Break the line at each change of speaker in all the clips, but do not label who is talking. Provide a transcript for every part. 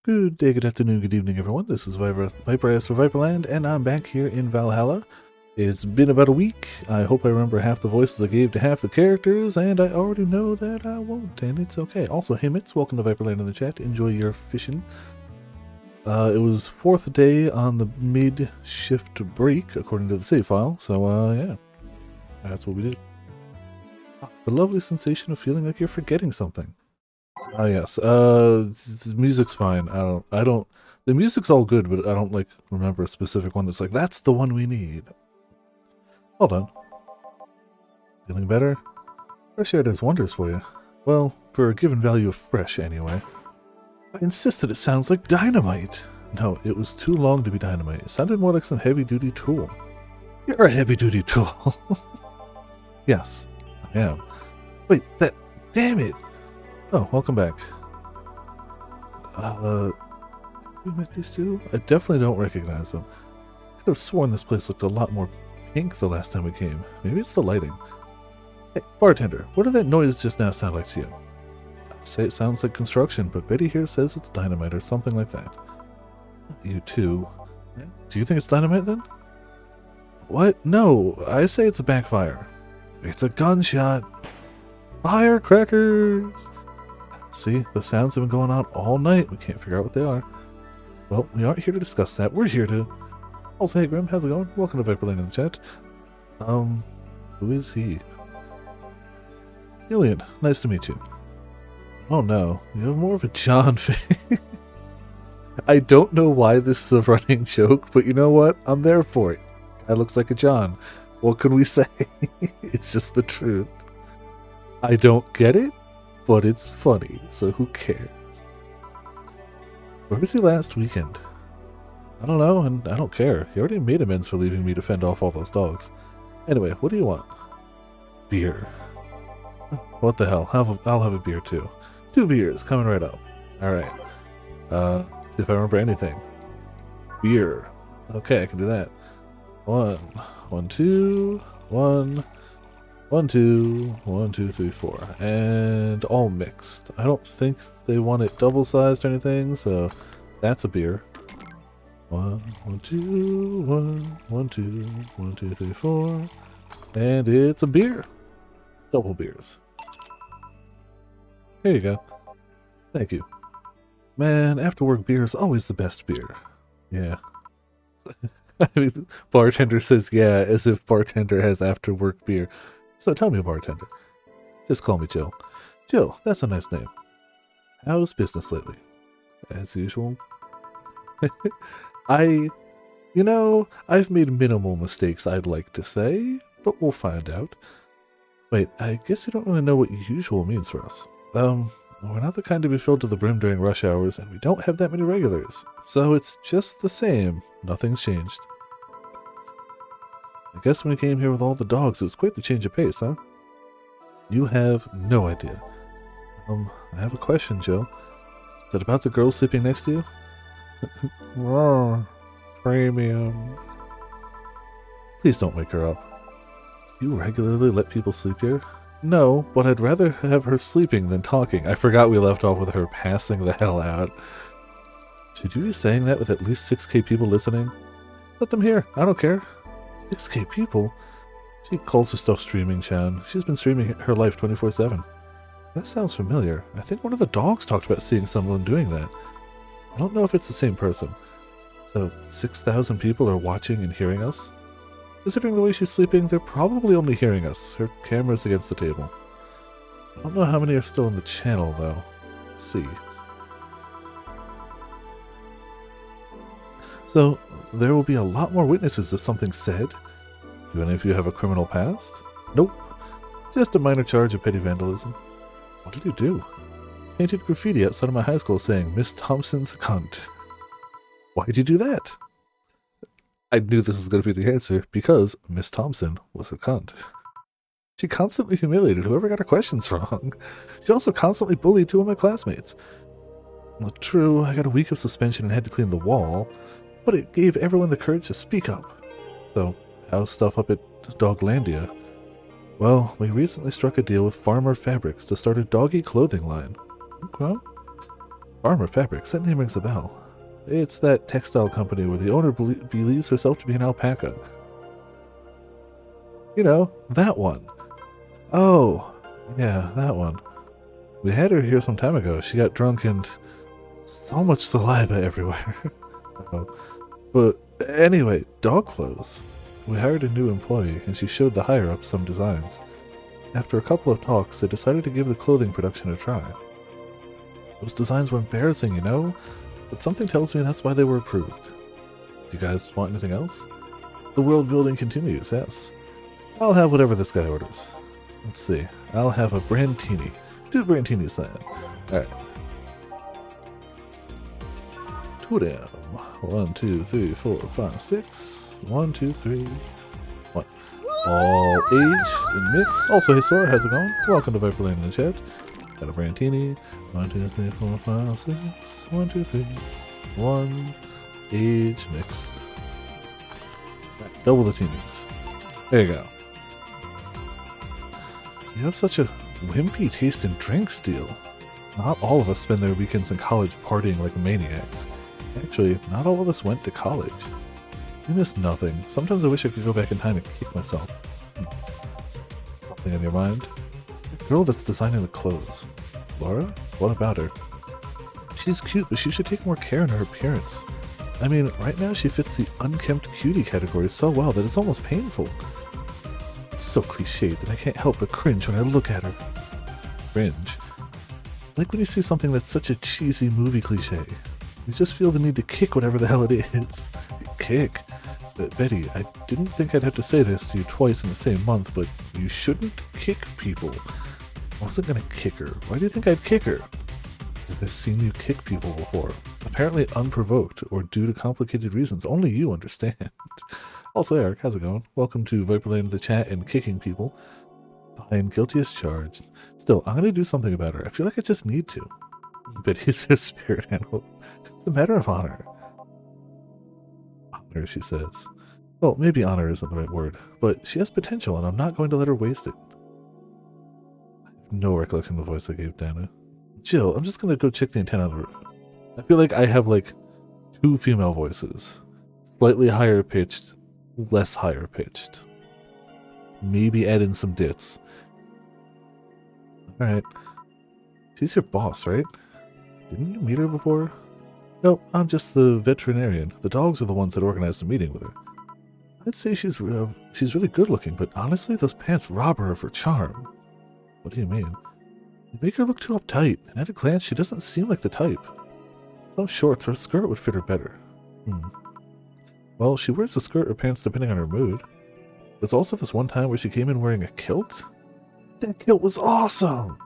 Good day, good afternoon, good evening, everyone. This is Viper for Viperland, and I'm back here in Valhalla. It's been about a week. I hope I remember half the voices I gave to half the characters, and I already know that I won't, and it's okay. Also, hey Mitz, welcome to Viperland in the chat. Enjoy your fishing. It was fourth day on the mid-shift break, according to the save file, so yeah, that's what we did. The lovely sensation of feeling like you're forgetting something. Oh yes, the music's fine. The music's all good, but I don't, remember a specific one that's like, that's the one we need. Hold on. Feeling better? Fresh air does wonders for you. Well, for a given value of fresh, anyway. I insist that it sounds like dynamite. No, it was too long to be dynamite. It sounded more like some heavy-duty tool. You're a heavy-duty tool. Yes, I am. Wait, damn it! Oh, welcome back. We met these two? I definitely don't recognize them. I could have sworn this place looked a lot more pink the last time we came. Maybe it's the lighting. Hey, bartender, what did that noise just now sound like to you? I say it sounds like construction, but Betty here says it's dynamite or something like that. You too. Do you think it's dynamite then? What? No, I say it's a backfire. It's a gunshot. Firecrackers! See, the sounds have been going on all night. We can't figure out what they are. Well, we aren't here to discuss that. We're here to... Also, hey Grim, how's it going? Welcome to Viperland in the chat. Who is he? Gillian, nice to meet you. Oh no, you have more of a John face. I don't know why this is a running joke, but you know what? I'm there for it. Guy looks like a John. What can we say? It's just the truth. I don't get it, but it's funny, so who cares? Where was he last weekend? I don't know, and I don't care. He already made amends for leaving me to fend off all those dogs. Anyway, what do you want? Beer. What the hell? I'll have a beer too. 2 beers, coming right up. Alright. See if I remember anything. Beer. Okay, I can do that. 1, 2, 1... 1, 2, 1, 2, 3, 4, and all mixed. I don't think they want it double-sized or anything, so that's a beer. 1, 1, 2, 1, 1, 2, 1, 2, 3, 4, and it's a beer. Double beers. Here you go. Thank you. Man, after work beer is always the best beer. Yeah. I mean, bartender says yeah, as if bartender has after work beer. So tell me, bartender. Just call me Jill. Jill, that's a nice name. How's business lately? As usual. I've made minimal mistakes, I'd like to say, but we'll find out. Wait, I guess you don't really know what usual means for us. We're not the kind to be filled to the brim during rush hours, and we don't have that many regulars. So it's just the same. Nothing's changed. I guess when we came here with all the dogs, it was quite the change of pace, huh? You have no idea. I have a question, Joe. Is it about the girl sleeping next to you? Roar. Premium. Please don't wake her up. Do you regularly let people sleep here? No, but I'd rather have her sleeping than talking. I forgot we left off with her passing the hell out. Should you be saying that with at least 6k people listening? Let them hear. I don't care. 6k people? She calls herself streaming, Chan. She's been streaming her life 24/7. That sounds familiar. I think one of the dogs talked about seeing someone doing that. I don't know if it's the same person. So, 6,000 people are watching and hearing us? Considering the way she's sleeping, they're probably only hearing us. Her camera's against the table. I don't know how many are still in the channel, though. Let's see. So, there will be a lot more witnesses if something's said. Do any of you have a criminal past? Nope. Just a minor charge of petty vandalism. What did you do? Painted graffiti outside of my high school saying, Miss Thompson's a cunt. Why'd you do that? I knew this was going to be the answer, because Miss Thompson was a cunt. She constantly humiliated whoever got her questions wrong. She also constantly bullied 2 of my classmates. Well, true, I got a week of suspension and had to clean the wall, but it gave everyone the courage to speak up. So, how's stuff up at Doglandia? Well, we recently struck a deal with Farmer Fabrics to start a doggy clothing line. Okay. Farmer Fabrics, that name rings a bell. It's that textile company where the owner believes herself to be an alpaca. You know, that one. Oh, yeah, that one. We had her here some time ago. She got drunk and so much saliva everywhere. But anyway, dog clothes. We hired a new employee and she showed the higher-ups some designs. After a couple of talks, they decided to give the clothing production a try. Those designs were embarrassing, you know? But something tells me that's why they were approved. Do you guys want anything else? The world building continues, yes. I'll have whatever this guy orders. Let's see. I'll have a Brandtini. 2 Brantinis then. Alright. 2 of them. 1, 2, 3, 4, 5, 6. 1, 2, 3. 1. All aged and mixed. Also, hey Sora, how's it going? Welcome to Viperland in the chat. Got a Brandtini. 1, 2, 3, 4, 5, 6. 1, 2, 3. 1. Age mixed. Right, double the teenies. There you go. You have such a wimpy taste in drinks, Deal. Not all of us spend their weekends in college partying like maniacs. Actually, not all of us went to college. We missed nothing. Sometimes I wish I could go back in time and kick myself. Something on your mind? The girl that's designing the clothes. Laura? What about her? She's cute, but she should take more care in her appearance. I mean, right now she fits the unkempt cutie category so well that it's almost painful. It's so cliched that I can't help but cringe when I look at her. Cringe? It's like when you see something that's such a cheesy movie cliche. You just feel the need to kick whatever the hell it is. Kick? Betty, I didn't think I'd have to say this to you twice in the same month, but you shouldn't kick people. I wasn't gonna kick her. Why do you think I'd kick her? Because I've seen you kick people before. Apparently unprovoked, or due to complicated reasons only you understand. Also, Eric, how's it going? Welcome to Viperland in the chat and kicking people. Fine, guilty as charged. Still, I'm gonna do something about her. I feel like I just need to. Betty's a spirit animal. It's a matter of honor. Honor, she says. Well, maybe honor isn't the right word, but she has potential and I'm not going to let her waste it. I have no recollection of the voice I gave Dana. Jill, I'm just going to go check the antenna on the roof. I feel like I have like 2 female voices. Slightly higher pitched, less higher pitched. Maybe add in some dits. Alright. She's your boss, right? Didn't you meet her before? Nope, I'm just the veterinarian. The dogs are the ones that organized a meeting with her. I'd say she's really good looking, but honestly, those pants rob her of her charm. What do you mean? They make her look too uptight, and at a glance, she doesn't seem like the type. Some shorts or a skirt would fit her better. Well, she wears a skirt or pants depending on her mood. There's also this one time where she came in wearing a kilt. That kilt was awesome!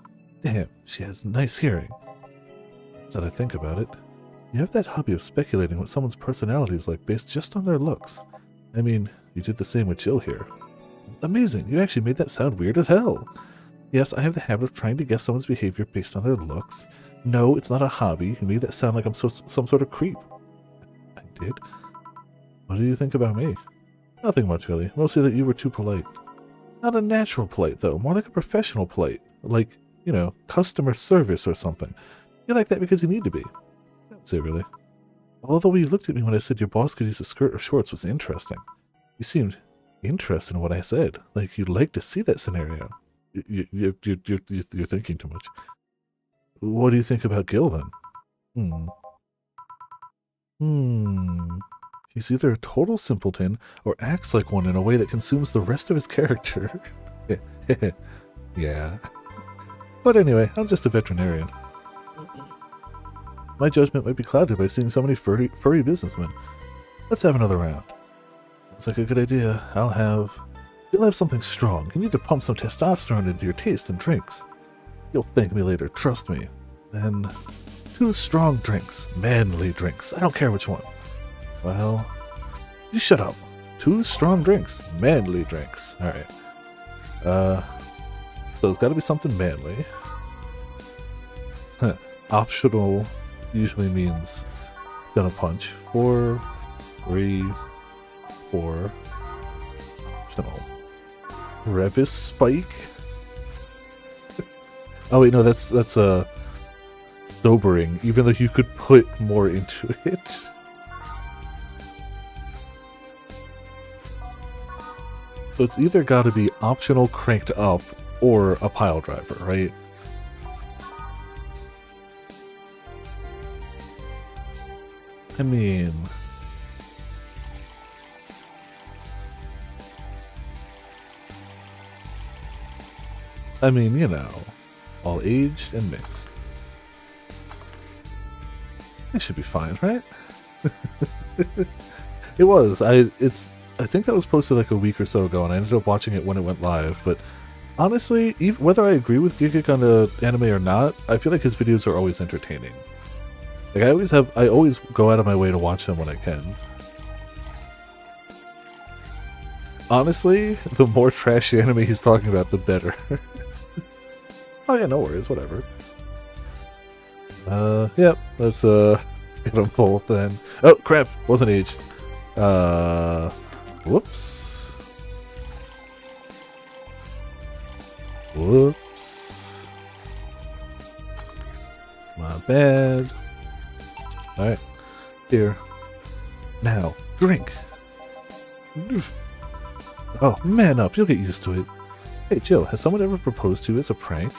Damn, she has nice hearing. Now that I think about it, you have that hobby of speculating what someone's personality is like based just on their looks. I mean, you did the same with Jill here. Amazing, you actually made that sound weird as hell. Yes, I have the habit of trying to guess someone's behavior based on their looks. No, it's not a hobby. You made that sound like I'm some sort of creep. I did? What do you think about me? Nothing much, really. Mostly that you were too polite. Not a natural polite, though. More like a professional polite. Like, you know, customer service or something. You're like that because you need to be. That's it, really. Although the way you looked at me when I said your boss could use a skirt or shorts was interesting. You seemed interested in what I said. Like you'd like to see that scenario. You're thinking too much. What do you think about Gil, then? He's either a total simpleton or acts like one in a way that consumes the rest of his character. Yeah. But anyway, I'm just a veterinarian. My judgment might be clouded by seeing so many furry businessmen. Let's have another round. Sounds like a good idea. You'll have something strong. You need to pump some testosterone into your taste and drinks. You'll thank me later, trust me. Then, 2 strong drinks. Manly drinks. I don't care which one. Well, you shut up. 2 strong drinks. Manly drinks. Alright. So it's gotta be something manly. Optional usually means gonna punch. 4, 3, 4. Optional. Revis spike. Oh wait, no, that's sobering, even though you could put more into it. So it's either got to be optional cranked up or a pile driver, right? I mean... you know, all aged and mixed. It should be fine, right? It was. I think that was posted like a week or so ago, and I ended up watching it when it went live. But honestly, whether I agree with Gigik on the anime or not, I feel like his videos are always entertaining. Like I always go out of my way to watch them when I can. Honestly, the more trashy anime he's talking about, the better. Oh yeah, no worries, whatever. Yep, let's get them both then. Oh crap, wasn't aged. Whoops. Whoops. My bad. Alright. Here. Now, drink. Oh, man up, you'll get used to it. Hey Jill, has someone ever proposed to you as a prank?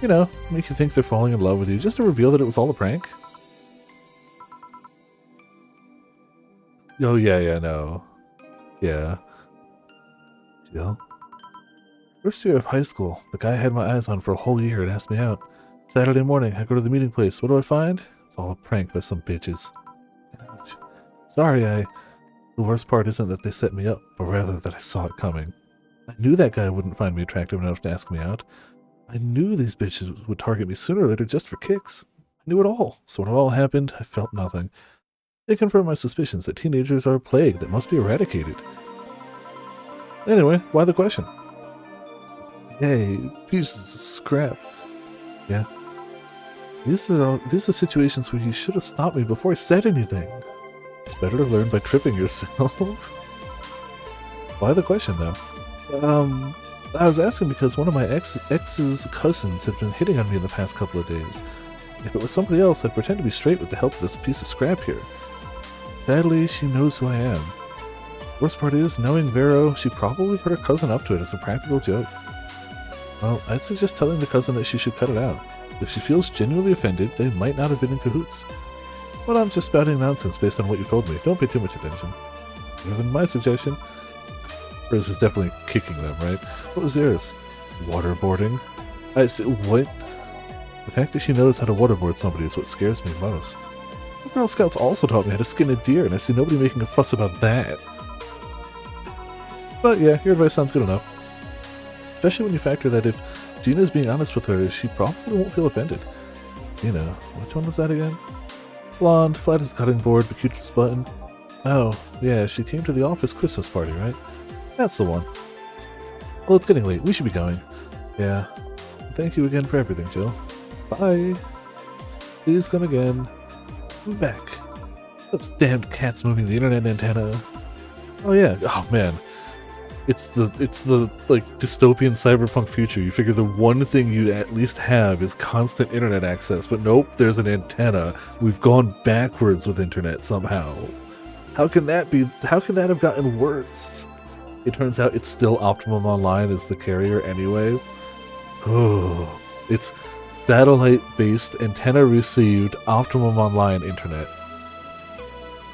You know, make you think they're falling in love with you, just to reveal that it was all a prank? Oh, yeah, no. Yeah. Jill? First year of high school, the guy I had my eyes on for a whole year and asked me out. Saturday morning, I go to the meeting place. What do I find? It's all a prank by some bitches. Ouch. Sorry, The worst part isn't that they set me up, but rather that I saw it coming. I knew that guy wouldn't find me attractive enough to ask me out. I knew these bitches would target me sooner or later just for kicks. I knew it all, so when it all happened, I felt nothing. They confirmed my suspicions that teenagers are a plague that must be eradicated. Anyway, why the question? Hey, pieces of scrap. Yeah. These are situations where you should have stopped me before I said anything. It's better to learn by tripping yourself. Why the question, though? I was asking because one of my ex's cousins had been hitting on me in the past couple of days. If it was somebody else, I'd pretend to be straight with the help of this piece of scrap here. Sadly, she knows who I am. Worst part is, knowing Vero, she probably put her cousin up to it as a practical joke. Well, I'd suggest telling the cousin that she should cut it out. If she feels genuinely offended, they might not have been in cahoots. But I'm just spouting nonsense based on what you told me. Don't pay too much attention. Better than my suggestion. Hers is definitely kicking them, right? What was yours? Waterboarding? I say, what? The fact that she knows how to waterboard somebody is what scares me most. The Girl Scouts also taught me how to skin a deer, and I see nobody making a fuss about that. But yeah, your advice sounds good enough. Especially when you factor that if Gina's being honest with her, she probably won't feel offended. Gina, which one was that again? Blonde, flat as a cutting board, but cute as a button. Oh, yeah, she came to the office Christmas party, right? That's the one. Well, it's getting late. We should be going. Yeah. Thank you again for everything, Jill. Bye. Please come again. I'm back. Those damned cats moving the internet antenna. Oh yeah. Oh man. It's the like dystopian cyberpunk future. You figure the one thing you at least have is constant internet access, but nope, there's an antenna. We've gone backwards with internet somehow. How can that be? How can that have gotten worse? It turns out it's still Optimum Online as the carrier anyway. Oh, it's satellite-based, antenna-received, Optimum Online internet.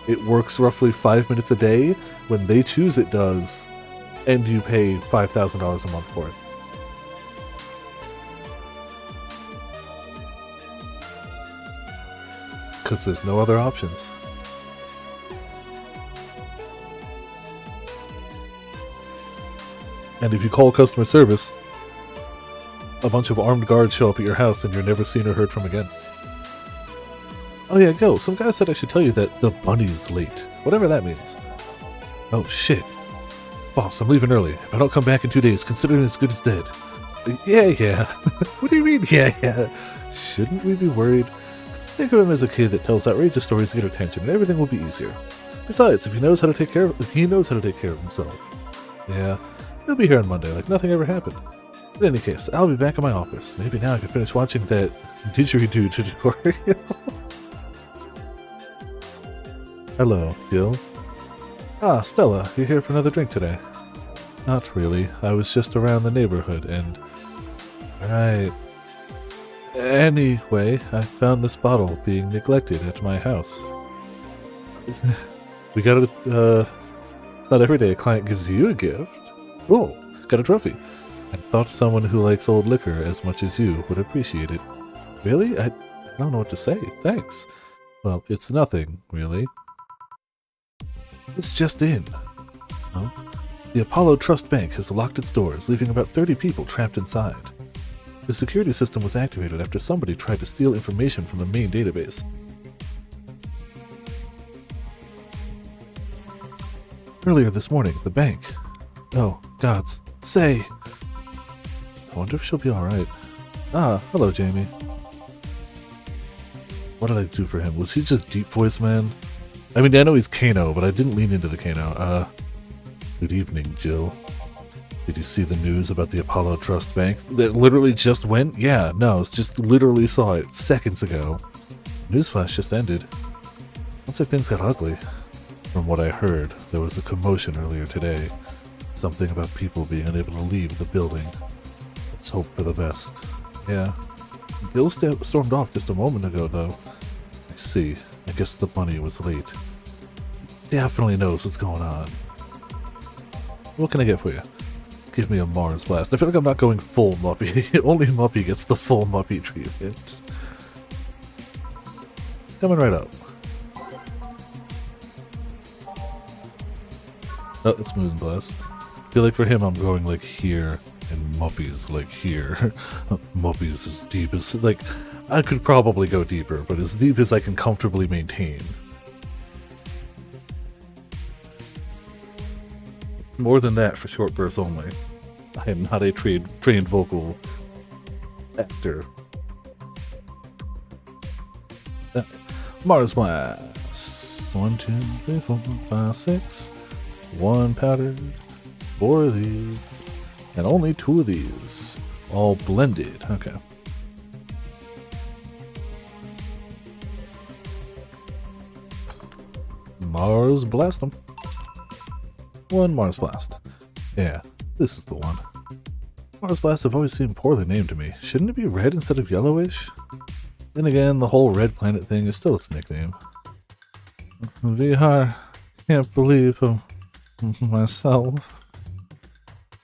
It works roughly 5 minutes a day. When they choose it does. And you pay $5,000 a month for it. Because there's no other options. And if you call customer service, a bunch of armed guards show up at your house and you're never seen or heard from again. Oh yeah, Gil, some guy said I should tell you that the bunny's late. Whatever that means. Oh shit. Boss, I'm leaving early. If I don't come back in 2 days, consider it as good as dead. Yeah. What do you mean, yeah? Shouldn't we be worried? Think of him as a kid that tells outrageous stories to get attention, and everything will be easier. Besides, if he knows how to take care of himself. Yeah, he'll be here on Monday, like nothing ever happened. In any case, I'll be back in my office. Maybe now I can finish watching that didgeridoo tutorial. Hello, Gil. Ah, Stella, you're here for another drink today. Not really. I was just around the neighborhood and... Right. Anyway, I found this bottle being neglected at my house. We got a, not every day a client gives you a gift. Cool. Got a trophy. I thought someone who likes old liquor as much as you would appreciate it. Really? I don't know what to say. Thanks. Well, it's nothing, really. It's just in. Oh? The Apollo Trust Bank has locked its doors, leaving about 30 people trapped inside. The security system was activated after somebody tried to steal information from the main database. Earlier this morning, the bank... Oh, gods, say... I wonder if she'll be alright. Ah, hello, Jamie. What did I do for him? Was he just deep voice, man? I mean, I know he's Kano, but I didn't lean into the Kano. Good evening, Jill. Did you see the news about the Apollo Trust Bank that literally just went? Yeah, no, it's just literally saw it seconds ago. Newsflash just ended. Sounds like things got ugly. From what I heard, there was a commotion earlier today. Something about people being unable to leave the building. Let's hope for the best. Yeah. Bill stormed off just a moment ago, though. I see. I guess the bunny was late. Definitely knows what's going on. What can I get for you? Give me a Mars Blast. I feel like I'm not going full Muppy. Only Muppy gets the full Muppy treatment. Coming right up. Oh, it's Moon Blast. I feel like for him I'm going like here, and Muppy's like here. Muppy's as deep as... like, I could probably go deeper, but as deep as I can comfortably maintain. More than that for short bursts only. I am not a trained vocal actor. Mars Blast. 1, 2, 3, 4, 5, 6. 1 powdered, 4 of these, and only 2 of these. All blended. Okay. Mars Blast them. 1 Mars Blast. Yeah, this is the one. Mars Blasts have always seemed poorly named to me. Shouldn't it be red instead of yellowish? Then again, the whole red planet thing is still its nickname. VR, can't believe myself.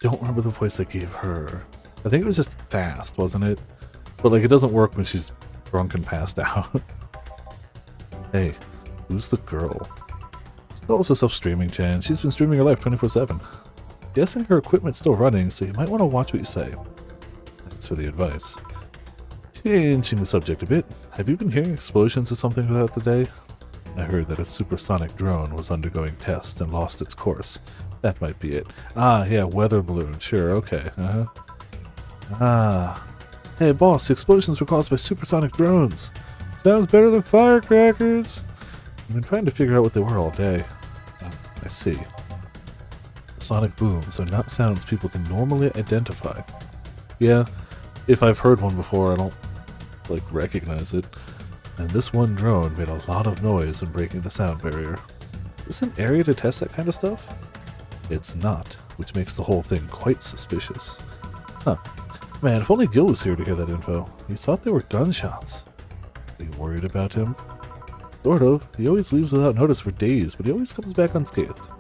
Don't remember the voice I gave her. I think it was just fast, wasn't it? But like, it doesn't work when she's drunk and passed out. Hey, who's the girl? She calls herself Streaming Chan. She's been streaming her life 24/7. Guessing her equipment's still running, so you might want to watch what you say. Thanks for the advice. Changing the subject a bit. Have you been hearing explosions or something throughout the day? I heard that a supersonic drone was undergoing tests and lost its course. That might be it. Ah, yeah, weather balloon. Sure, okay. Ah. Hey, boss, the explosions were caused by supersonic drones. Sounds better than firecrackers. I've been trying to figure out what they were all day. I see. Sonic booms are not sounds people can normally identify. Yeah, if I've heard one before, I don't, like, recognize it. And this one drone made a lot of noise when breaking the sound barrier. Is this an area to test that kind of stuff? It's not, which makes the whole thing quite suspicious. Huh. Man, if only Gil was here to hear that info. He thought they were gunshots. Are you worried about him? Sort of. He always leaves without notice for days, but he always comes back unscathed.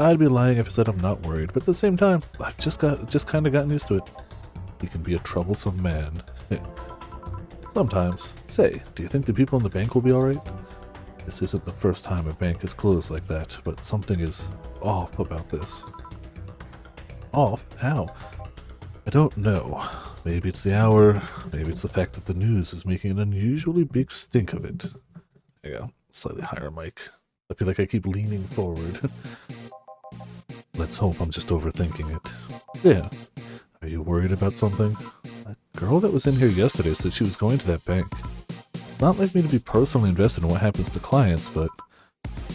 I'd be lying if I said I'm not worried, but at the same time, I've just kind of gotten used to it. He can be a troublesome man. Sometimes. Say, do you think the people in the bank will be alright? This isn't the first time a bank is closed like that, but something is off about this. Off? How? I don't know. Maybe it's the hour, maybe it's the fact that the news is making an unusually big stink of it. There you go. Slightly higher mic. I feel like I keep leaning forward. Let's hope I'm just overthinking it. Yeah. Are you worried about something? That girl that was in here yesterday said she was going to that bank. It's not like me to be personally invested in what happens to clients, but...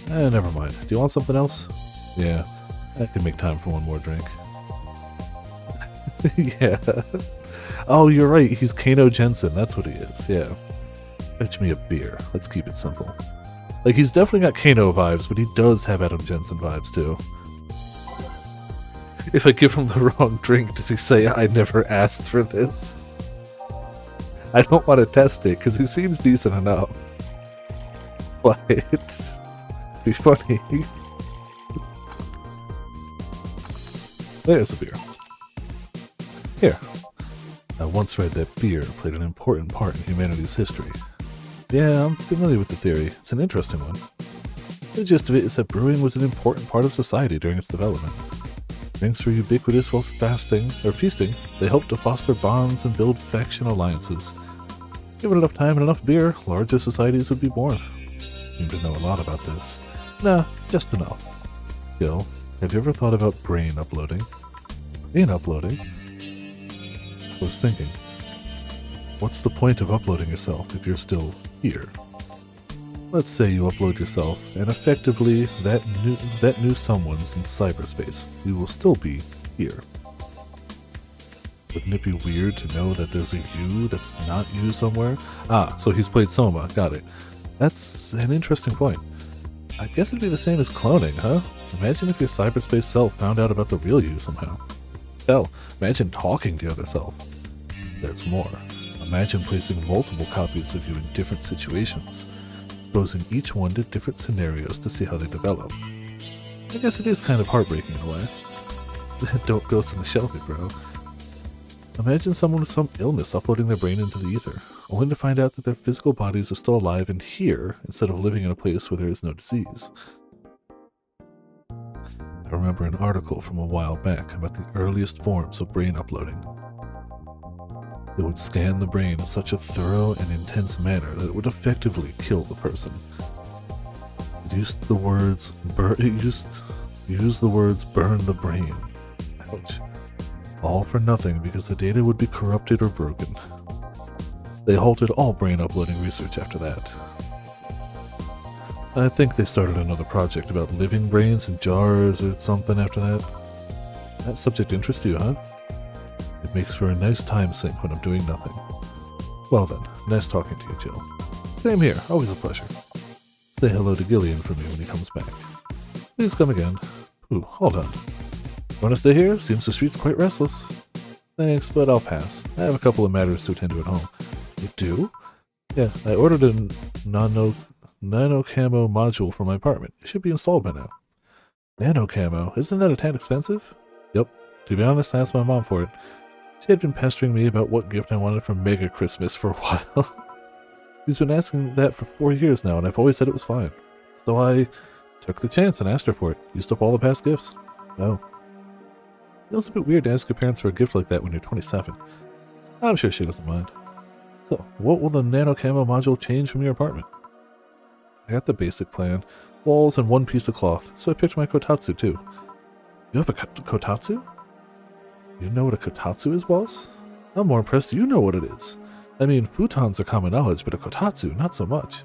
never mind. Do you want something else? Yeah. I can make time for one more drink. Yeah. Oh, you're right. He's Kano Jensen. That's what he is. Yeah. Fetch me a beer. Let's keep it simple. Like, he's definitely got Kano vibes, but he does have Adam Jensen vibes, too. If I give him the wrong drink, does he say, I never asked for this? I don't want to test it, because he seems decent enough. But it'd be funny. There's a beer. Here. I once read that beer played an important part in humanity's history. Yeah, I'm familiar with the theory. It's an interesting one. The gist of it is that brewing was an important part of society during its development. Drinks were ubiquitous while feasting. They helped to foster bonds and build faction alliances. Given enough time and enough beer, larger societies would be born. Seem to know a lot about this. Nah, just enough. Gil, have you ever thought about brain uploading? Brain uploading? I was thinking, what's the point of uploading yourself if you're still here? Let's say you upload yourself, and effectively that new someone's in cyberspace. You will still be here. Wouldn't it be weird to know that there's a you that's not you somewhere? Ah, so he's played Soma, got it. That's an interesting point. I guess it'd be the same as cloning, huh? Imagine if your cyberspace self found out about the real you somehow. Hell, imagine talking to your other self. There's more. Imagine placing multiple copies of you in different situations, exposing each one to different scenarios to see how they develop. I guess it is kind of heartbreaking in a way. Don't ghost in the shelter, bro. Imagine someone with some illness uploading their brain into the ether, only to find out that their physical bodies are still alive and here, instead of living in a place where there is no disease. I remember an article from a while back about the earliest forms of brain uploading. It would scan the brain in such a thorough and intense manner that it would effectively kill the person. It used the words burn the brain. Ouch. All for nothing because the data would be corrupted or broken. They halted all brain uploading research after that. I think they started another project about living brains in jars or something after that. That subject interests you, huh? It makes for a nice time sink when I'm doing nothing. Well then, nice talking to you, Jill. Same here, always a pleasure. Say hello to Gillian for me when he comes back. Please come again. Ooh, hold on. Want to stay here? Seems the street's quite restless. Thanks, but I'll pass. I have a couple of matters to attend to at home. You do? Yeah, I ordered a nano camo module for my apartment. It should be installed by now. Nano camo? Isn't that a tad expensive? Yep. To be honest, I asked my mom for it. She had been pestering me about what gift I wanted for Mega Christmas for a while. She's been asking that for 4 years now, and I've always said it was fine. So I took the chance and asked her for it. Used up all the past gifts. Oh. Feels a bit weird to ask your parents for a gift like that when you're 27. I'm sure she doesn't mind. So, what will the nano camo module change from your apartment? I got the basic plan. Walls and one piece of cloth, so I picked my kotatsu too. You have a kotatsu? You know what a kotatsu is, boss? I'm more impressed you know what it is. I mean, futons are common knowledge, but a kotatsu, not so much.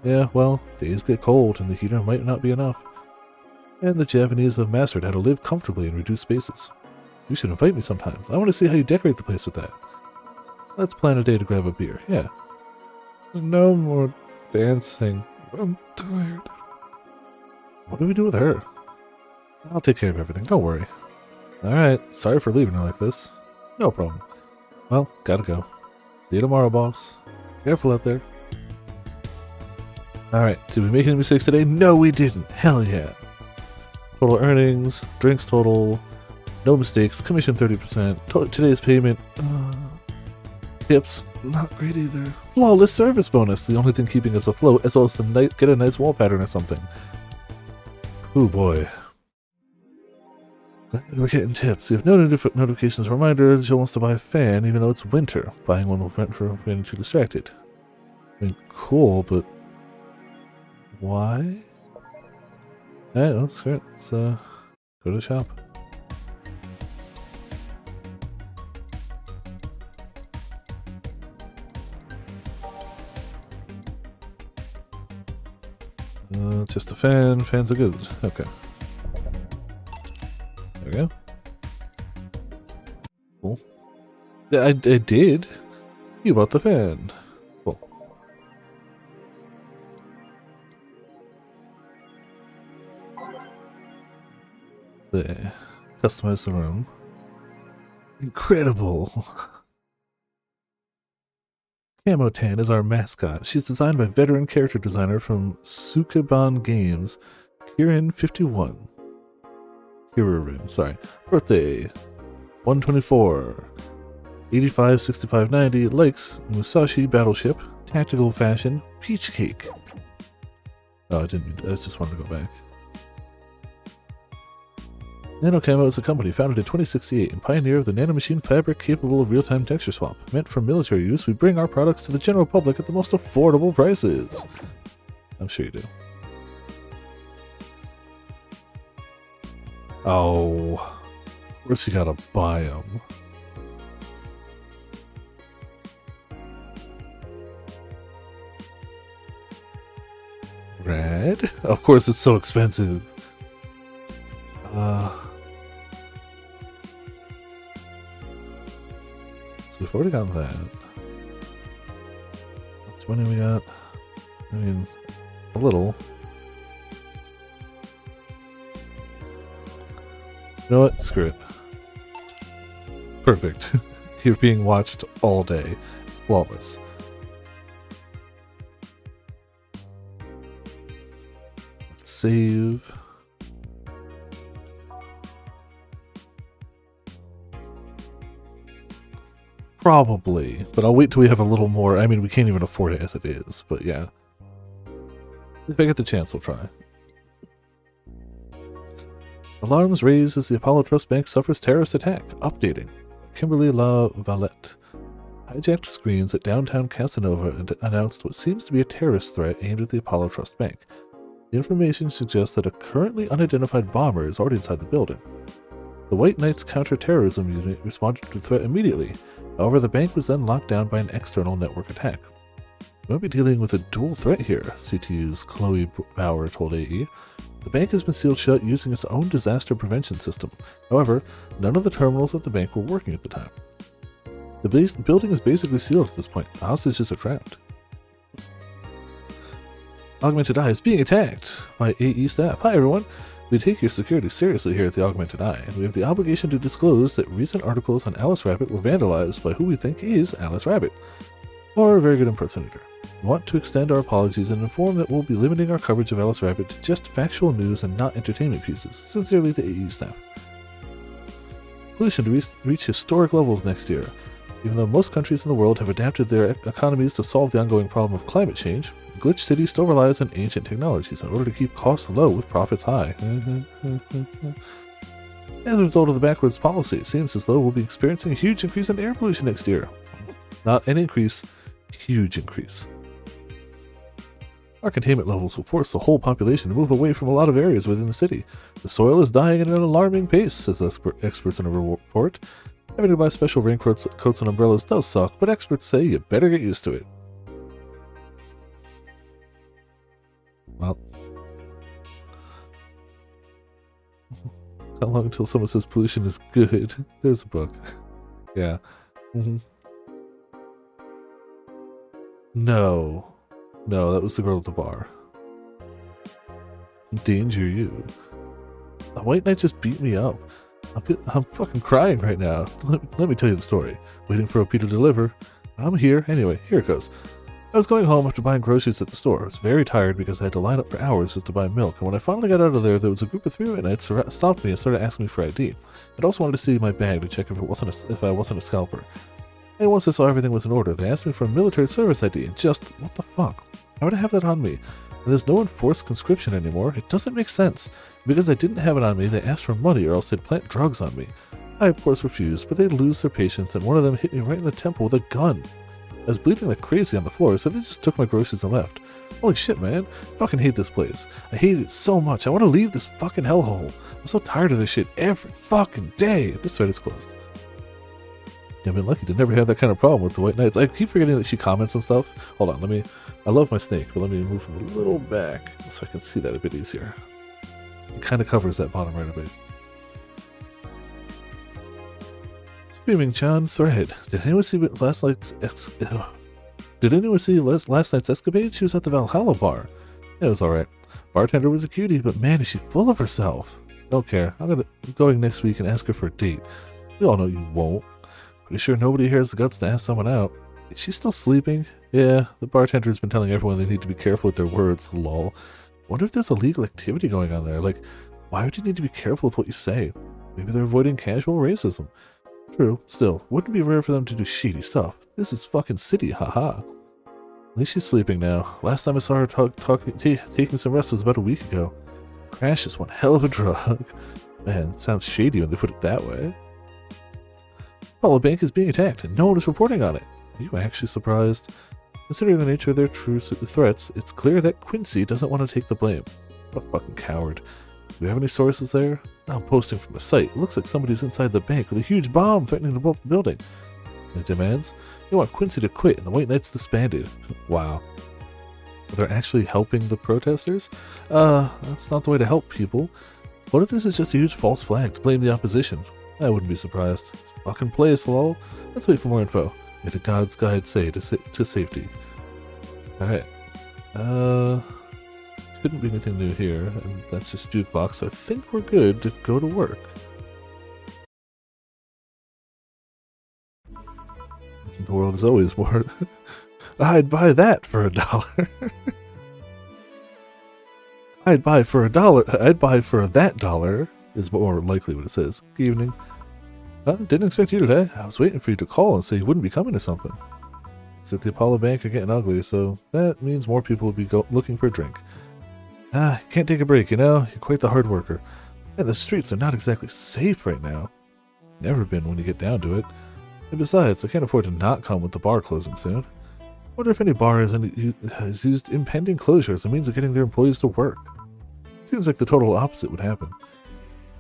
Yeah, well, days get cold and the heater might not be enough. And the Japanese have mastered how to live comfortably in reduced spaces. You should invite me sometimes. I want to see how you decorate the place with that. Let's plan a day to grab a beer, yeah. No more dancing. I'm tired. What do we do with her? I'll take care of everything, don't worry. Alright, sorry for leaving her like this. No problem. Well, gotta go. See you tomorrow, boss. Careful out there. Alright, did we make any mistakes today? No, we didn't. Hell yeah. Total earnings, drinks total, no mistakes, commission 30%, today's payment, tips, not great either. Flawless service bonus, the only thing keeping us afloat, as well as to get a nice wall pattern or something. Oh boy. We're getting tips. You have no notifications or reminders. Jill wants to buy a fan, even though it's winter. Buying one will prevent her from getting too distracted. I mean, cool, but why? Alright, well, screw it. Let's go to the shop. Just a fan. Fans are good. Okay. There we go. Cool. I did. You bought the fan. Cool. There. Customize the room. Incredible. Camotan is our mascot. She's designed by veteran character designer from Sukeban Games, Kirin51. Kirin, sorry. Birthday, 124. 85, 65, 90. Likes Musashi Battleship, Tactical Fashion, Peach Cake. Oh, I just wanted to go back. NanoCamo is a company founded in 2068 and pioneer of the nanomachine fabric capable of real-time texture swap. Meant for military use, we bring our products to the general public at the most affordable prices. I'm sure you do. Oh, of course you gotta buy them. Red? Of course it's so expensive. So we've already got that. How much money we got? I mean, a little. You know what? Screw it. Perfect. You're being watched all day. It's flawless. Let's save. Probably, but I'll wait till we have a little more. I mean, we can't even afford it as it is, but yeah. If I get the chance, we'll try. Alarms raised as the Apollo Trust Bank suffers terrorist attack. Updating. Kimberly La Valette. Hijacked screens at downtown Casanova announced what seems to be a terrorist threat aimed at the Apollo Trust Bank. The information suggests that a currently unidentified bomber is already inside the building. The White Knights counter-terrorism unit responded to the threat immediately. However, the bank was then locked down by an external network attack. We might be dealing with a dual threat here, CTU's Chloe Bauer told AE. The bank has been sealed shut using its own disaster prevention system. However, none of the terminals at the bank were working at the time. The building is basically sealed at this point. The hostages are trapped. Augmented Eye is being attacked by AE staff. Hi everyone! We take your security seriously here at the Augmented Eye, and we have the obligation to disclose that recent articles on Alice Rabbit were vandalized by who we think is Alice Rabbit, or a very good impersonator. We want to extend our apologies and inform that we'll be limiting our coverage of Alice Rabbit to just factual news and not entertainment pieces. Sincerely, the AE staff. Pollution to reach historic levels next year. Even though most countries in the world have adapted their economies to solve the ongoing problem of climate change, Glitch City still relies on ancient technologies in order to keep costs low with profits high. As a result of the backwards policy, it seems as though we'll be experiencing a huge increase in air pollution next year. Not an increase, huge increase. Our containment levels will force the whole population to move away from a lot of areas within the city. The soil is dying at an alarming pace, says experts in a report. Having to buy special raincoats and umbrellas does suck, but experts say you better get used to it. Well. How long until someone says pollution is good? There's a book. Yeah. No. No, that was the girl at the bar. Danger you. The White Knight just beat me up. I'm fucking crying right now. Let me tell you the story. Waiting for OP to deliver. I'm here. Anyway, here it goes. I was going home after buying groceries at the store. I was very tired because I had to line up for hours just to buy milk, and when I finally got out of there was a group of 3 White Knights stopped me and started asking me for ID. I'd also wanted to see my bag to check if I wasn't a scalper. And once I saw everything was in order, they asked me for a military service ID, and just, what the fuck? How would I have that on me? And there's no enforced conscription anymore. It doesn't make sense. Because I didn't have it on me, they asked for money or else they'd plant drugs on me. I of course refused, but they'd lose their patience, and one of them hit me right in the temple with a gun. I was bleeding like crazy on the floor, so they just took my groceries and left. Holy shit, man. I fucking hate this place. I hate it so much. I want to leave this fucking hellhole. I'm so tired of this shit every fucking day. This thread is closed. I've been lucky to never have that kind of problem with the White Knights. I keep forgetting that she comments and stuff. Hold on, I love my snake, but let me move him a little back so I can see that a bit easier. It kind of covers that bottom right a bit. Screaming John thread. Did anyone see last night's escapade? She was at the Valhalla bar. It was alright. Bartender was a cutie, but man, is she full of herself. Don't care. I'm going next week and ask her for a date. We all know you won't. Pretty sure nobody here has the guts to ask someone out. Is she still sleeping? Yeah, the bartender's been telling everyone they need to be careful with their words, lol. Wonder if there's illegal activity going on there. Like, why would you need to be careful with what you say? Maybe they're avoiding casual racism. True, still, wouldn't it be rare for them to do shady stuff? This is fucking city, haha. At least she's sleeping now. Last time I saw her taking some rest was about a week ago. Crash is one hell of a drug. Man, sounds shady when they put it that way. Apollo Bank is being attacked and no one is reporting on it. Are you actually surprised? Considering the nature of their true threats, it's clear that Quincy doesn't want to take the blame. What a fucking coward. Do we have any sources there? I'm posting from the site. It looks like somebody's inside the bank with a huge bomb threatening to blow up the building. It demands, they want Quincy to quit and the White Knights disbanded. Wow. They're actually helping the protesters? That's not the way to help people. What if this is just a huge false flag to blame the opposition? I wouldn't be surprised. It's fucking place, lol. Let's wait for more info. May the gods guide say to safety. Alright. Couldn't be anything new here, and that's just jukebox, so I think we're good to go to work. The world is always more. I'd buy that for $1. I'd buy for $1. I'd buy for that dollar is more likely what it says. Good evening. Didn't expect you today. I was waiting for you to call and say you wouldn't be coming to something. It's at the Apollo Bank are getting ugly, so that means more people will be looking for a drink. Can't take a break, you know? You're quite the hard worker. And the streets are not exactly safe right now. Never been when you get down to it. And besides, I can't afford to not come with the bar closing soon. Wonder if any bar has used impending closure as a means of getting their employees to work. Seems like the total opposite would happen.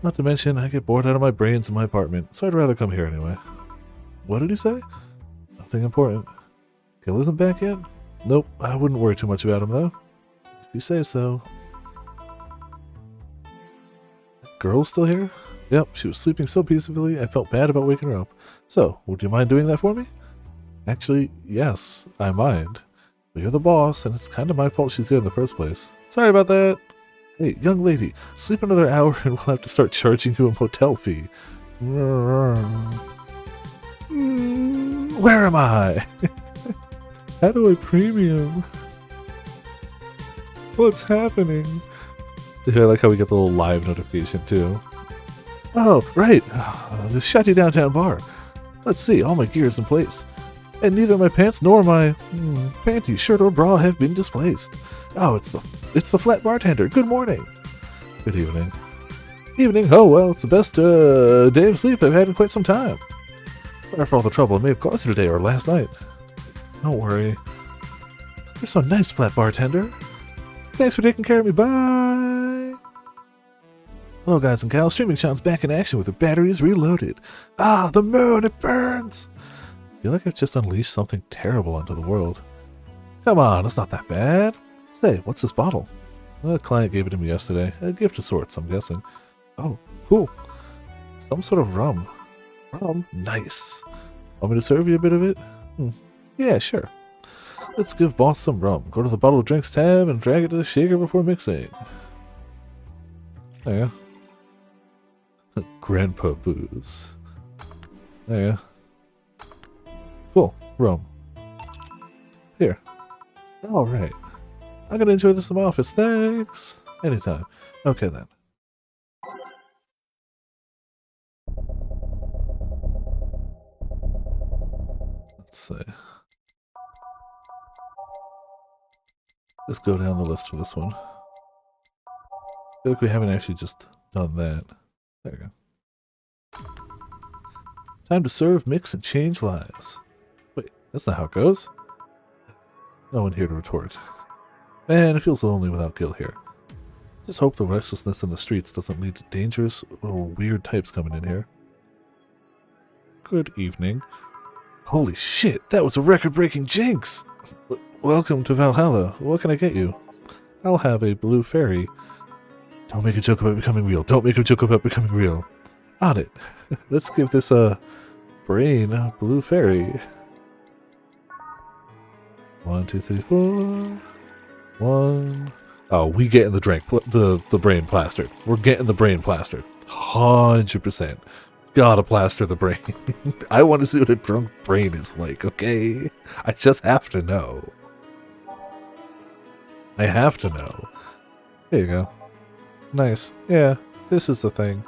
Not to mention, I get bored out of my brains in my apartment, so I'd rather come here anyway. What did he say? Nothing important. Gil isn't back yet? Nope, I wouldn't worry too much about him though. If you say so. That girl's still here? Yep, she was sleeping so peacefully I felt bad about waking her up. So, would you mind doing that for me? Actually, yes, I mind. But you're the boss, and it's kind of my fault she's here in the first place. Sorry about that. Hey, young lady, sleep another hour and we'll have to start charging you a motel fee. Where am I? How do I premium? What's happening? I like how we get the little live notification too. Oh, right. The shoddy downtown bar. Let's see, all my gear is in place. And neither my pants nor my panty, shirt, or bra have been displaced. Oh, it's the flat bartender. Good morning. Good evening. Evening? Oh, well, it's the best day of sleep I've had in quite some time. Sorry for all the trouble I may have caused you today or last night. Don't worry. You're so nice, flat bartender. Thanks for taking care of me. Bye. Hello, guys and gals. Streaming Sean's back in action with her batteries reloaded. Ah, the moon, it burns. I feel like I've just unleashed something terrible onto the world. Come on, it's not that bad. Say, what's this bottle? A client gave it to me yesterday. A gift of sorts, I'm guessing. Oh, cool. Some sort of rum. Rum? Nice. Want me to serve you a bit of it? Yeah, sure. Let's give boss some rum. Go to the bottle of drinks tab and drag it to the shaker before mixing. There you go. Grandpa booze. There you go. Cool. Rum. Here. Alright. I'm gonna enjoy this in my office. Thanks. Anytime. Okay then. Let's see. Let's go down the list for this one. I feel like we haven't actually just done that. There we go. Time to serve, mix, and change lives. Wait, that's not how it goes. No one here to retort. Man, it feels lonely without Gil here. Just hope the restlessness in the streets doesn't lead to dangerous or weird types coming in here. Good evening. Holy shit, that was a record-breaking jinx! Welcome to Valhalla. What can I get you? I'll have a blue fairy. Don't make a joke about becoming real. Don't make a joke about becoming real. On it. Let's give this brain, blue fairy. 1, 2, 3, 4. 1. Oh, we getting the the brain plastered. We're getting the brain plastered. 100%. Gotta plaster the brain. I want to see what a drunk brain is like, okay? I just have to know. I have to know. There you go. Nice. Yeah, this is the thing.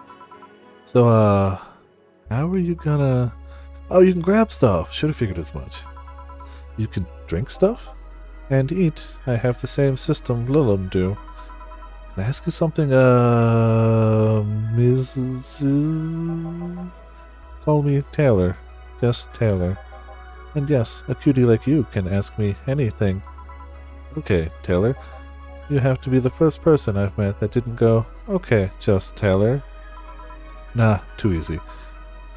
So, how are you gonna... Oh, you can grab stuff. Should have figured as much. You can drink stuff? And eat. I have the same system Lilum do. Can I ask you something, Mrs. Call me Taylor. Just Taylor. And yes, a cutie like you can ask me anything. Okay, Taylor. You have to be the first person I've met that didn't go, okay, just Taylor. Nah, too easy.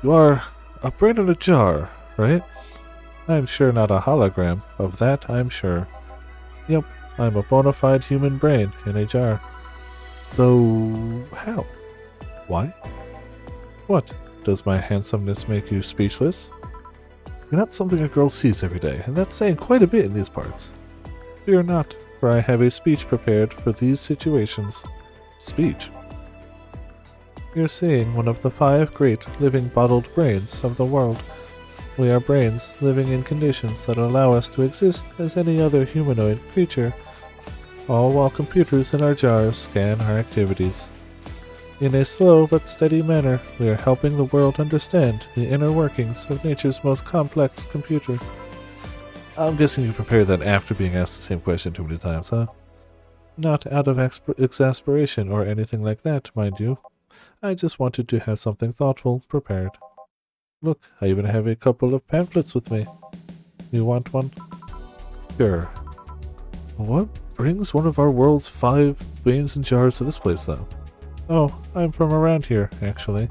You are a brain in a jar, right? I'm sure not a hologram. Of that, I'm sure. Yep, I'm a bona fide human brain in a jar. So, how? Why? What? Does my handsomeness make you speechless? You're not something a girl sees every day, and that's saying quite a bit in these parts. Fear not, for I have a speech prepared for these situations. Speech? You're seeing one of the 5 great living bottled brains of the world. We are brains living in conditions that allow us to exist as any other humanoid creature, all while computers in our jars scan our activities. In a slow but steady manner, we are helping the world understand the inner workings of nature's most complex computer. I'm guessing you prepared that after being asked the same question too many times, huh? Not out of exasperation or anything like that, mind you. I just wanted to have something thoughtful prepared. Look, I even have a couple of pamphlets with me. You want one? Sure. What brings one of our world's 5 brains and jars to this place, though? Oh, I'm from around here, actually.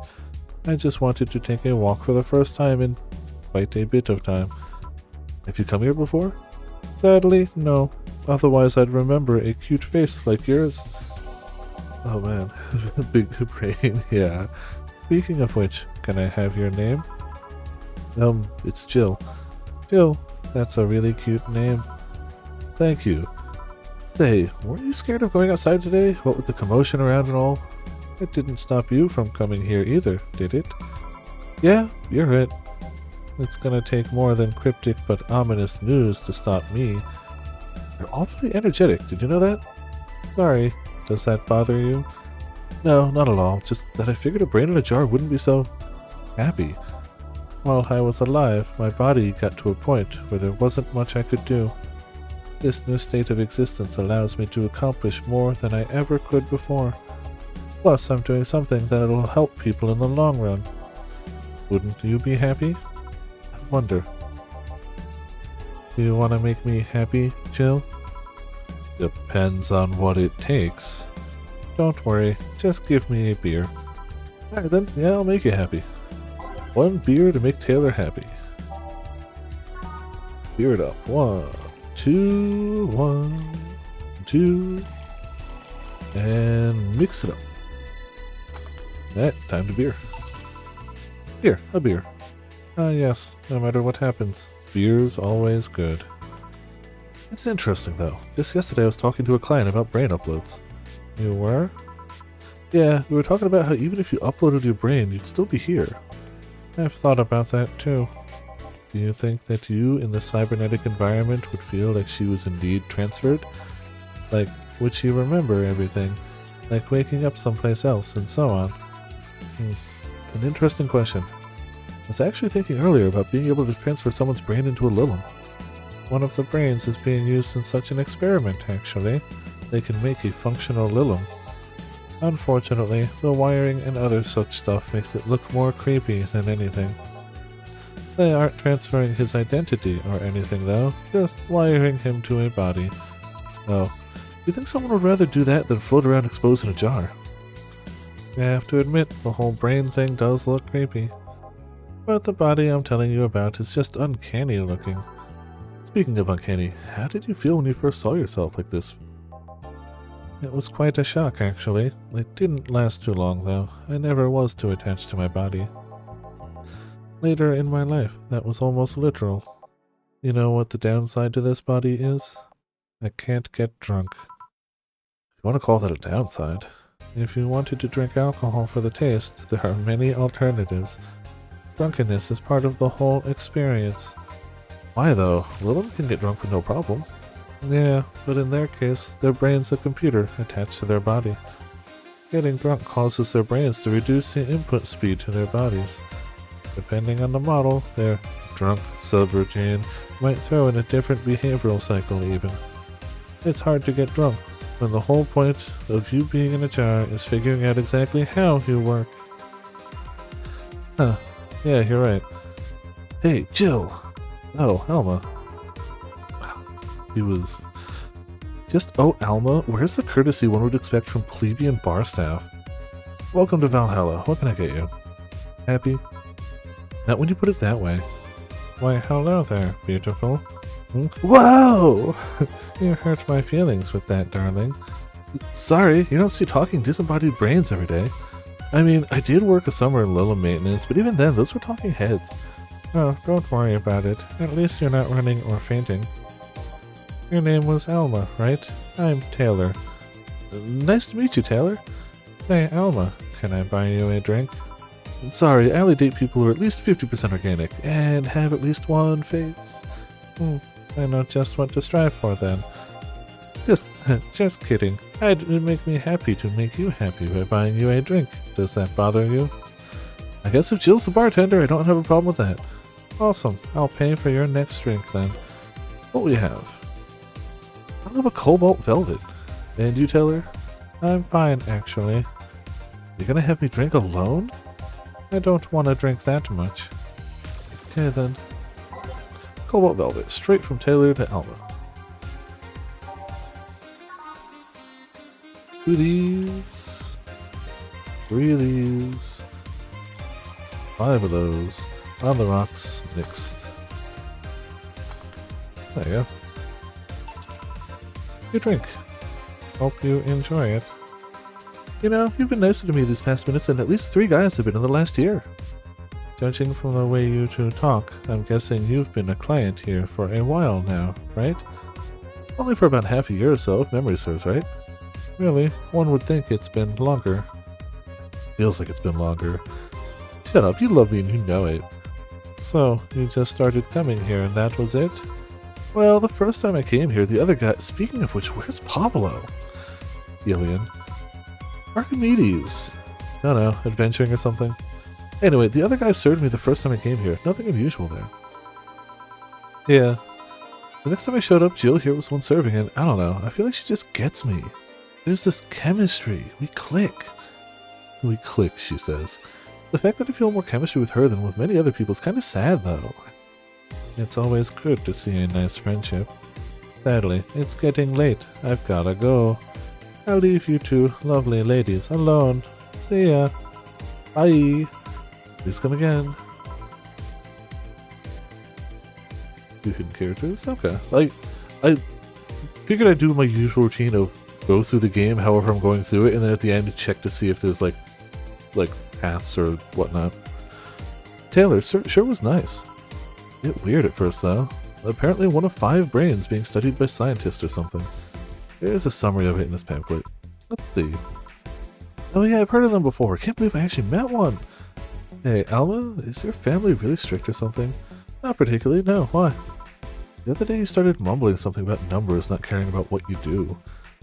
I just wanted to take a walk for the first time in quite a bit of time. Have you come here before? Sadly, no. Otherwise, I'd remember a cute face like yours. Oh man, big brain, yeah. Speaking of which, can I have your name? It's Jill. Jill, that's a really cute name. Thank you. Say, weren't you scared of going outside today? What with the commotion around and all? It didn't stop you from coming here either, did it? Yeah, you're it. It's gonna take more than cryptic but ominous news to stop me. You're awfully energetic, did you know that? Sorry, does that bother you? No, not at all, just that I figured a brain in a jar wouldn't be so happy. While I was alive, my body got to a point where there wasn't much I could do. This new state of existence allows me to accomplish more than I ever could before. Plus, I'm doing something that will help people in the long run. Wouldn't you be happy? I wonder. Do you want to make me happy, Jill? Depends on what it takes. Don't worry, just give me a beer. Alright then, yeah, I'll make you happy. 1 beer to make Taylor happy. Beer it up. 1, 2, 1, 2. And mix it up. That time to beer. Here, a beer. Ah yes, no matter what happens, beer's always good. It's interesting though. Just yesterday I was talking to a client about brain uploads. You were? Yeah, we were talking about how even if you uploaded your brain, you'd still be here. I've thought about that too. Do you think that you in the cybernetic environment would feel like she was indeed transferred? Like, would she remember everything? Like waking up someplace else and so on? An interesting question. I was actually thinking earlier about being able to transfer someone's brain into a Lilum. One of the brains is being used in such an experiment, actually. They can make a functional Lilum. Unfortunately, the wiring and other such stuff makes it look more creepy than anything. They aren't transferring his identity or anything though, just wiring him to a body. Oh, you think someone would rather do that than float around exposed in a jar? I have to admit, the whole brain thing does look creepy. But the body I'm telling you about is just uncanny looking. Speaking of uncanny, how did you feel when you first saw yourself like this? It was quite a shock, actually. It didn't last too long, though. I never was too attached to my body. Later in my life, that was almost literal. You know what the downside to this body is? I can't get drunk. If you want to call that a downside. If you wanted to drink alcohol for the taste, there are many alternatives. Drunkenness is part of the whole experience. Why though? Little can get drunk with no problem. Yeah, but in their case, their brain's a computer attached to their body. Getting drunk causes their brains to reduce the input speed to their bodies. Depending on the model, their drunk subroutine might throw in a different behavioral cycle even. It's hard to get drunk, when the whole point of you being in a jar is figuring out exactly how you work. Huh, yeah, you're right. Hey, Jill! Oh, Alma. He was... Alma, where's the courtesy one would expect from plebeian bar staff? Welcome to Valhalla, what can I get you? Happy? Not when you put it that way. Why, hello there, beautiful. Whoa! You hurt my feelings with that, darling. Sorry, you don't see talking disembodied brains every day. I mean, I did work a summer in Lilla maintenance, but even then, those were talking heads. Oh, don't worry about it. At least you're not running or fainting. Your name was Alma, right? I'm Taylor. Nice to meet you, Taylor. Say, Alma, can I buy you a drink? Sorry, I only date people who are at least 50% organic, and have at least one face. I know just what to strive for then. Just kidding. It'd make me happy to make you happy by buying you a drink. Does that bother you? I guess if Jill's the bartender, I don't have a problem with that. Awesome. I'll pay for your next drink then. What will you have? I'll have a cobalt velvet. And you, Taylor? I'm fine, actually. You're gonna have me drink alone? I don't want to drink that much. Okay then. Cobalt velvet, straight from Taylor to Alma. Two of these. 3 of these. 5 of those. On the rocks, mixed. There you go. Your drink. Hope you enjoy it. You know, you've been nicer to me these past minutes than at least 3 guys have been in the last year. Judging from the way you two talk, I'm guessing you've been a client here for a while now, right? Only for about half a year or so, if memory serves right. Really, one would think it's been longer. Feels like it's been longer. Shut up, you love me and you know it. So, you just started coming here and that was it? Well, the first time I came here, the other guy... Speaking of which, where's Pablo? Alien. Archimedes. I don't know, adventuring or something. Anyway, the other guy served me the first time I came here. Nothing unusual there. Yeah. The next time I showed up, Jill here was one serving, and I don't know, I feel like she just gets me. There's this chemistry. We click. We click, she says. The fact that I feel more chemistry with her than with many other people is kind of sad, though. It's always good to see a nice friendship. Sadly, it's getting late. I've gotta go. I'll leave you two lovely ladies alone. See ya. Bye. Please come again. You hidden characters? Okay. I figured I'd do my usual routine of go through the game however I'm going through it, and then at the end check to see if there's like paths or whatnot. Taylor sure was nice. A bit weird at first though. Apparently one of 5 brains being studied by scientists or something. There's a summary of it in this pamphlet. Let's see. Oh yeah, I've heard of them before. I can't believe I actually met one. Hey, Alma, is your family really strict or something? Not particularly, no. Why? The other day you started mumbling something about numbers not caring about what you do.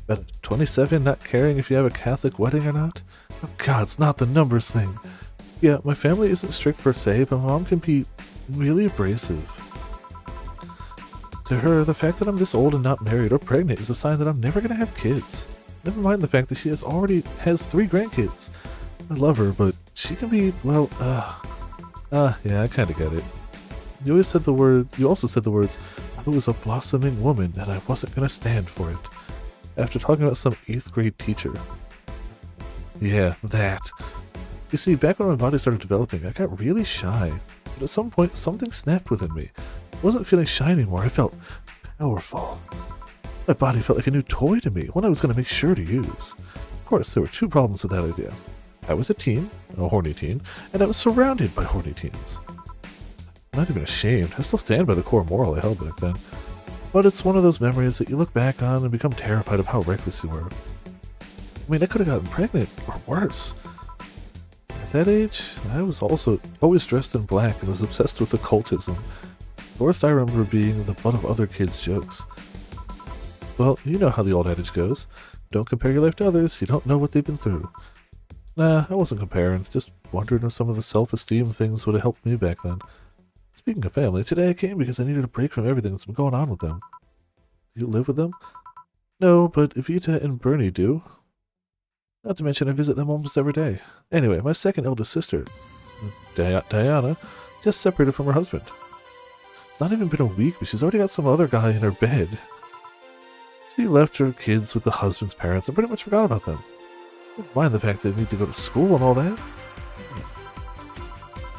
About 27 not caring if you have a Catholic wedding or not? Oh god, it's not the numbers thing. Yeah, my family isn't strict per se, but my mom can be really abrasive. To her, the fact that I'm this old and not married or pregnant is a sign that I'm never gonna have kids. Never mind the fact that she already has 3 grandkids. I love her, but she can be, well, yeah, I kinda get it. You also said the words, I was a blossoming woman and I wasn't gonna stand for it. After talking about some 8th grade teacher. Yeah, that. You see, back when my body started developing, I got really shy. But at some point, something snapped within me. I wasn't feeling shy anymore, I felt powerful. My body felt like a new toy to me, one I was going to make sure to use. Of course, there were 2 problems with that idea. I was a teen, a horny teen, and I was surrounded by horny teens. I'm not even ashamed. I still stand by the core moral I held back then. But it's one of those memories that you look back on and become terrified of how reckless you were. I mean, I could have gotten pregnant, or worse. At that age, I was also always dressed in black and was obsessed with occultism. The worst I remember being the butt of other kids' jokes. Well, you know how the old adage goes. Don't compare your life to others, you don't know what they've been through. Nah, I wasn't comparing, just wondering if some of the self-esteem things would have helped me back then. Speaking of family, today I came because I needed a break from everything that's been going on with them. Do you live with them? No, but Evita and Bernie do. Not to mention I visit them almost every day. Anyway, my second eldest sister, Diana, just separated from her husband. It's not even been a week, but she's already got some other guy in her bed. She left her kids with the husband's parents and pretty much forgot about them. Don't mind the fact that they need to go to school and all that.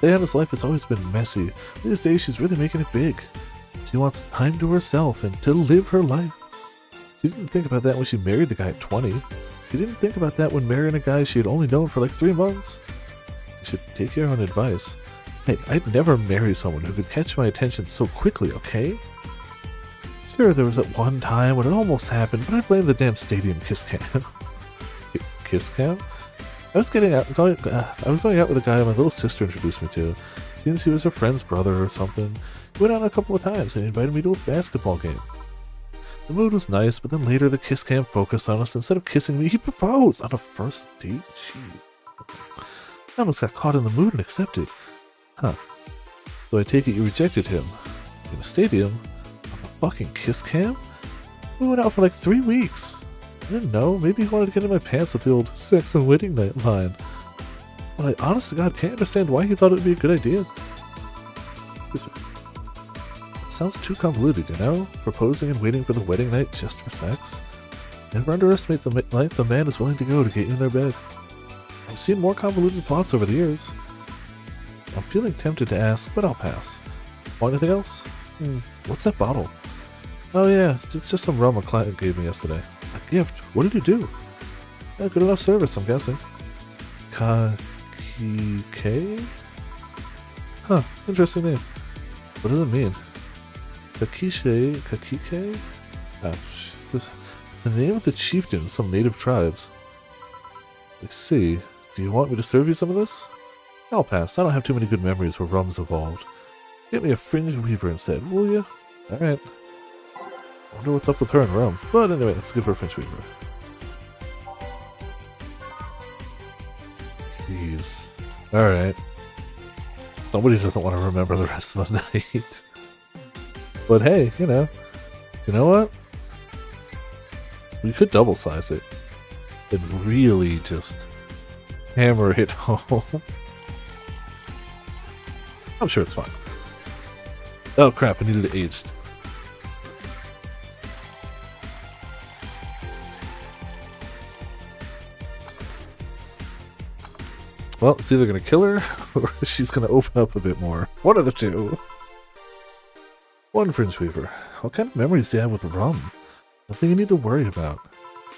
Diana's life has always been messy. These days she's really making it big. She wants time to herself and to live her life. She didn't think about that when she married the guy at 20. She didn't think about that when marrying a guy she had only known for like 3 months. You should take your own advice. Hey, I'd never marry someone who could catch my attention so quickly, okay? Sure, there was that one time when it almost happened, but I blame the damn stadium kiss cam. Kiss cam? I was going out with a guy my little sister introduced me to. Seems he was her friend's brother or something. We went out a couple of times and he invited me to a basketball game. The mood was nice, but then later the kiss cam focused on us. Instead of kissing me, he proposed on a first date? Jeez. I almost got caught in the mood and accepted. Huh. So I take it you rejected him. In a stadium? On a fucking kiss cam? We went out for like 3 weeks. I didn't know. Maybe he wanted to get in my pants with the old sex and wedding night line. But I honest to God can't understand why he thought it would be a good idea. Sounds too convoluted, you know? Proposing and waiting for the wedding night just for sex? Never underestimate the length the man is willing to go to get you in their bed. I've seen more convoluted plots over the years. I'm feeling tempted to ask, but I'll pass. Want anything else? What's that bottle? Oh yeah, it's just some rum a client gave me yesterday. A gift? What did you do? Good enough service, I'm guessing. Kakike? Huh, interesting name. What does it mean? Kakike? The name of the chieftain in some native tribes. I see. Do you want me to serve you some of this? I'll pass. I don't have too many good memories where rum's evolved. Get me a fringe weaver instead, will you? Alright. Wonder what's up with her and rum. But anyway, let's give her a fringe weaver. Jeez. Alright. Somebody doesn't want to remember the rest of the night. But hey, you know what? We could double size it and really just hammer it home. I'm sure it's fine. Oh crap, I needed it aged. Well, it's either going to kill her or she's going to open up a bit more. One of the two. One fringe weaver. What kind of memories do you have with rum? Nothing you need to worry about.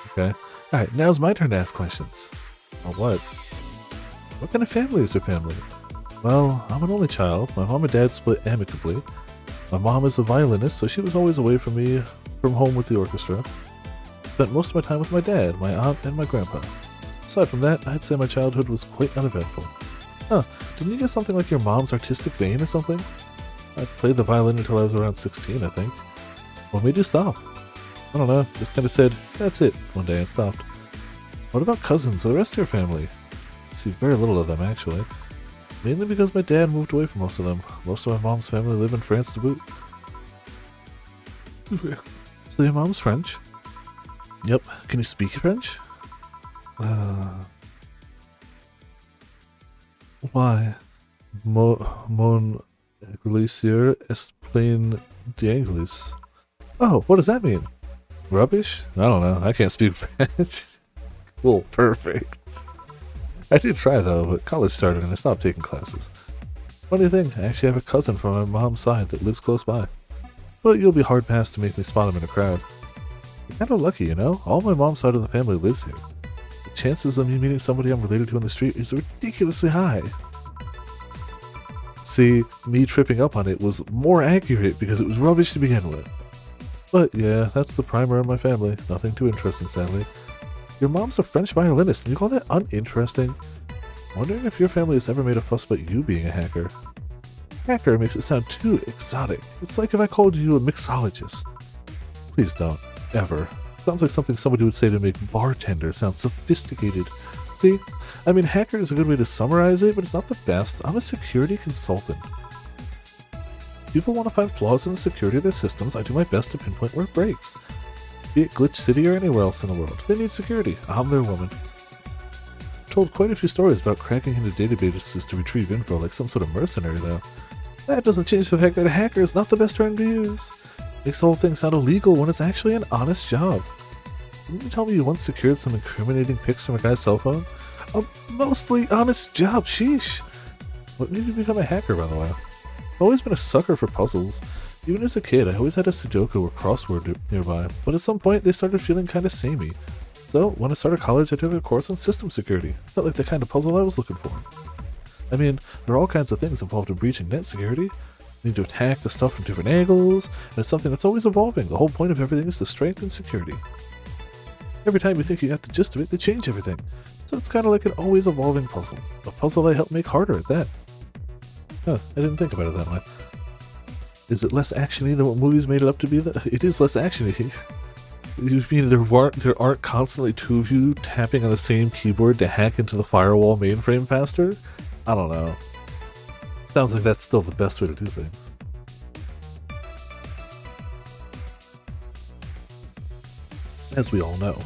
Okay. Alright, now's my turn to ask questions. Well, what? What kind of family is your family? Well, I'm an only child. My mom and dad split amicably. My mom is a violinist, so she was always away from me, from home with the orchestra. Spent most of my time with my dad, my aunt, and my grandpa. Aside from that, I'd say my childhood was quite uneventful. Huh, didn't you get something like your mom's artistic vein or something? I played the violin until I was around 16, I think. What made you stop? I don't know, just kinda said, that's it, one day and stopped. What about cousins or the rest of your family? I see very little of them, actually. Mainly because my dad moved away from most of them. Most of my mom's family live in France to boot. So your mom's French? Yep. Can you speak French? Why? Mon glacier est plein d'anglais. Oh, what does that mean? Rubbish? I don't know. I can't speak French. Well, perfect. I did try though, but college started and I stopped taking classes. Funny thing, I actually have a cousin from my mom's side that lives close by. But you'll be hard-passed to make me spot him in a crowd. You're kind of lucky, you know? All my mom's side of the family lives here. The chances of me meeting somebody I'm related to on the street is ridiculously high. See, me tripping up on it was more accurate because it was rubbish to begin with. But yeah, that's the primer in my family. Nothing too interesting, sadly. Your mom's a French violinist, and you call that uninteresting? Wondering if your family has ever made a fuss about you being a hacker. Hacker makes it sound too exotic. It's like if I called you a mixologist. Please don't. Ever. Sounds like something somebody would say to make bartender sound sophisticated. See? I mean, hacker is a good way to summarize it, but it's not the best. I'm a security consultant. People want to find flaws in the security of their systems. I do my best to pinpoint where it breaks. Be it Glitch City or anywhere else in the world. They need security. I'm their woman. I've told quite a few stories about cracking into databases to retrieve info like some sort of mercenary, though. That doesn't change the fact that a hacker is not the best term to use. Makes the whole thing sound illegal when it's actually an honest job. Didn't you tell me you once secured some incriminating pics from a guy's cell phone? A mostly honest job, sheesh. What made you become a hacker, by the way? I've always been a sucker for puzzles. Even as a kid, I always had a Sudoku or crossword nearby, but at some point they started feeling kind of samey. So, when I started college, I took a course on system security. Felt like the kind of puzzle I was looking for. I mean, there are all kinds of things involved in breaching net security. You need to attack the stuff from different angles, and it's something that's always evolving. The whole point of everything is to strengthen security. Every time you think you got the gist of it, they change everything. So it's kind of like an always evolving puzzle. A puzzle I help make harder at that. Huh, I didn't think about it that way. Is it less actiony than what movies made it up to be? It is less actiony. You mean there aren't constantly two of you tapping on the same keyboard to hack into the firewall mainframe faster? I don't know. Sounds like that's still the best way to do things. As we all know.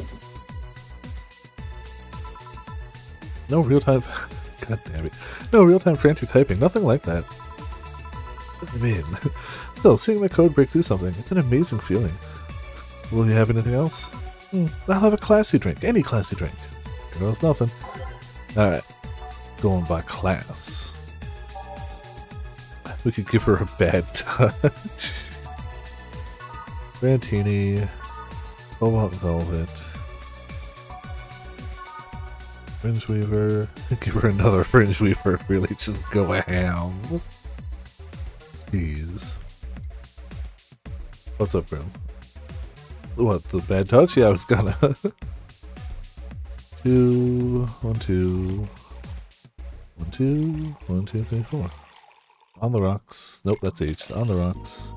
No real-time... God damn it. No real-time frantic typing. Nothing like that. I mean... Still, seeing my code break through something, it's an amazing feeling. Will you have anything else? I'll have a classy drink. Any classy drink. Here goes nothing. Alright. Going by class. We could give her a bad touch. Rantini. Cobalt Velvet. Fringe Weaver. Give her another Fringe Weaver. Really, just go ham. Jeez. What's up, bro? What, the bad touch? Yeah, I was gonna. 2, 1, 2. 1, 2, 1, 2, 3, 4. On the rocks. Nope, that's H. On the rocks.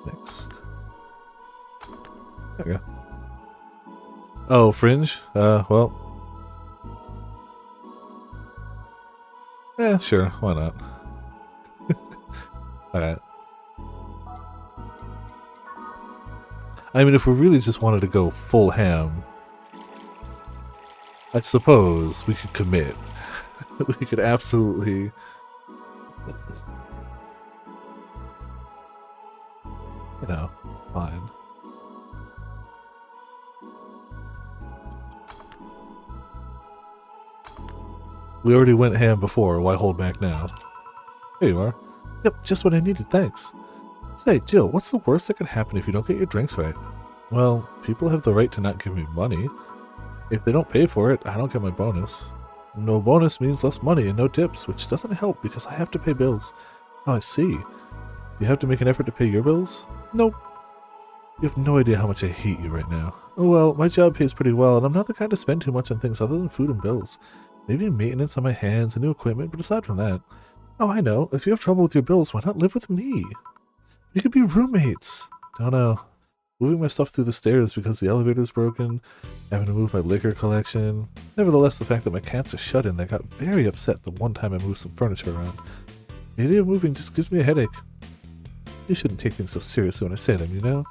Next. There we go. Oh, Fringe? Well. Yeah, sure. Why not? Alright. I mean, if we really just wanted to go full ham, I suppose we could commit. We could absolutely... You know, fine. We already went ham before, why hold back now? Here you are. Yep, just what I needed, thanks. Say, Jill, what's the worst that could happen if you don't get your drinks right? Well, people have the right to not give me money. If they don't pay for it, I don't get my bonus. No bonus means less money and no tips, which doesn't help because I have to pay bills. Oh, I see. You have to make an effort to pay your bills? Nope. You have no idea how much I hate you right now. Oh well, my job pays pretty well, and I'm not the kind to spend too much on things other than food and bills. Maybe maintenance on my hands and new equipment, but aside from that... Oh, I know. If you have trouble with your bills, why not live with me? We could be roommates. Don't know. Moving my stuff through the stairs because the elevator's broken, having to move my liquor collection. Nevertheless, the fact that my cats are shut in, they got very upset the one time I moved some furniture around. The idea of moving just gives me a headache. You shouldn't take things so seriously when I say them, you know?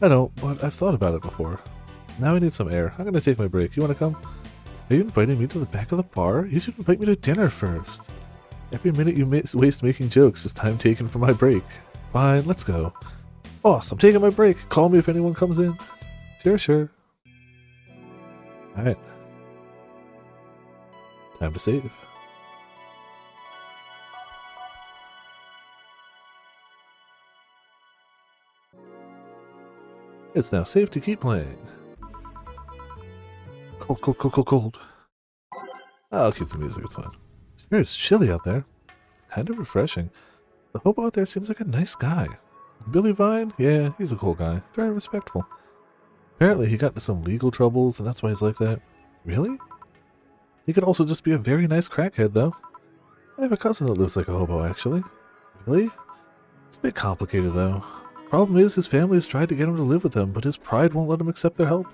I don't, but I've thought about it before. Now I need some air. I'm gonna take my break. You wanna come? Are you inviting me to the back of the bar? You should invite me to dinner first. Every minute you waste making jokes is time taken for my break. Fine, let's go. Boss, I'm taking my break. Call me if anyone comes in. Sure, sure. Alright. Time to save. It's now safe to keep playing. Cold, cold, cold, cold, cold. I'll keep the music, it's fine. Sure, it's chilly out there. It's Kind of refreshing. The hobo out there seems like a nice guy. Billy Vine? Yeah, he's a cool guy. Very respectful. Apparently he got into some legal troubles, and that's why he's like that. Really? He could also just be a very nice crackhead, though. I have a cousin that lives like a hobo, actually. Really? It's a bit complicated, though. Problem is, his family has tried to get him to live with them, but his pride won't let him accept their help.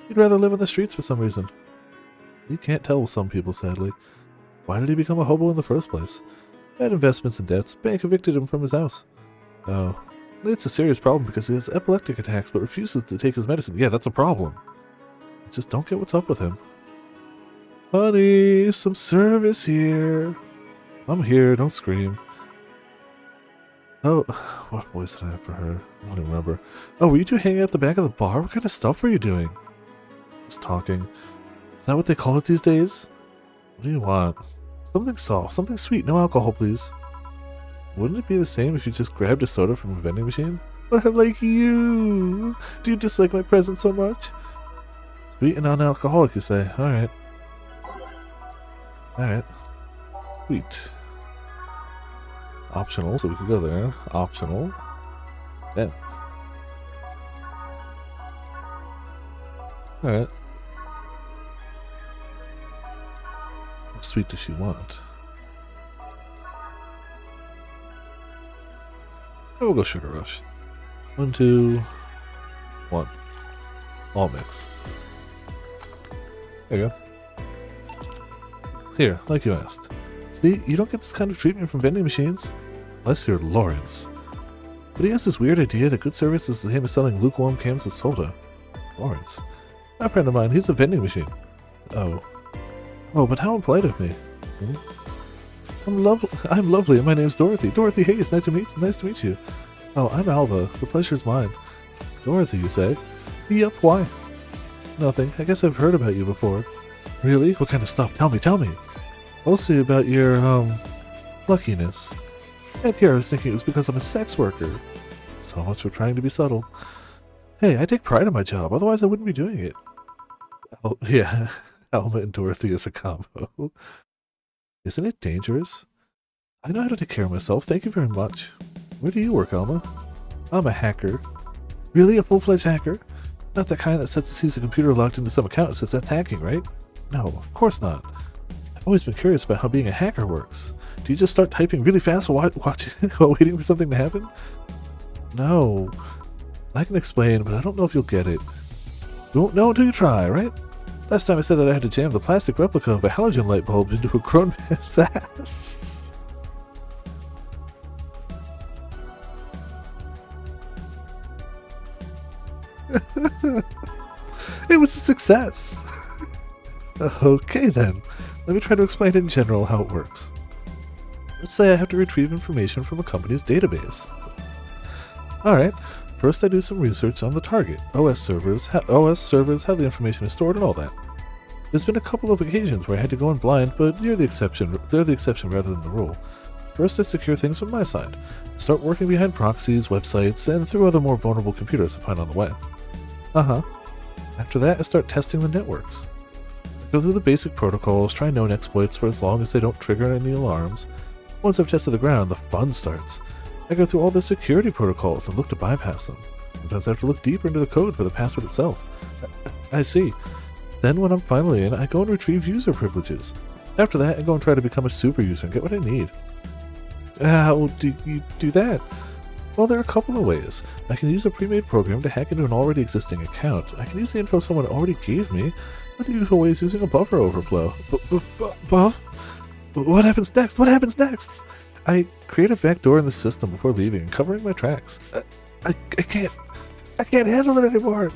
He'd rather live on the streets for some reason. You can't tell with some people, sadly. Why did he become a hobo in the first place? Bad investments and debts. Bank evicted him from his house. Oh. It's a serious problem because he has epileptic attacks but refuses to take his medicine. Yeah, that's a problem. I just don't get what's up with him. Honey, some service here. I'm here, don't scream. Oh, what voice did I have for her? I don't even remember. Oh, were you two hanging at the back of the bar? What kind of stuff were you doing? Just talking. Is that what they call it these days? What do you want? Something soft, something sweet, no alcohol, please. Wouldn't it be the same if you just grabbed a soda from a vending machine? But I like you! Do you dislike my present so much? Sweet and non-alcoholic, you say? Alright. Alright. Sweet. Optional, so we could go there. Optional. Yeah. Alright. How sweet does she want? We'll go Sugar Rush. 1, 2, 1. All mixed. There you go. Here, like you asked. See, you don't get this kind of treatment from vending machines. Unless you're Lawrence. But he has this weird idea that good service is the same as selling lukewarm cans of soda. Lawrence. My friend of mine, he's a vending machine. Oh. Oh, but how impolite of me. Hmm? I'm lovely, and my name's Dorothy. Dorothy Hayes, nice to meet you. Oh, I'm Alva. The pleasure's mine. Dorothy, you say? Yup, why? Nothing. I guess I've heard about you before. Really? What kind of stuff? Tell me. Mostly about your, luckiness. And here I was thinking it was because I'm a sex worker. So much for trying to be subtle. Hey, I take pride in my job, otherwise I wouldn't be doing it. Oh, yeah. Alma and Dorothy is a combo. Isn't it dangerous? I know how to take care of myself, thank you very much. Where do you work, Alma? I'm a hacker. Really? A full-fledged hacker? Not the kind that sees a computer logged into some account and says that's hacking, right? No, of course not. I've always been curious about how being a hacker works. Do you just start typing really fast while waiting for something to happen? No. I can explain, but I don't know if you'll get it. You won't know until you try, right? Last time I said that I had to jam the plastic replica of a halogen light bulb into a grown man's ass. It was a success. Okay then, let me try to explain in general how it works. Let's say I have to retrieve information from a company's database. Alright, first I do some research on the target, OS servers, how the information is stored and all that. There's been a couple of occasions where I had to go in blind, but they're the exception rather than the rule. First I secure things from my side, start working behind proxies, websites, and through other more vulnerable computers I find on the way. After that I start testing the networks. I go through the basic protocols, try known exploits for as long as they don't trigger any alarms. Once I've tested the ground, the fun starts. I go through all the security protocols and look to bypass them. Sometimes I have to look deeper into the code for the password itself. I see. Then when I'm finally in, I go and retrieve user privileges. After that, I go and try to become a super user and get what I need. How do you do that? Well, there are a couple of ways. I can use a pre-made program to hack into an already existing account. I can use the info someone already gave me. But the usual way is using a buffer overflow. Buff? What happens next? What happens next? I create a backdoor in the system before leaving, covering my tracks. I can't handle it anymore.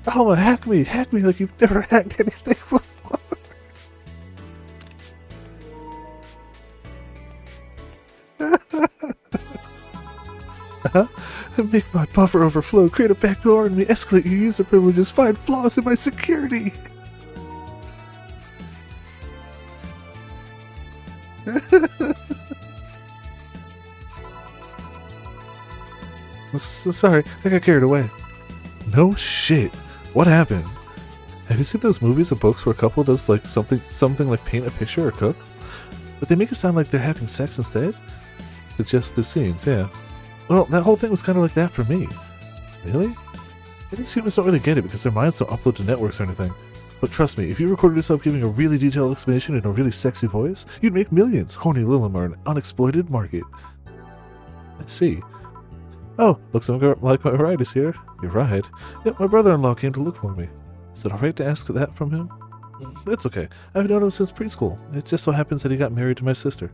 Alma, hack me like you've never hacked anything before. Make my buffer overflow, create a backdoor in me, escalate your user privileges, find flaws in my security. Sorry, I got carried away. No shit. What happened? Have you seen those movies or books where a couple does like something like paint a picture or cook? But they make it sound like they're having sex instead? Suggestive scenes, yeah. Well, that whole thing was kind of like that for me. Really? I guess humans don't really get it because their minds don't upload to networks or anything. But trust me, if you recorded yourself giving a really detailed explanation in a really sexy voice, you'd make millions. Horny Lilim are an unexploited market. I see. Oh, looks like my ride is here. Your ride? Yep, my brother-in-law came to look for me. Is it alright to ask that from him? It's okay. I've known him since preschool. It just so happens that he got married to my sister.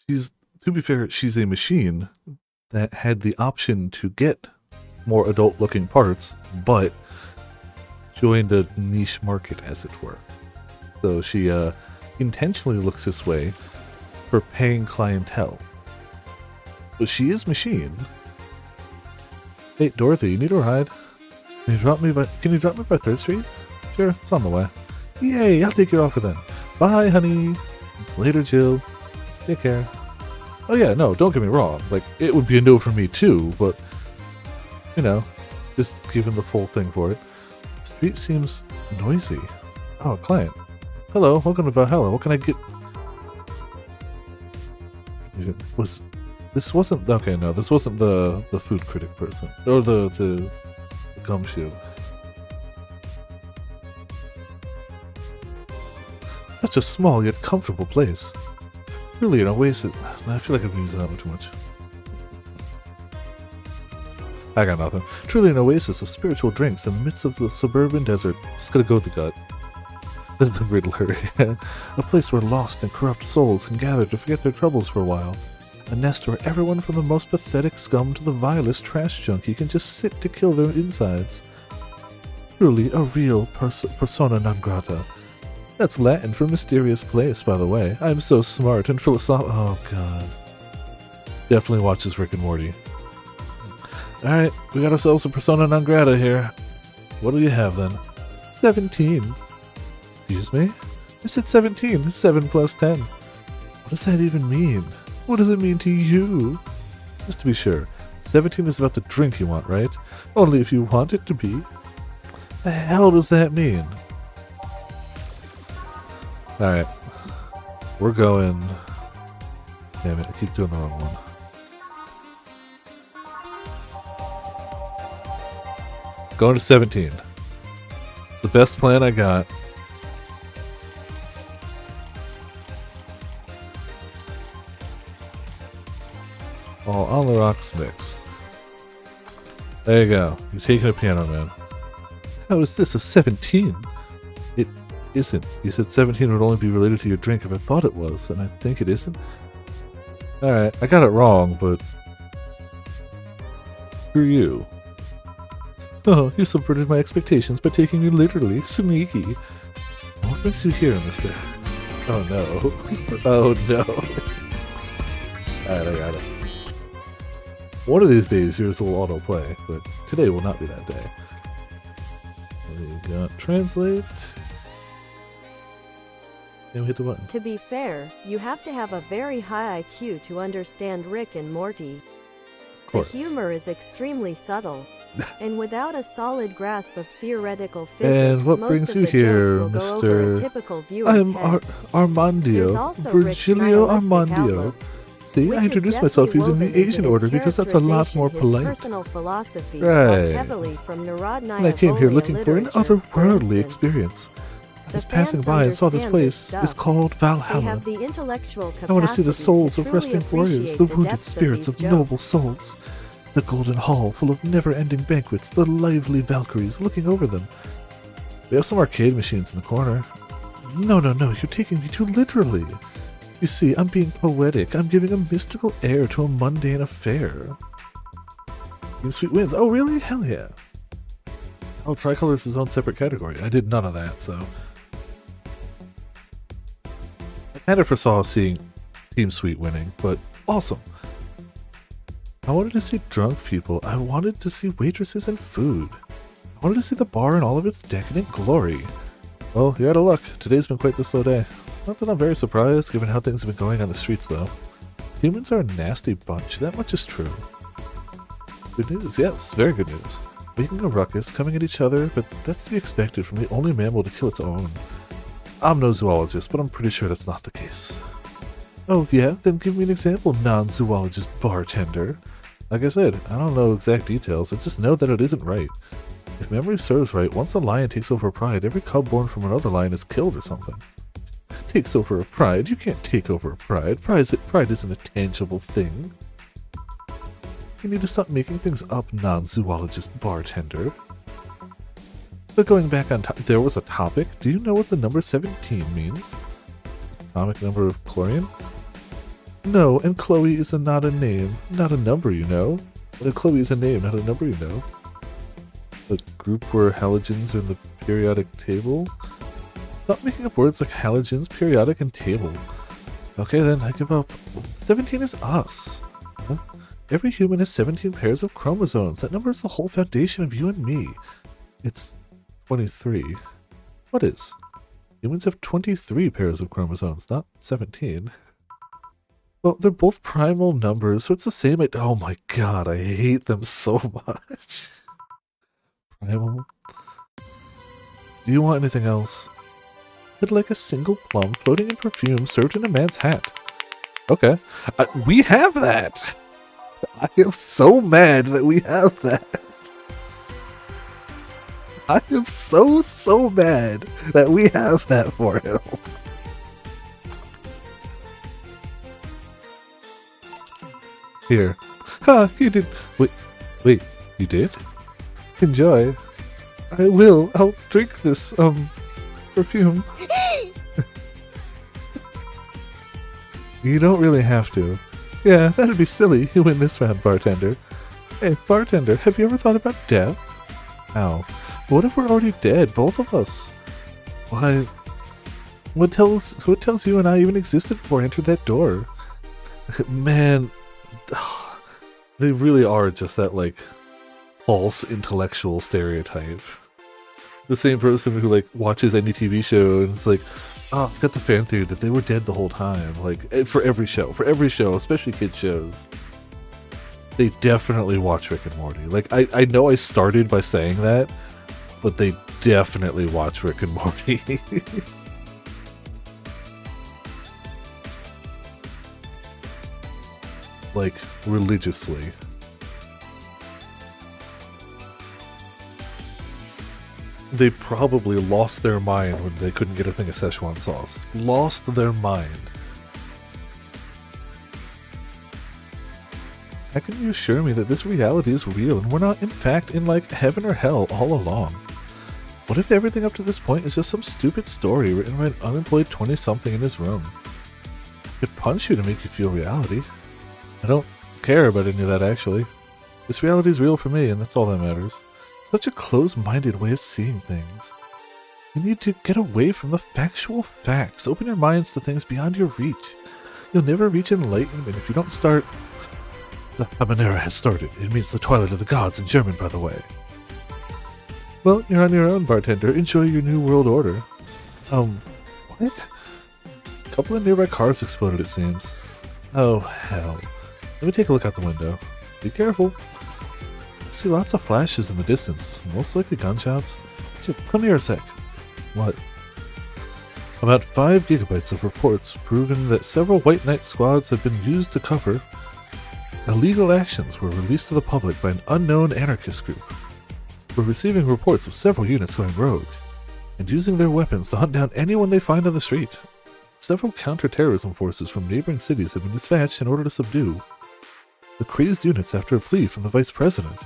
To be fair, she's a machine that had the option to get more adult-looking parts, but joined a niche market, as it were. So she intentionally looks this way for paying clientele. But she is machine. Hey, Dorothy, you need a ride? Can you drop me by 3rd Street? Sure, it's on the way. Yay, I'll take your offer then. Bye, honey. Later, Jill. Take care. Oh yeah, no, don't get me wrong. Like, it would be a no for me too, but, you know, just giving the full thing for it. Street seems noisy. Oh, client. Hello, welcome to Valhalla. What can I get? This wasn't the food critic person or the gumshoe. Such a small yet comfortable place. Really an oasis. I feel like I've been using that one too much. I got nothing. Truly an oasis of spiritual drinks in the midst of the suburban desert. Just gonna go with the gut. The Riddler. A place where lost and corrupt souls can gather to forget their troubles for a while. A nest where everyone from the most pathetic scum to the vilest trash junkie can just sit to kill their insides. Truly a real persona non grata. That's Latin for mysterious place, by the way. I'm so smart and philosophical. Oh, God. Definitely watches Rick and Morty. Alright, we got ourselves a persona non grata here. What do you have, then? 17. Excuse me? I said 17. 7 plus 10. What does that even mean? What does it mean to you? Just to be sure, 17 is about the drink you want, right? Only if you want it to be. The hell does that mean? Alright. We're going... Damn it, I keep doing the wrong one. Going to 17. It's the best plan I got. All on the rocks mixed. There you go. You're taking a piano, man. How is this a 17? It isn't. You said 17 would only be related to your drink if I thought it was, and I think it isn't. Alright, I got it wrong, but... Screw you. Oh, you subverted my expectations by taking me literally. Sneaky. What brings you here, mister? Oh no. Oh no. Alright, I got it. One of these days yours will autoplay, but today will not be that day. We got translate. And we hit the button.
To be fair, you have to have a very high IQ to understand Rick and Morty. The humor is extremely subtle. And without a solid grasp of theoretical physics,
and what brings you here, Mr. I'm Armandio, Virgilio Armandio. See, I introduced myself using the Asian order because that's a lot more polite. Right. And I came here looking for an otherworldly experience. I was passing by and saw this place is called Valhalla. I want to see the souls of resting warriors, the wounded spirits of noble souls. The golden hall full of never-ending banquets, the lively Valkyries looking over them. We have some arcade machines in the corner. No, you're taking me too literally. You see, I'm being poetic. I'm giving a mystical air to a mundane affair. Team Sweet wins. Oh, really? Hell yeah. Oh, Tricolor is his own separate category. I did none of that, so... I kind of foresaw seeing Team Sweet winning, but awesome. I wanted to see drunk people. I wanted to see waitresses and food. I wanted to see the bar in all of its decadent glory. Well, you're out of luck. Today's been quite the slow day. Not that I'm very surprised, given how things have been going on the streets, though. Humans are a nasty bunch. That much is true. Good news. Yes, very good news. making a ruckus, coming at each other, but that's to be expected from the only mammal to kill its own. I'm no zoologist, but I'm pretty sure that's not the case. Oh yeah? Then give me an example, non-zoologist bartender. Like I said, I don't know exact details, I just know that it isn't right. If memory serves right, once a lion takes over a pride, every cub born from another lion is killed or something. Takes over a pride? You can't take over a pride. Pride isn't a tangible thing. You need to stop making things up, non-zoologist bartender. But going back on top, there was a topic. Do you know what the number 17 means? Atomic number of chlorine? No, and Chloe is not a name, not a number, you know. Chloe is a name, not a number, you know. The group where halogens are in the periodic table? Stop making up words like halogens, periodic, and table. Okay then, I give up. 17 is us. Huh? Every human has 17 pairs of chromosomes. That number is the whole foundation of you and me. It's 23. What is? Humans have 23 pairs of chromosomes, not 17. Well, they're both primal numbers, so it's the same. Oh my god, I hate them so much. Primal. Do you want anything else? I'd like a single plum floating in perfume served in a man's hat. Okay. We have that! I am so mad that we have that. I am so mad that we have that for him. Here. Ha! You did. Wait. You did? Enjoy. I will. I'll drink this, perfume. You don't really have to. Yeah, that'd be silly. You win this round, bartender. Hey, bartender, have you ever thought about death? Ow. What if we're already dead, both of us? Why? What tells you and I even existed before I entered that door? Man, they really are just that, like, false intellectual stereotype. The same person who, like, watches any TV show and it's like, oh, I've got the fan theory that they were dead the whole time. Like, for every show, especially kids shows. They definitely watch Rick and Morty. Like, I know I started by saying that, but they definitely watch Rick and Morty. Like, religiously. They probably lost their mind when they couldn't get a thing of Szechuan sauce. Lost their mind. How can you assure me that this reality is real and we're not in fact in, like, heaven or hell all along? What if everything up to this point is just some stupid story written by an unemployed 20-something in his room? I could punch you to make you feel reality. I don't care about any of that, actually. This reality is real for me, and that's all that matters. Such a closed-minded way of seeing things. You need to get away from the factual facts. Open your minds to things beyond your reach. You'll never reach enlightenment if you don't start... The Habanera has started. It means the Twilight of the Gods in German, by the way. Well, you're on your own, bartender. Enjoy your new world order. What? A couple of nearby cars exploded, it seems. Oh, hell. Let me take a look out the window. Be careful. I see lots of flashes in the distance, most likely gunshots. Chip, come here a sec. What? About 5 gigabytes of reports proving that several White Knight squads have been used to cover illegal actions were released to the public by an unknown anarchist group. We're receiving reports of several units going rogue and using their weapons to hunt down anyone they find on the street. Several counter-terrorism forces from neighboring cities have been dispatched in order to subdue the crazed units after a plea from the Vice President.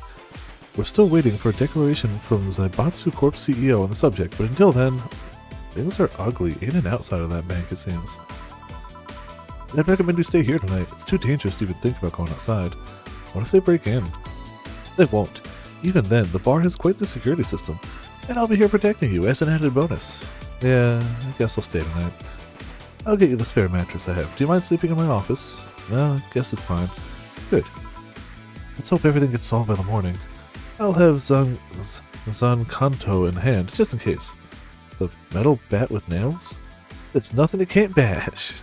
We're still waiting for a declaration from Zaibatsu Corp CEO on the subject, but until then, things are ugly in and outside of that bank, it seems. I'd recommend you stay here tonight. It's too dangerous to even think about going outside. What if they break in? They won't. Even then, the bar has quite the security system, and I'll be here protecting you as an added bonus. Yeah, I guess I'll stay tonight. I'll get you the spare mattress I have. Do you mind sleeping in my office? No, I guess it's fine. Good. Let's hope everything gets solved by the morning. I'll have Zankanto in hand, just in case. The metal bat with nails? There's nothing it can't bash.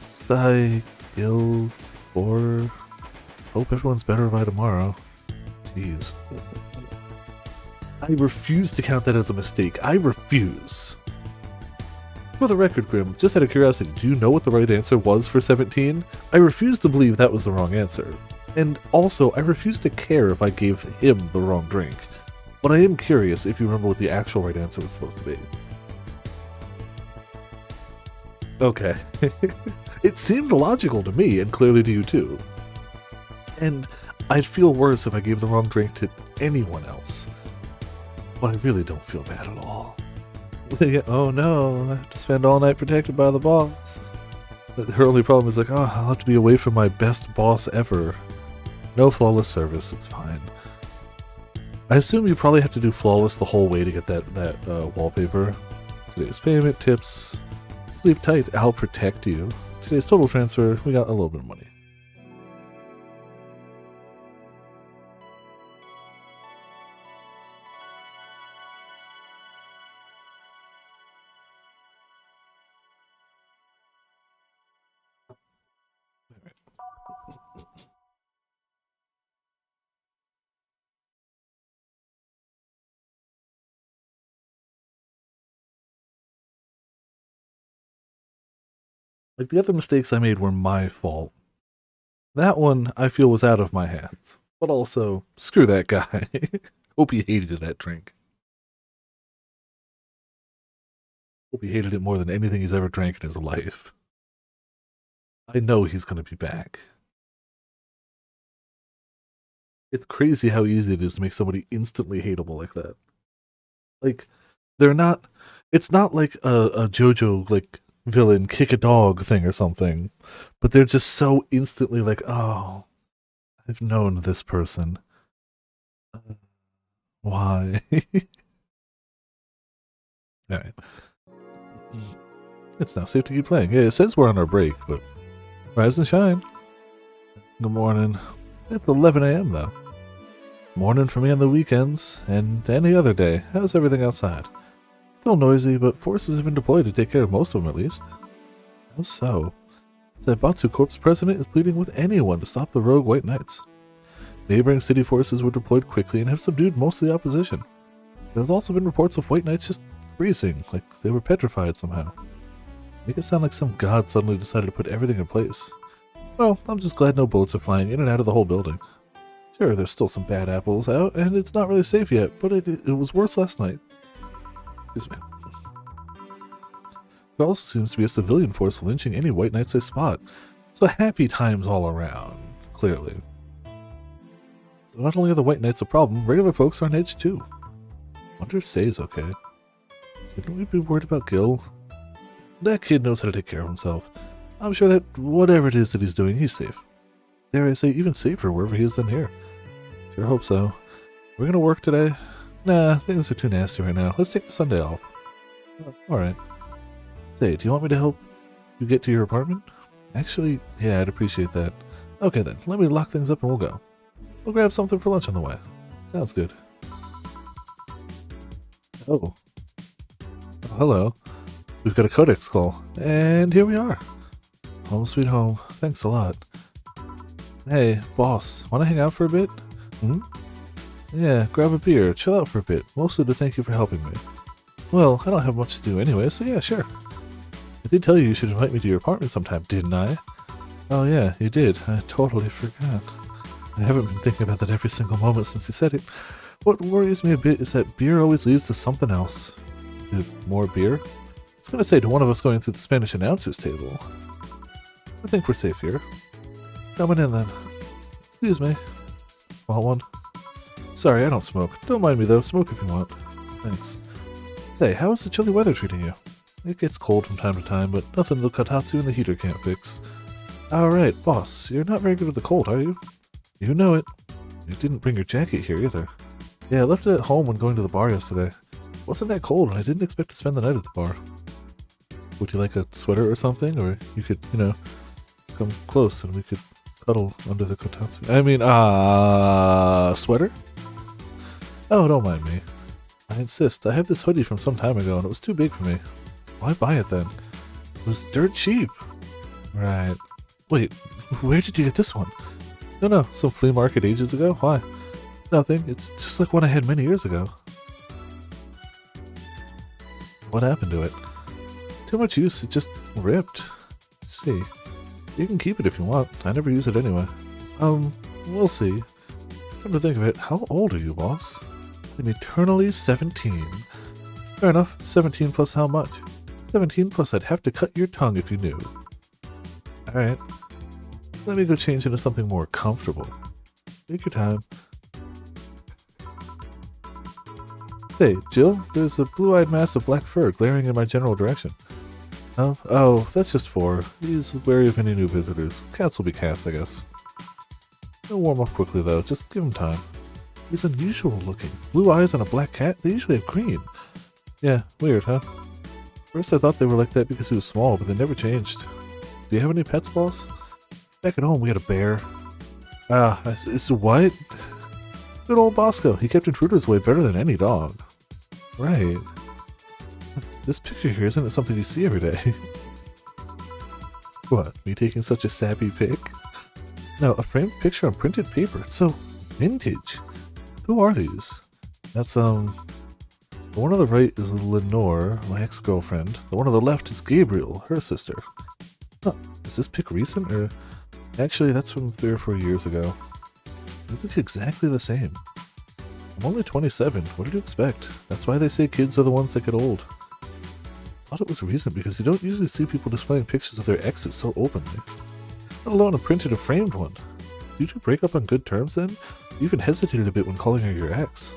Sigh, Gil, 4. Hope everyone's better by tomorrow. Jeez. I refuse to count that as a mistake. I refuse. For the record, Grim, just out of curiosity, do you know what the right answer was for 17? I refuse to believe that was the wrong answer. And also, I refuse to care if I gave him the wrong drink. But I am curious if you remember what the actual right answer was supposed to be. Okay. It seemed logical to me, and clearly to you too. And I'd feel worse if I gave the wrong drink to anyone else. But I really don't feel bad at all. Oh no, I have to spend all night protected by the boss. Her only problem is like, oh, I'll have to be away from my best boss ever. No flawless service, it's fine. I assume you probably have to do flawless the whole way to get that wallpaper. Today's payment, tips, sleep tight, I'll protect you. Today's total transfer, we got a little bit of money. Like, the other mistakes I made were my fault. That one, I feel, was out of my hands. But also, screw that guy. Hope he hated that drink. Hope he hated it more than anything he's ever drank in his life. I know he's going to be back. It's crazy how easy it is to make somebody instantly hateable like that. Like, they're not... It's not like a JoJo, like, villain kick a dog thing or something, but they're just so instantly like, oh, I've known this person. Why? Alright. It's now safe to keep playing. Yeah, it says we're on our break, but rise and shine. Good morning. It's 11 a.m. though. Morning for me on the weekends, and any other day. How's everything outside? Still noisy, but forces have been deployed to take care of most of them at least. How so? Zaibatsu Corp's president is pleading with anyone to stop the rogue White Knights. Neighboring city forces were deployed quickly and have subdued most of the opposition. There's also been reports of White Knights just freezing, like they were petrified somehow. Make it sound like some god suddenly decided to put everything in place. Well, I'm just glad no bullets are flying in and out of the whole building. Sure, there's still some bad apples out, and it's not really safe yet, but it was worse last night. Excuse me. There also seems to be a civilian force lynching any White Knights they spot, so happy times all around, clearly. So not only are the White Knights a problem, regular folks are on edge too. Wonder if Say's okay. Shouldn't we be worried about Gil? That kid knows how to take care of himself. I'm sure that whatever it is that he's doing, he's safe. Dare I say, even safer wherever he is than here. Sure hope so. We're gonna work today? Nah, things are too nasty right now. Let's take the Sunday off. Alright. Say, do you want me to help you get to your apartment? Actually, yeah, I'd appreciate that. Okay then, let me lock things up and we'll go. We'll grab something for lunch on the way. Sounds good. Oh. Oh, hello. We've got a codex call. And here we are. Home sweet home. Thanks a lot. Hey, boss, wanna hang out for a bit? Hmm? Yeah, grab a beer, chill out for a bit, mostly to thank you for helping me. Well, I don't have much to do anyway, so yeah, sure. I did tell you should invite me to your apartment sometime, didn't I? Oh yeah, you did. I totally forgot. I haven't been thinking about that every single moment since you said it. What worries me a bit is that beer always leads to something else. More beer? I was gonna say to one of us going through the Spanish announcers table. I think we're safe here. Coming in then. Excuse me. Want one? Sorry, I don't smoke. Don't mind me though, smoke if you want. Thanks. Say, how is the chilly weather treating you? It gets cold from time to time, but nothing the Kotatsu and the heater can't fix. Alright, boss, you're not very good with the cold, are you? You know it. You didn't bring your jacket here either. Yeah, I left it at home when going to the bar yesterday. It wasn't that cold and I didn't expect to spend the night at the bar. Would you like a sweater or something? Or you could, you know, come close and we could cuddle under the kotatsu. I mean, sweater? Oh, don't mind me. I insist. I have this hoodie from some time ago and it was too big for me. Why buy it then? It was dirt cheap. Right. Wait, where did you get this one? No, some flea market ages ago? Why? Nothing. It's just like one I had many years ago. What happened to it? Too much use. It just ripped. Let's see. You can keep it if you want. I never use it anyway. We'll see. Come to think of it, how old are you, boss? I'm eternally 17. Fair enough. 17 plus how much? 17 plus I'd have to cut your tongue if you knew. Alright. Let me go change into something more comfortable. Take your time. Hey, Jill, there's a blue-eyed mass of black fur glaring in my general direction. Oh, that's just four. He's wary of any new visitors. Cats will be cats, I guess. He'll warm up quickly, though. Just give him time. He's unusual looking. Blue eyes on a black cat? They usually have green. Yeah, weird, huh? First I thought they were like that because he was small, but they never changed. Do you have any pets, boss? Back at home, we had a bear. It's what? Good old Bosco. He kept intruders away better than any dog. Right. This picture here, isn't it something you see every day? What, me taking such a sappy pic? No, a framed picture on printed paper. It's so vintage. Who are these? That's, the one on the right is Lenore, my ex-girlfriend. The one on the left is Gabriel, her sister. Huh, is this pic recent, or... Actually, that's from 3 or 4 years ago. They look exactly the same. I'm only 27, what did you expect? That's why they say kids are the ones that get old. I thought it was recent because you don't usually see people displaying pictures of their exes so openly. Let alone a printed or framed one. Did you two break up on good terms then? You even hesitated a bit when calling her your ex.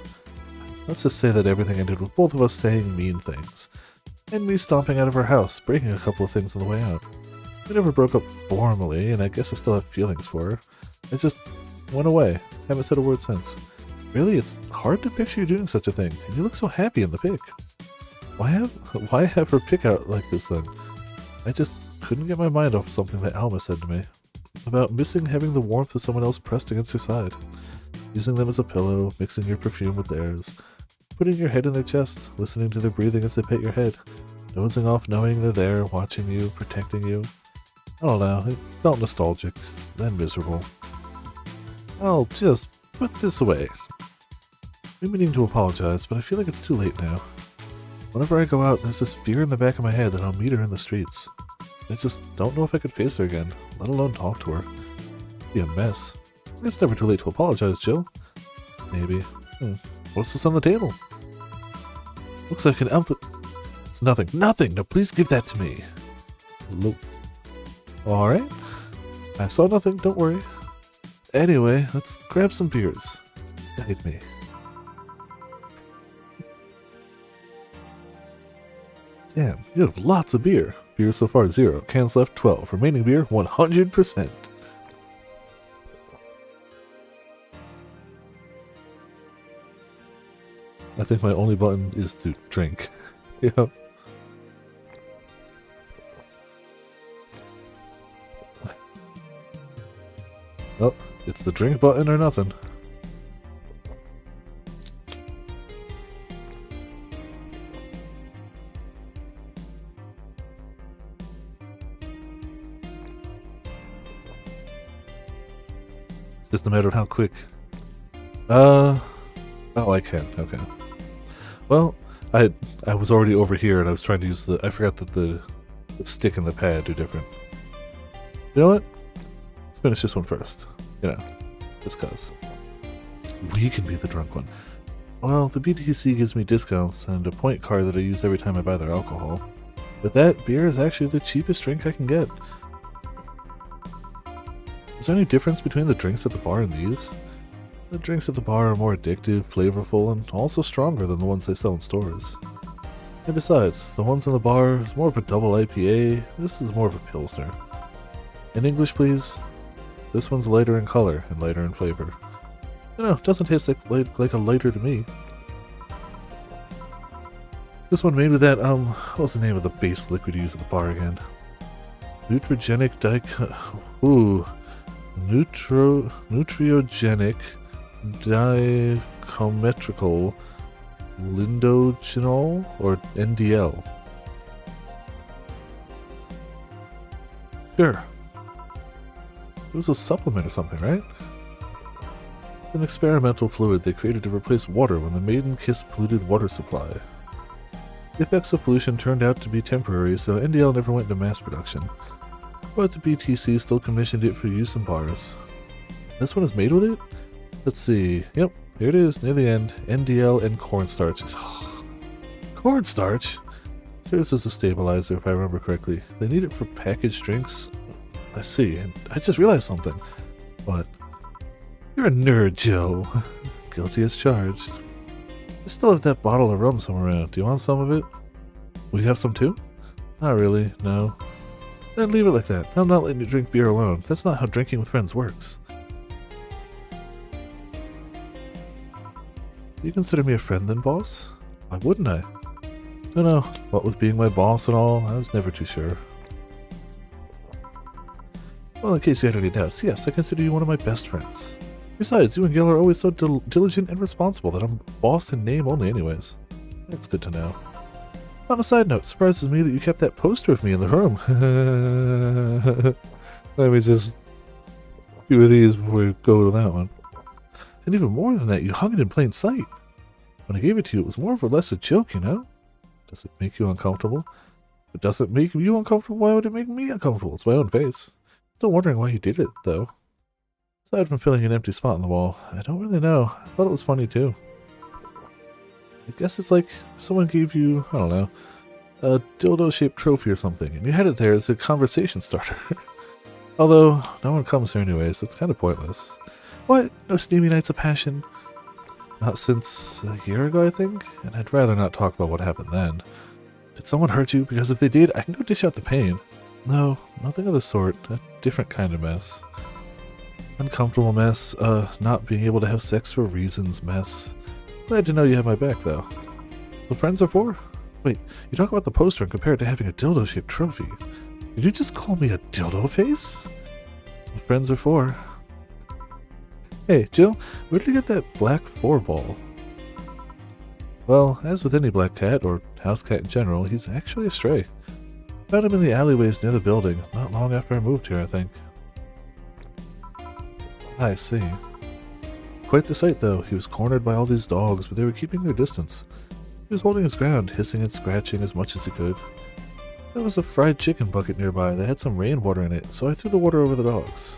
Let's just say that everything ended with both of us saying mean things. And me stomping out of her house, breaking a couple of things on the way out. We never broke up formally, and I guess I still have feelings for her. It just went away. Haven't said a word since. Really, it's hard to picture you doing such a thing, and you look so happy in the pic. Why have her pic out like this then? I just couldn't get my mind off something that Alma said to me. About missing having the warmth of someone else pressed against your side. Using them as a pillow, mixing your perfume with theirs. Putting your head in their chest, listening to their breathing as they pet your head. Dozing off knowing they're there, watching you, protecting you. I don't know, it felt nostalgic, then miserable. I'll just put this away. I'm meaning to apologize, but I feel like it's too late now. Whenever I go out, there's this fear in the back of my head that I'll meet her in the streets. I just don't know if I could face her again, let alone talk to her. It'd be a mess. It's never too late to apologize, Jill. Maybe. What's this on the table? Looks like an outfit. It's nothing. Nothing! Now please give that to me. Look. Alright. I saw nothing, don't worry. Anyway, let's grab some beers. Guide me. Damn, you have lots of beer. Beer so far 0. Cans left 12. Remaining beer 100%. I think my only button is to drink. Yep. Oh, it's the drink button or nothing. It's just a matter of how quick. Oh, I can. Okay. Well, I was already over here and I was trying to use I forgot that the stick and the pad are different. You know what? Let's finish this one first. You know, just cause. We can be the drunk one. Well, the BTC gives me discounts and a point card that I use every time I buy their alcohol. With that, beer is actually the cheapest drink I can get. Is there any difference between the drinks at the bar and these? The drinks at the bar are more addictive, flavorful, and also stronger than the ones they sell in stores. And besides, the ones in the bar is more of a double IPA, this is more of a Pilsner. In English, please. This one's lighter in color and lighter in flavor. You know, it doesn't taste like a lighter to me. This one made with that, what's the name of the base liquid you use at the bar again? Nutriogenic dichometrical lindogenol or NDL. Sure. It was a supplement or something, right? An experimental fluid they created to replace water when the maiden kiss polluted water supply. The effects of pollution turned out to be temporary, so NDL never went into mass production. But the BTC still commissioned it for use in bars. This one is made with it? Let's see. Yep, here it is, near the end. NDL and cornstarch. Cornstarch? Serves as a stabilizer, if I remember correctly. They need it for packaged drinks. I see, and I just realized something. What? You're a nerd, Joe. Guilty as charged. I still have that bottle of rum somewhere around. Do you want some of it? Will you have some too? Not really, no. Then leave it like that. I'm not letting you drink beer alone. That's not how drinking with friends works. Do you consider me a friend then, boss? Why wouldn't I? Don't know. What with being my boss and all, I was never too sure. Well, in case you had any doubts, yes, I consider you one of my best friends. Besides, you and Gil are always so diligent and responsible that I'm boss in name only anyways. That's good to know. On a side note, surprises me that you kept that poster of me in the room. Let me just do these before we go to that one. And even more than that, you hung it in plain sight. When I gave it to you, it was more or less a joke, you know? Does it make you uncomfortable? If it doesn't make you uncomfortable, why would it make me uncomfortable? It's my own face. Still wondering why you did it, though. Aside from filling an empty spot on the wall, I don't really know. I thought it was funny, too. I guess it's like someone gave you, I don't know, a dildo-shaped trophy or something, and you had it there as a conversation starter. Although, no one comes here anyway, so it's kind of pointless. What? No steamy nights of passion? Not since a year ago, I think? And I'd rather not talk about what happened then. Did someone hurt you? Because if they did, I can go dish out the pain. No, nothing of the sort. A different kind of mess. Uncomfortable mess. Not being able to have sex for reasons mess. Glad to know you have my back, though. So friends are for? Wait, you talk about the poster and compare it to having a dildo-shaped trophy. Did you just call me a dildo face? So friends are for. Hey, Jill, where did you get that black 4-ball? Well, as with any black cat, or house cat in general, he's actually a stray. Found him in the alleyways near the building, not long after I moved here, I think. I see. Quite the sight, though. He was cornered by all these dogs, but they were keeping their distance. He was holding his ground, hissing and scratching as much as he could. There was a fried chicken bucket nearby that had some rainwater in it, so I threw the water over the dogs.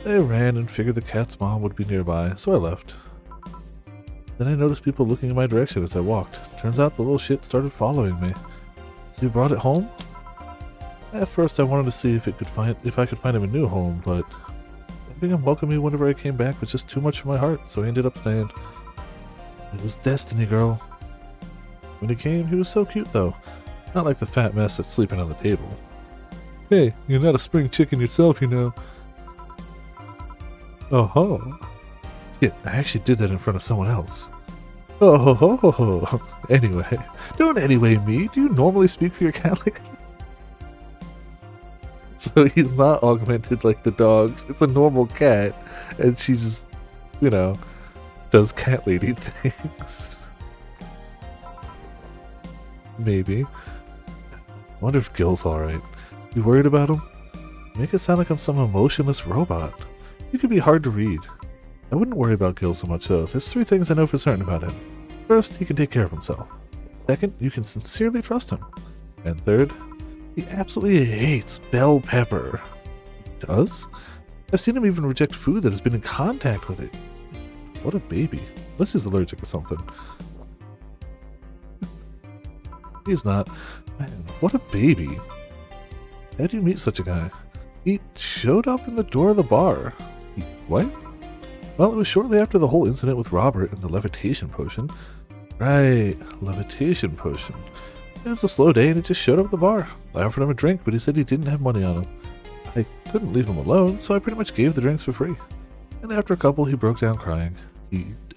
They ran and figured the cat's mom would be nearby, so I left. Then I noticed people looking in my direction as I walked. Turns out the little shit started following me. So you brought it home? At first I wanted to see if I could find him a new home, but having him welcome me whenever I came back was just too much for my heart, so I ended up staying. It was destiny, girl. When he came, he was so cute, though. Not like the fat mess that's sleeping on the table. Hey, you're not a spring chicken yourself, you know. Oh ho. Yeah, I actually did that in front of someone else. Oh ho ho ho ho. Anyway, don't anyway me. Do you normally speak for your cat like that? So he's not augmented like the dogs. It's a normal cat, and she just, you know, does cat lady things. Maybe. Wonder if Gil's alright. You worried about him? Make it sound like I'm some emotionless robot. You can be hard to read. I wouldn't worry about Gil so much though. There's 3 things I know for certain about him. First, he can take care of himself. Second, you can sincerely trust him. And third, he absolutely hates bell pepper. He does? I've seen him even reject food that has been in contact with it. What a baby. Unless he's allergic or something. He's not. Man, what a baby. How do you meet such a guy? He showed up in the door of the bar. What? Well, it was shortly after the whole incident with Robert and the levitation potion. Right, levitation potion. It's a slow day and he just showed up at the bar. I offered him a drink, but he said he didn't have money on him. I couldn't leave him alone, so I pretty much gave the drinks for free. And after a couple, he broke down crying.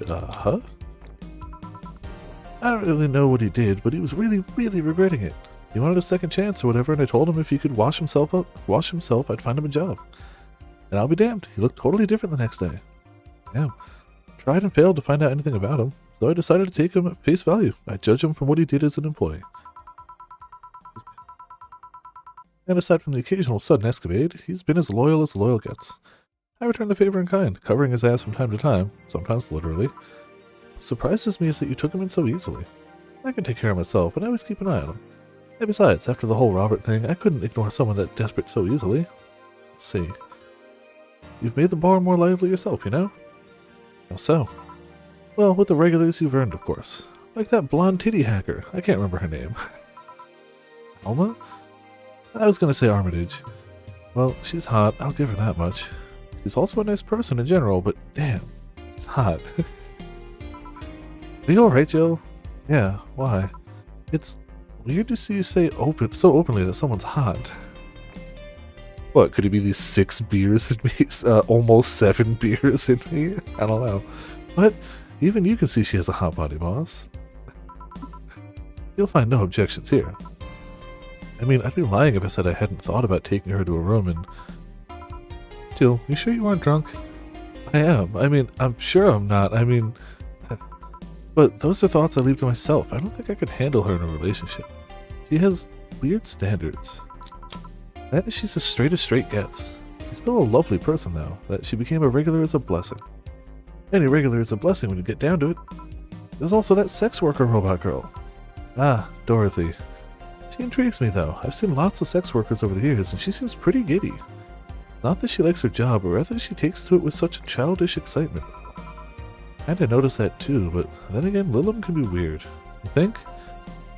Huh? I don't really know what he did, but he was really, really regretting it. He wanted a second chance or whatever, and I told him if he could wash himself, I'd find him a job. And I'll be damned, he looked totally different the next day. Yeah, tried and failed to find out anything about him, so I decided to take him at face value. I judge him from what he did as an employee. And aside from the occasional sudden escapade, he's been as loyal gets. I return the favor in kind, covering his ass from time to time, sometimes literally. What surprises me is that you took him in so easily. I can take care of myself, but I always keep an eye on him. And besides, after the whole Robert thing, I couldn't ignore someone that desperate so easily. Let's see. You've made the bar more lively yourself, you know? How so? Well, with the regulars you've earned, of course. Like that blonde titty hacker. I can't remember her name. Alma? I was gonna say Armitage. Well, she's hot, I'll give her that much. She's also a nice person in general, but damn, she's hot. Are you alright, Jill? Yeah, why? It's weird to see you say so openly that someone's hot. What, could it be these 6 beers in me? Almost 7 beers in me? I don't know. But even you can see she has a hot body, boss. You'll find no objections here. I mean, I'd be lying if I said I hadn't thought about taking her to a room and... Jill, you sure you aren't drunk? I am. I mean, I'm sure I'm not. I mean... But those are thoughts I leave to myself. I don't think I could handle her in a relationship. She has weird standards. That she's as straight gets. She's still a lovely person, though. That she became a regular is a blessing. Any regular is a blessing when you get down to it. There's also that sex worker robot girl. Ah, Dorothy. She intrigues me, though. I've seen lots of sex workers over the years, and she seems pretty giddy. It's not that she likes her job, but rather she takes to it with such a childish excitement. Kinda noticed that too, but then again, Lilum can be weird. You think?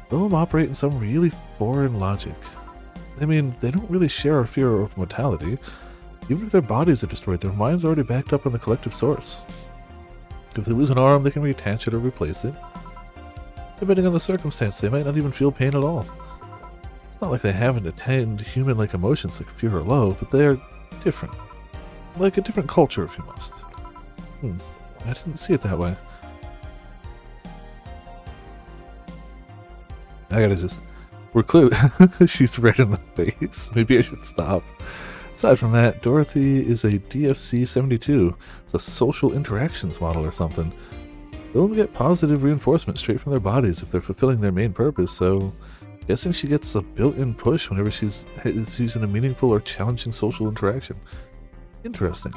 Lilum operate in some really foreign logic. I mean, they don't really share our fear of mortality. Even if their bodies are destroyed, their minds are already backed up on the collective source. If they lose an arm, they can reattach it or replace it. Depending on the circumstance, they might not even feel pain at all. It's not like they haven't attained human-like emotions like fear or love, but they are different. Like a different culture, if you must. I didn't see it that way. I gotta just... We're clear. She's red in the face. Maybe I should stop. Aside from that, Dorothy is a DFC-72. It's a social interactions model or something. They'll get positive reinforcement straight from their bodies if they're fulfilling their main purpose, so... Guessing she gets a built-in push whenever she's using a meaningful or challenging social interaction. Interesting.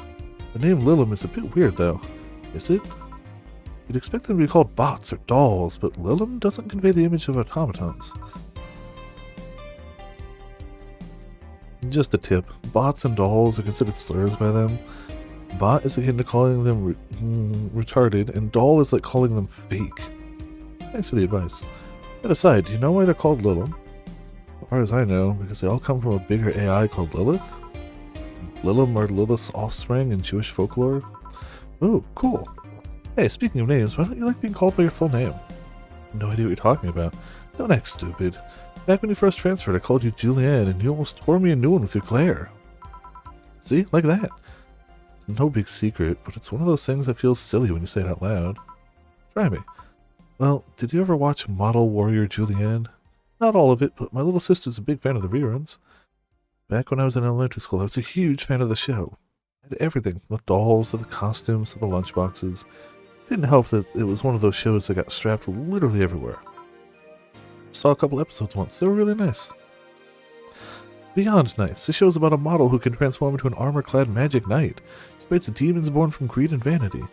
The name Lilum is a bit weird, though. Is it? You'd expect them to be called bots or dolls, but Lilum doesn't convey the image of automatons. Just a tip. Bots and dolls are considered slurs by them. Bot is akin to calling them retarded, and doll is like calling them fake. Thanks for the advice. That aside, do you know why they're called Lilum? As far as I know, because they all come from a bigger AI called Lilith. Lilum are Lilith's offspring in Jewish folklore. Ooh, cool. Hey, speaking of names, why don't you like being called by your full name? No idea what you're talking about. Don't act stupid. Back when you first transferred, I called you Julianne, and you almost tore me a new one with your glare. See? Like that. It's no big secret, but it's one of those things that feels silly when you say it out loud. Try me. Well, did you ever watch Model Warrior Julianne? Not all of it, but my little sister's a big fan of the reruns. Back when I was in elementary school, I was a huge fan of the show. I had everything, from the dolls to the costumes to the lunchboxes. It didn't help that it was one of those shows that got strapped literally everywhere. Saw a couple episodes once, they were really nice. Beyond nice. This show's about a model who can transform into an armor-clad magic knight. She fights demons born from greed and vanity.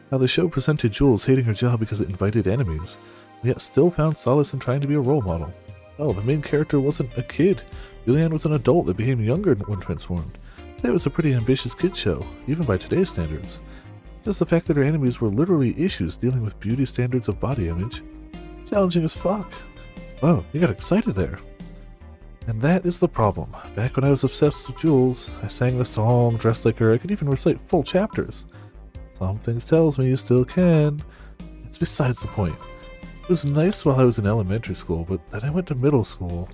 How the show presented Jules hating her job because it invited enemies, yet still found solace in trying to be a role model. Oh, the main character wasn't a kid. Julianne was an adult that became younger when transformed. It was a pretty ambitious kid show, even by today's standards. Just the fact that her enemies were literally issues dealing with beauty standards of body image. Challenging as fuck. Whoa, you got excited there. And that is the problem. Back when I was obsessed with Jules, I sang the song, dressed like her, I could even recite full chapters. Some things tells me you still can. It's besides the point. It was nice while I was in elementary school, but then I went to middle school.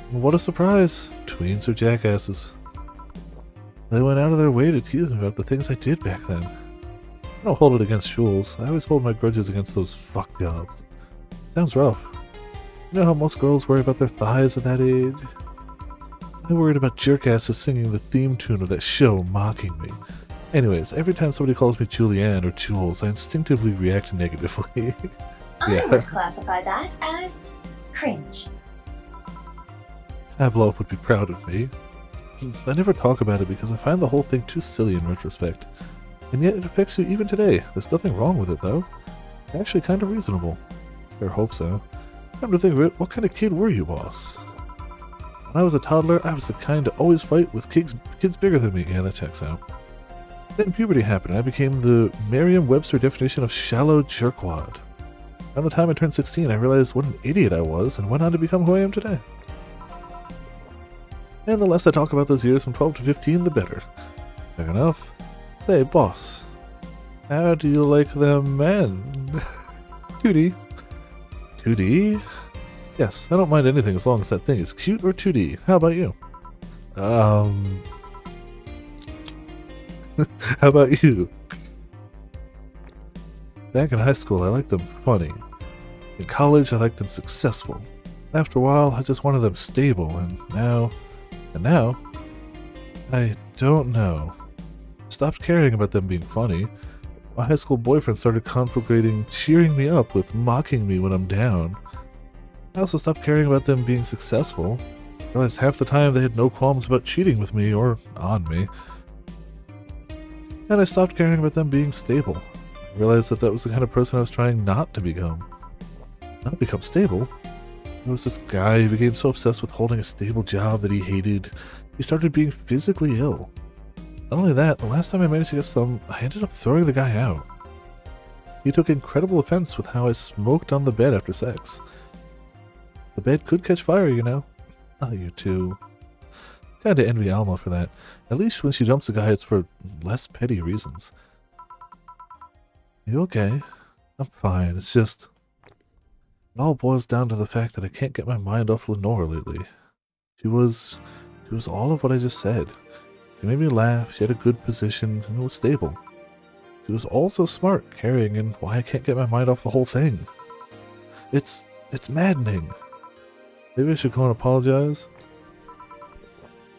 What a surprise! Tweens are jackasses. They went out of their way to tease me about the things I did back then. I don't hold it against Jules. I always hold my grudges against those fuck jobs. Sounds rough. You know how most girls worry about their thighs at that age? I worried about jerkasses singing the theme tune of that show mocking me. Anyways, every time somebody calls me Julianne or Jules, I instinctively react negatively.
I would classify that as cringe.
Abeloff would be proud of me. I never talk about it because I find the whole thing too silly in retrospect. And yet it affects you even today. There's nothing wrong with it, though. It's actually kind of reasonable. I hope so. Come to think of it, what kind of kid were you, boss? When I was a toddler, I was the kind to always fight with kids bigger than me. Yeah, that checks out. Then puberty happened, and I became the Merriam-Webster definition of shallow jerkwad. Around the time I turned 16, I realized what an idiot I was, and went on to become who I am today. And the less I talk about those years from 12 to 15, the better. Fair enough. Say, boss, how do you like them men? 2D. 2D? Yes, I don't mind anything as long as that thing is cute or 2D. How about you? How about you? Back in high school, I liked them funny. In college, I liked them successful. After a while, I just wanted them stable, and now, I don't know. I stopped caring about them being funny. My high school boyfriend started contemplating cheering me up with mocking me when I'm down. I also stopped caring about them being successful. I realized half the time they had no qualms about cheating with me or on me. And I stopped caring about them being stable. I realized that was the kind of person I was trying not to become. Not become stable. There was this guy who became so obsessed with holding a stable job that he hated, he started being physically ill. Not only that, the last time I managed to get some, I ended up throwing the guy out. He took incredible offense with how I smoked on the bed after sex. The bed could catch fire, you know. Not you too. Kinda envy Alma for that. At least when she dumps a guy, it's for less petty reasons. You okay? I'm fine. It's just... It all boils down to the fact that I can't get my mind off Lenore lately. She was all of what I just said. She made me laugh, she had a good position, and it was stable. She was also smart, caring, and why I can't get my mind off the whole thing. It's maddening. Maybe I should go and apologize?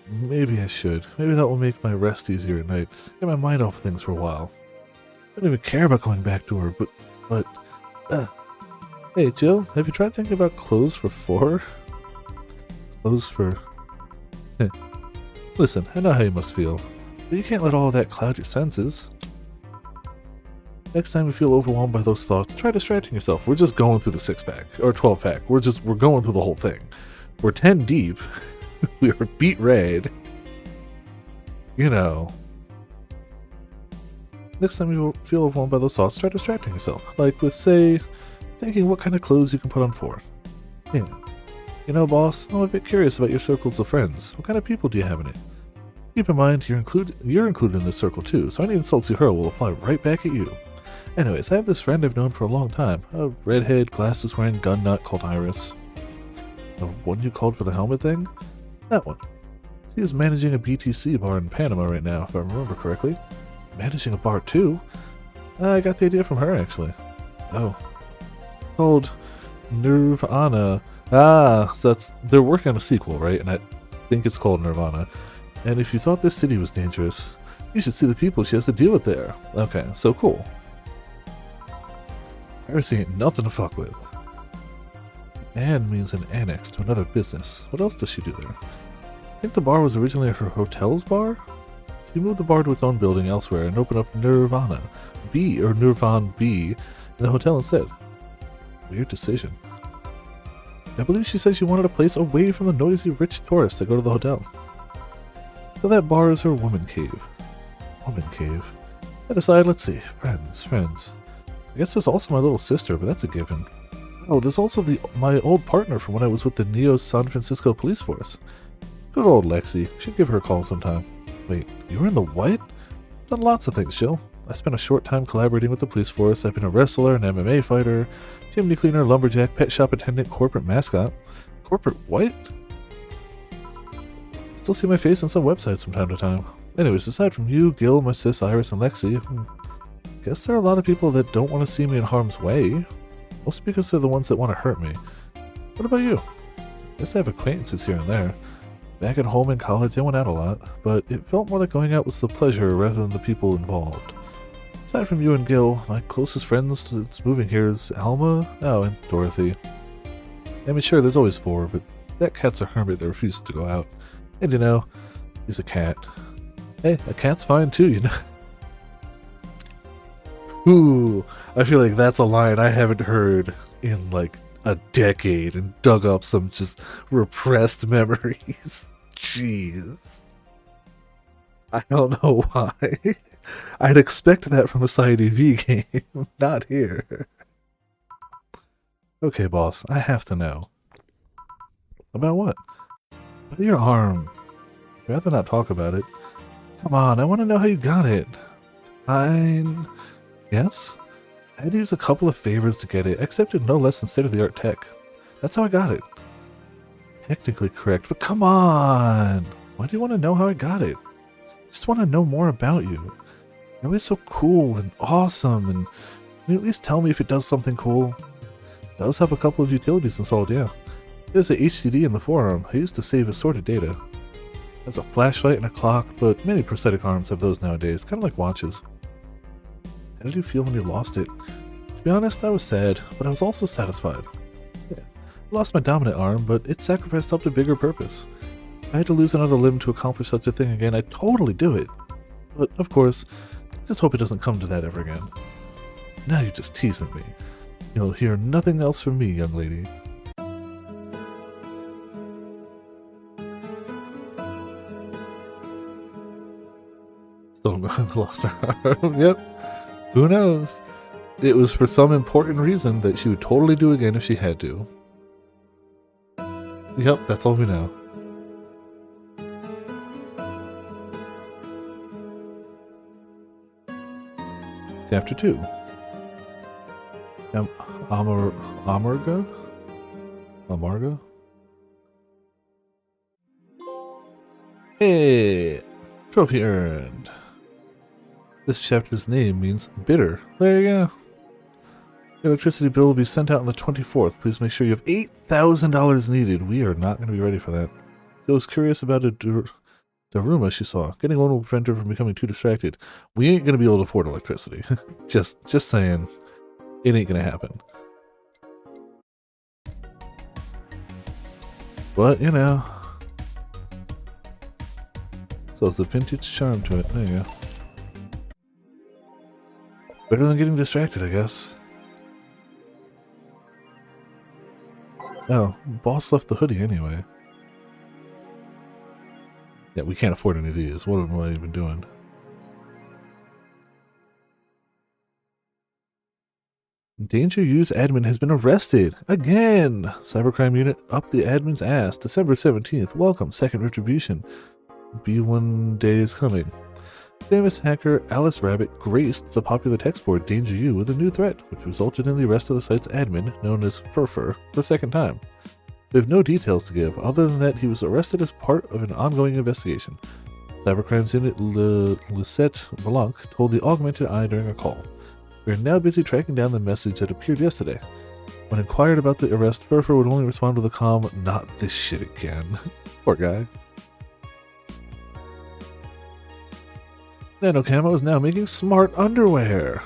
Maybe I should. Maybe that will make my rest easier at night. Get my mind off things for a while. I don't even care about going back to her, but... Hey, Jill, have you tried thinking about clothes for 4? Clothes for... Listen, I know how you must feel, but you can't let all of that cloud your senses. Next time you feel overwhelmed by those thoughts, try distracting yourself. We're just going through the 6-pack, or 12-pack. We're going through the whole thing. We're 10 deep. We are beat red. You know. Next time you feel overwhelmed by those thoughts, try distracting yourself. Like with, say, thinking what kind of clothes you can put on for. Yeah. You know, boss, I'm a bit curious about your circles of friends. What kind of people do you have in it? Keep in mind, you're included in this circle too, so any insults you hurl will apply right back at you. Anyways, I have this friend I've known for a long time. A redhead, glasses-wearing gun nut called Iris. The one you called for the helmet thing? That one. She is managing a BTC bar in Panama right now, if I remember correctly. Managing a bar too? I got the idea from her, actually. Oh. It's called Nirvana. Ah, so they're working on a sequel, right? And I think it's called Nirvana. And if you thought this city was dangerous, you should see the people she has to deal with there. Okay, so cool. Iris ain't nothing to fuck with. An means an annex to another business. What else does she do there? I think the bar was originally her hotel's bar? She moved the bar to its own building elsewhere and opened up Nirvana B, or Nirvan B, in the hotel instead. Weird decision. I believe she said she wanted a place away from the noisy rich tourists that go to the hotel. So that bar is her woman cave. Woman cave. That aside, let's see. Friends. I guess there's also my little sister, but that's a given. Oh, there's also my old partner from when I was with the Neo San Francisco police force. Good old Lexi. Should give her a call sometime. Wait, you were in the what? Done lots of things, Jill. I spent a short time collaborating with the police force. I've been a wrestler, an MMA fighter, chimney cleaner, lumberjack, pet shop attendant, corporate mascot. Corporate what? Still see my face on some websites from time to time. Anyways, aside from you, Gil, my sis, Iris, and Lexi, I guess there are a lot of people that don't want to see me in harm's way. Mostly because they're the ones that want to hurt me. What about you? I guess I have acquaintances here and there. Back at home in college, I went out a lot, but it felt more like going out was the pleasure rather than the people involved. Aside from you and Gil, my closest friends that's moving here is Alma, and Dorothy. I mean, sure, there's always 4, but That cat's a hermit that refuses to go out. And you know, he's a cat. Hey, a cat's fine too, you know. Ooh, I feel like that's a line I haven't heard in like a decade and dug up some just repressed memories. Jeez. I don't know why. I'd expect that from a Side AV game, not here. Okay, boss, I have to know. About what? About your arm. I'd rather not talk about it. Come on, I want to know how you got it. Fine. Yes? I had to use a couple of favors to get it. I accepted no less than state-of-the-art tech. That's how I got it. Technically correct, but come on! Why do you want to know how I got it? I just want to know more about you. You're always so cool and awesome, and can you at least tell me if it does something cool? It does have a couple of utilities installed, yeah. There's a HDD in the forearm I used to save assorted data. There's a flashlight and a clock, but many prosthetic arms have those nowadays, kind of like watches. How did you feel when you lost it? To be honest, I was sad, but I was also satisfied. Yeah, I lost my dominant arm, but it sacrificed helped a bigger purpose. If I had to lose another limb to accomplish such a thing again, I'd totally do it. But, of course, just hope it doesn't come to that ever again. Now you're just teasing me. You'll hear nothing else from me, young lady. Still lost her arm, yep. Who knows? It was for some important reason that she would totally do again if she had to. Yep, that's all we know. Chapter 2. Amargo? Amargo? Hey! Trophy earned. This chapter's name means bitter. There you go. The electricity bill will be sent out on the 24th. Please make sure you have $8,000 needed. We are not going to be ready for that. I was curious about a Daruma she saw. Getting one will prevent her from becoming too distracted. We ain't going to be able to afford electricity. just saying. It ain't going to happen. But, you know. So it's a vintage charm to it. There you go. Better than getting distracted, I guess. Oh, boss left the hoodie anyway. Yeah, we can't afford any of these. What am I even doing? Danger Use admin has been arrested! Again! Cybercrime unit up the admin's ass. December 17th. Welcome, second retribution. B1 day is coming. Famous hacker Alice Rabbit graced the popular text board Danger U with a new threat, which resulted in the arrest of the site's admin, known as Furfur, for the second time. We have no details to give, other than that he was arrested as part of an ongoing investigation. Cybercrime's unit Lisette Blanc told the Augmented Eye during a call. We are now busy tracking down the message that appeared yesterday. When inquired about the arrest, Furfur would only respond with a calm, "Not this shit again." Poor guy. Nano Camo is now making smart underwear.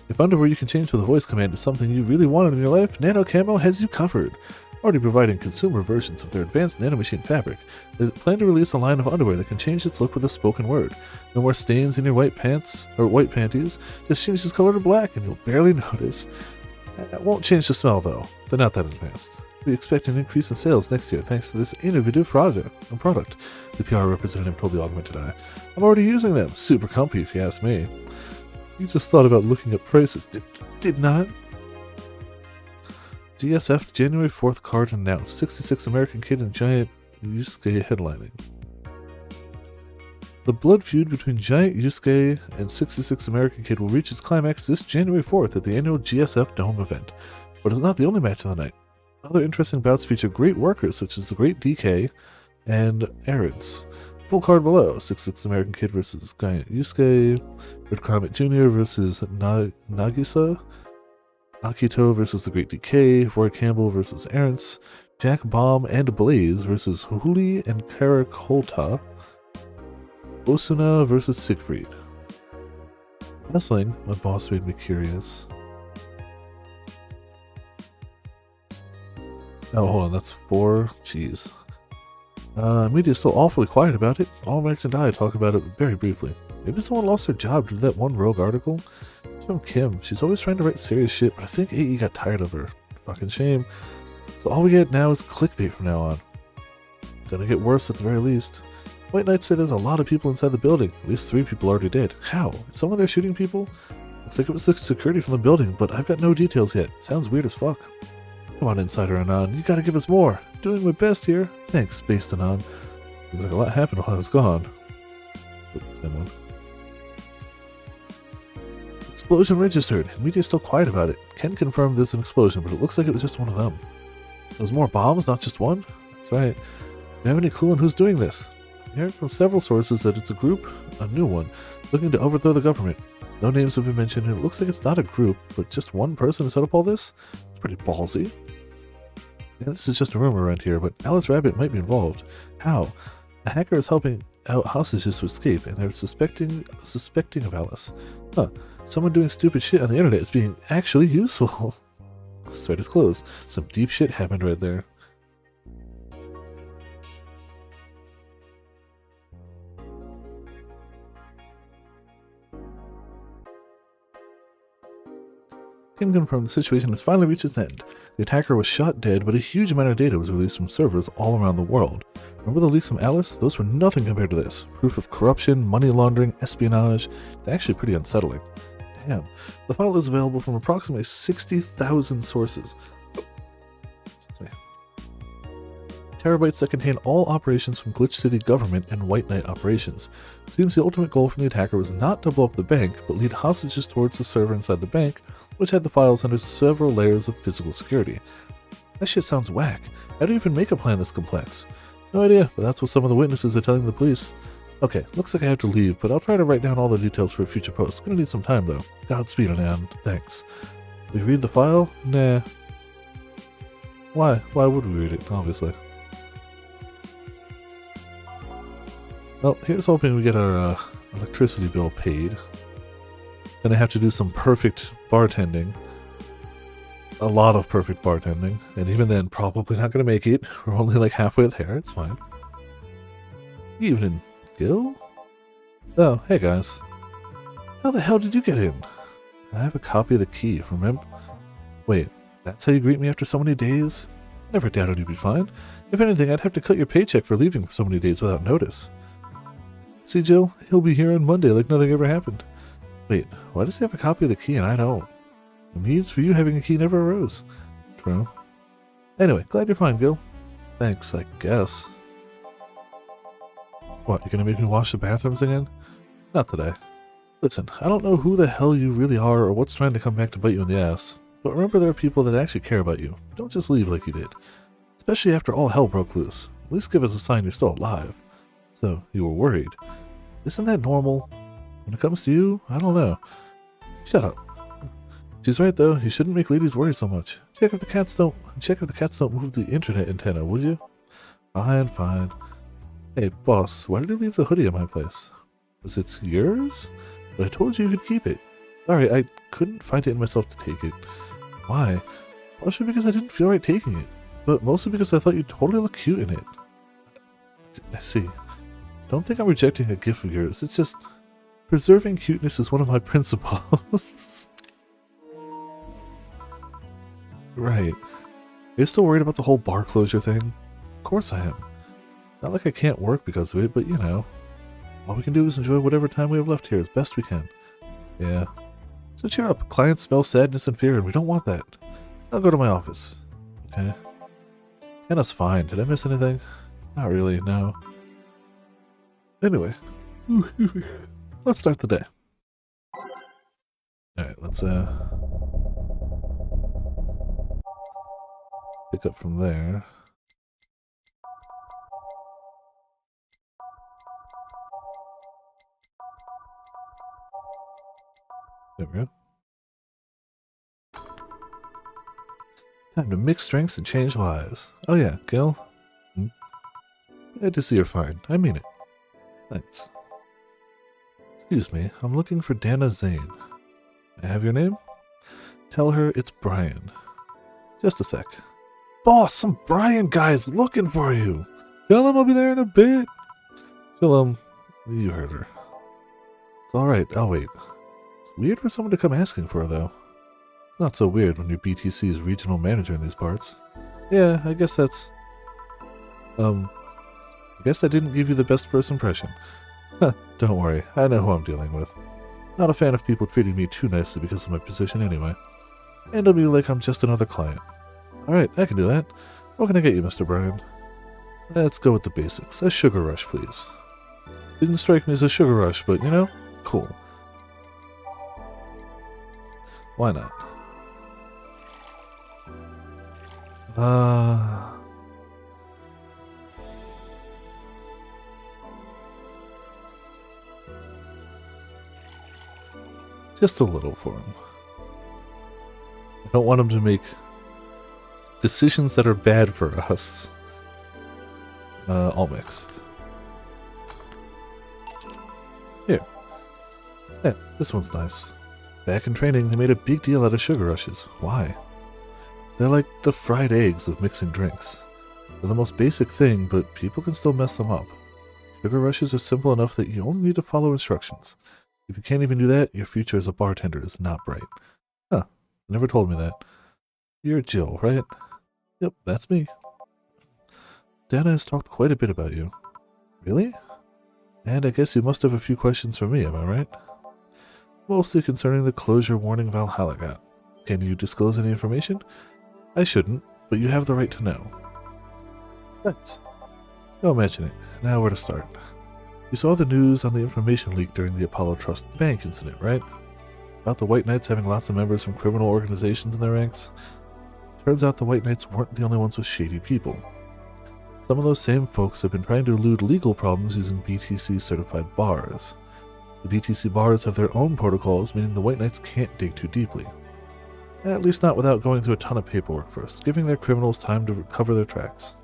If underwear you can change with a voice command is something you really wanted in your life, Nano Camo has you covered. Already providing consumer versions of their advanced nanomachine fabric, they plan to release a line of underwear that can change its look with a spoken word. No more stains in your white pants or white panties. Just change this color to black and you'll barely notice. It won't change the smell though. They're not that advanced. We expect an increase in sales next year thanks to this innovative product, the PR representative told the Augmented Eye. I'm already using them. Super comfy if you ask me. You just thought about looking at prices, did not? DSF January 4th card announced. 66 American Kid and Giant Yusuke headlining. The blood feud between Giant Yusuke and 66 American Kid will reach its climax this January 4th at the annual GSF Dome event. But it's not the only match of the night. Other interesting bouts feature great workers such as the Great DK and Arends. Full card below: 66 American Kid versus Giant Yusuke, Red Comet Jr. versus Nagisa, Akito versus the Great DK, Roy Campbell versus Arends, Jack Bomb and Blaze versus Huli and Karakolta, Osuna versus Siegfried. Wrestling, my boss made me curious. Oh, hold on, that's 4. Jeez. Media's still awfully quiet about it. All Max and I talk about it very briefly. Maybe someone lost their job due to that one rogue article. It's from Kim. She's always trying to write serious shit, but I think AE got tired of her. Fucking shame. So all we get now is clickbait from now on. Gonna get worse at the very least. White Knights say there's a lot of people inside the building. At least 3 people already dead. How? Is someone there shooting people? Looks like it was the security from the building, but I've got no details yet. Sounds weird as fuck. Come on, Insider Anon. You gotta give us more. Doing my best here. Thanks, Based Anon. Looks like a lot happened while I was gone. Oops, same one. Explosion registered. Media's still quiet about it. Ken confirmed there's an explosion, but it looks like it was just one of them. There's more bombs, not just one? That's right. Do you have any clue on who's doing this? I heard from several sources that it's a group, a new one, looking to overthrow the government. No names have been mentioned, and it looks like it's not a group, but just one person to set up all this? It's pretty ballsy. Yeah, this is just a rumor around here, but Alice Rabbit might be involved. How? A hacker is helping out hostages to escape, and they're suspecting of Alice. Huh. Someone doing stupid shit on the internet is being actually useful. This thread is closed. Some deep shit happened right there. Can confirm the situation has finally reached its end. The attacker was shot dead, but a huge amount of data was released from servers all around the world. Remember the leaks from Alice? Those were nothing compared to this. Proof of corruption, money laundering, espionage. It's actually pretty unsettling. Damn. The file is available from approximately 60,000 sources. Terabytes that contain all operations from Glitch City government and White Knight operations. It seems the ultimate goal from the attacker was not to blow up the bank, but lead hostages towards the server inside the bank, which had the files under several layers of physical security. That shit sounds whack. How do you even make a plan this complex? No idea, but that's what some of the witnesses are telling the police. Okay, looks like I have to leave, but I'll try to write down all the details for a future post. Gonna need some time though. Godspeed, Anan. Thanks. We read the file? Nah. Why? Why would we read it, obviously? Well, here's hoping we get our electricity bill paid. Then I have to do some perfect bartending. A lot of perfect bartending. And even then, probably not going to make it. We're only like halfway there. It's fine. Evening, Gil? Oh, hey guys. How the hell did you get in? I have a copy of the key, remember? Wait, that's how you greet me after so many days? Never doubted you'd be fine. If anything, I'd have to cut your paycheck for leaving for so many days without notice. See, Jill? He'll be here on Monday like nothing ever happened. Wait, why does he have a copy of the key and I don't? The needs for you having a key never arose. True. Anyway, glad you're fine, Gil. Thanks, I guess. What, you're gonna make me wash the bathrooms again? Not today. Listen, I don't know who the hell you really are or what's trying to come back to bite you in the ass, but remember there are people that actually care about you. Don't just leave like you did. Especially after all hell broke loose. At least give us a sign you're still alive. So, you were worried. Isn't that normal? When it comes to you, I don't know. Shut up. She's right though, you shouldn't make ladies worry so much. Check if the cats don't move the internet antenna, would you? Fine, fine. Hey boss, why did you leave the hoodie at my place? Was it yours? But I told you you could keep it. Sorry, I couldn't find it in myself to take it. Why? Mostly because I didn't feel right taking it. But mostly because I thought you totally look cute in it. I see. Don't think I'm rejecting a gift of yours, it's just... preserving cuteness is one of my principles. Right. Are you still worried about the whole bar closure thing? Of course I am. Not like I can't work because of it, but you know. All we can do is enjoy whatever time we have left here as best we can. Yeah. So cheer up. Clients smell sadness and fear, and we don't want that. I'll go to my office. Okay. Anna's fine. Did I miss anything? Not really, no. Anyway. Let's start the day. Alright, let's pick up from there. There we go. Time to mix drinks and change lives. Oh yeah, Gil. Glad to see you're fine. I mean it. Thanks. Excuse me, I'm looking for Dana Zane. May I have your name? Tell her it's Brian. Just a sec. boss, some Brian guy's looking for you. Tell him I'll be there in a bit. Tell him you heard her. It's alright, I'll wait. It's weird for someone to come asking for her, though. It's not so weird when you're BTC's regional manager in these parts. Yeah, I guess that's... I guess I didn't give you the best first impression. Huh, don't worry, I know who I'm dealing with. Not a fan of people treating me too nicely because of my position anyway. Handle me like I'm just another client. Alright, I can do that. What can I get you, Mr. Brian? Let's go with the basics. A sugar rush, please. Didn't strike me as a sugar rush, but, you know, cool. Why not? Just a little for him. I don't want him to make decisions that are bad for us. All mixed. Here. Yeah, this one's nice. Back in training, they made a big deal out of sugar rushes. Why? They're like the fried eggs of mixing drinks. They're the most basic thing, but people can still mess them up. Sugar rushes are simple enough that you only need to follow instructions. If you can't even do that, your future as a bartender is not bright. Huh, never told me that. You're Jill, right? Yep, that's me. Dana has talked quite a bit about you. Really? And I guess you must have a few questions for me, am I right? Mostly concerning the closure warning Valhalla got. Can you disclose any information? I shouldn't, but you have the right to know. Thanks. Don't mention it. Now where to start? You saw the news on the information leak during the Apollo Trust Bank incident, right? About the White Knights having lots of members from criminal organizations in their ranks? Turns out the White Knights weren't the only ones with shady people. Some of those same folks have been trying to elude legal problems using BTC-certified bars. The BTC bars have their own protocols, meaning the White Knights can't dig too deeply. At least not without going through a ton of paperwork first, giving their criminals time to recover their tracks.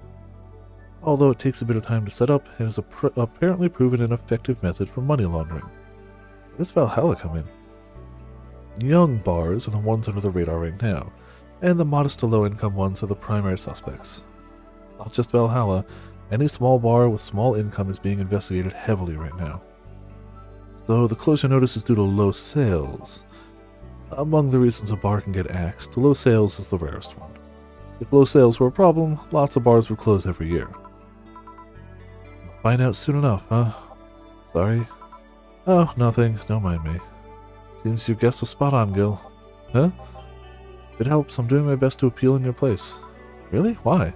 Although it takes a bit of time to set up, it is apparently proven an effective method for money laundering. Where does Valhalla come in? Young bars are the ones under the radar right now, and the modest to low-income ones are the primary suspects. It's not just Valhalla. Any small bar with small income is being investigated heavily right now. So the closure notice is due to low sales. Among the reasons a bar can get axed, low sales is the rarest one. If low sales were a problem, lots of bars would close every year. Find out soon enough, huh? Sorry. Oh, nothing. Don't mind me. Seems your guess was spot on, Gil. Huh? If it helps, I'm doing my best to appeal in your place. Really? Why?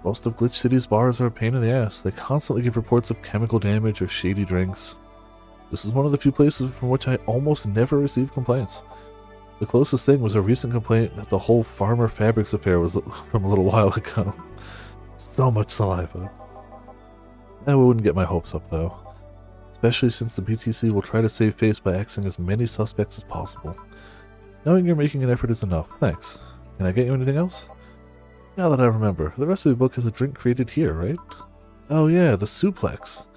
Most of Glitch City's bars are a pain in the ass. They constantly give reports of chemical damage or shady drinks. This is one of the few places from which I almost never receive complaints. The closest thing was a recent complaint that the whole Farmer Fabrics affair was from a little while ago. So much saliva. I wouldn't get my hopes up, though. Especially since the BTC will try to save face by axing as many suspects as possible. Knowing you're making an effort is enough. Thanks. Can I get you anything else? Now that I remember, the rest of the book has a drink created here, right? Oh yeah, the suplex.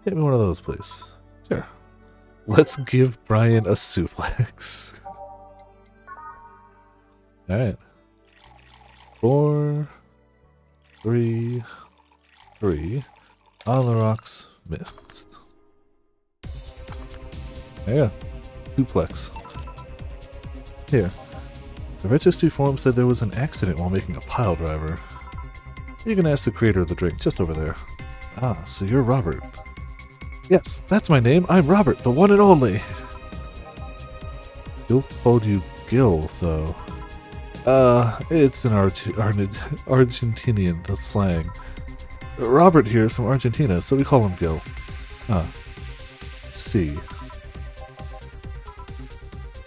Get me one of those, please. Sure. Let's give Brian a suplex. Alright. 4, 3, 3. On the rocks, mixed. There you go. Suplex. Here. The registry form said there was an accident while making a pile driver. You can ask the creator of the drink, just over there. Ah, so you're Robert. Yes, that's my name. I'm Robert, the one and only. Gil called you Gil, though. It's an Argentinian, the slang. Robert here is from Argentina, so we call him Gil. Ah. See.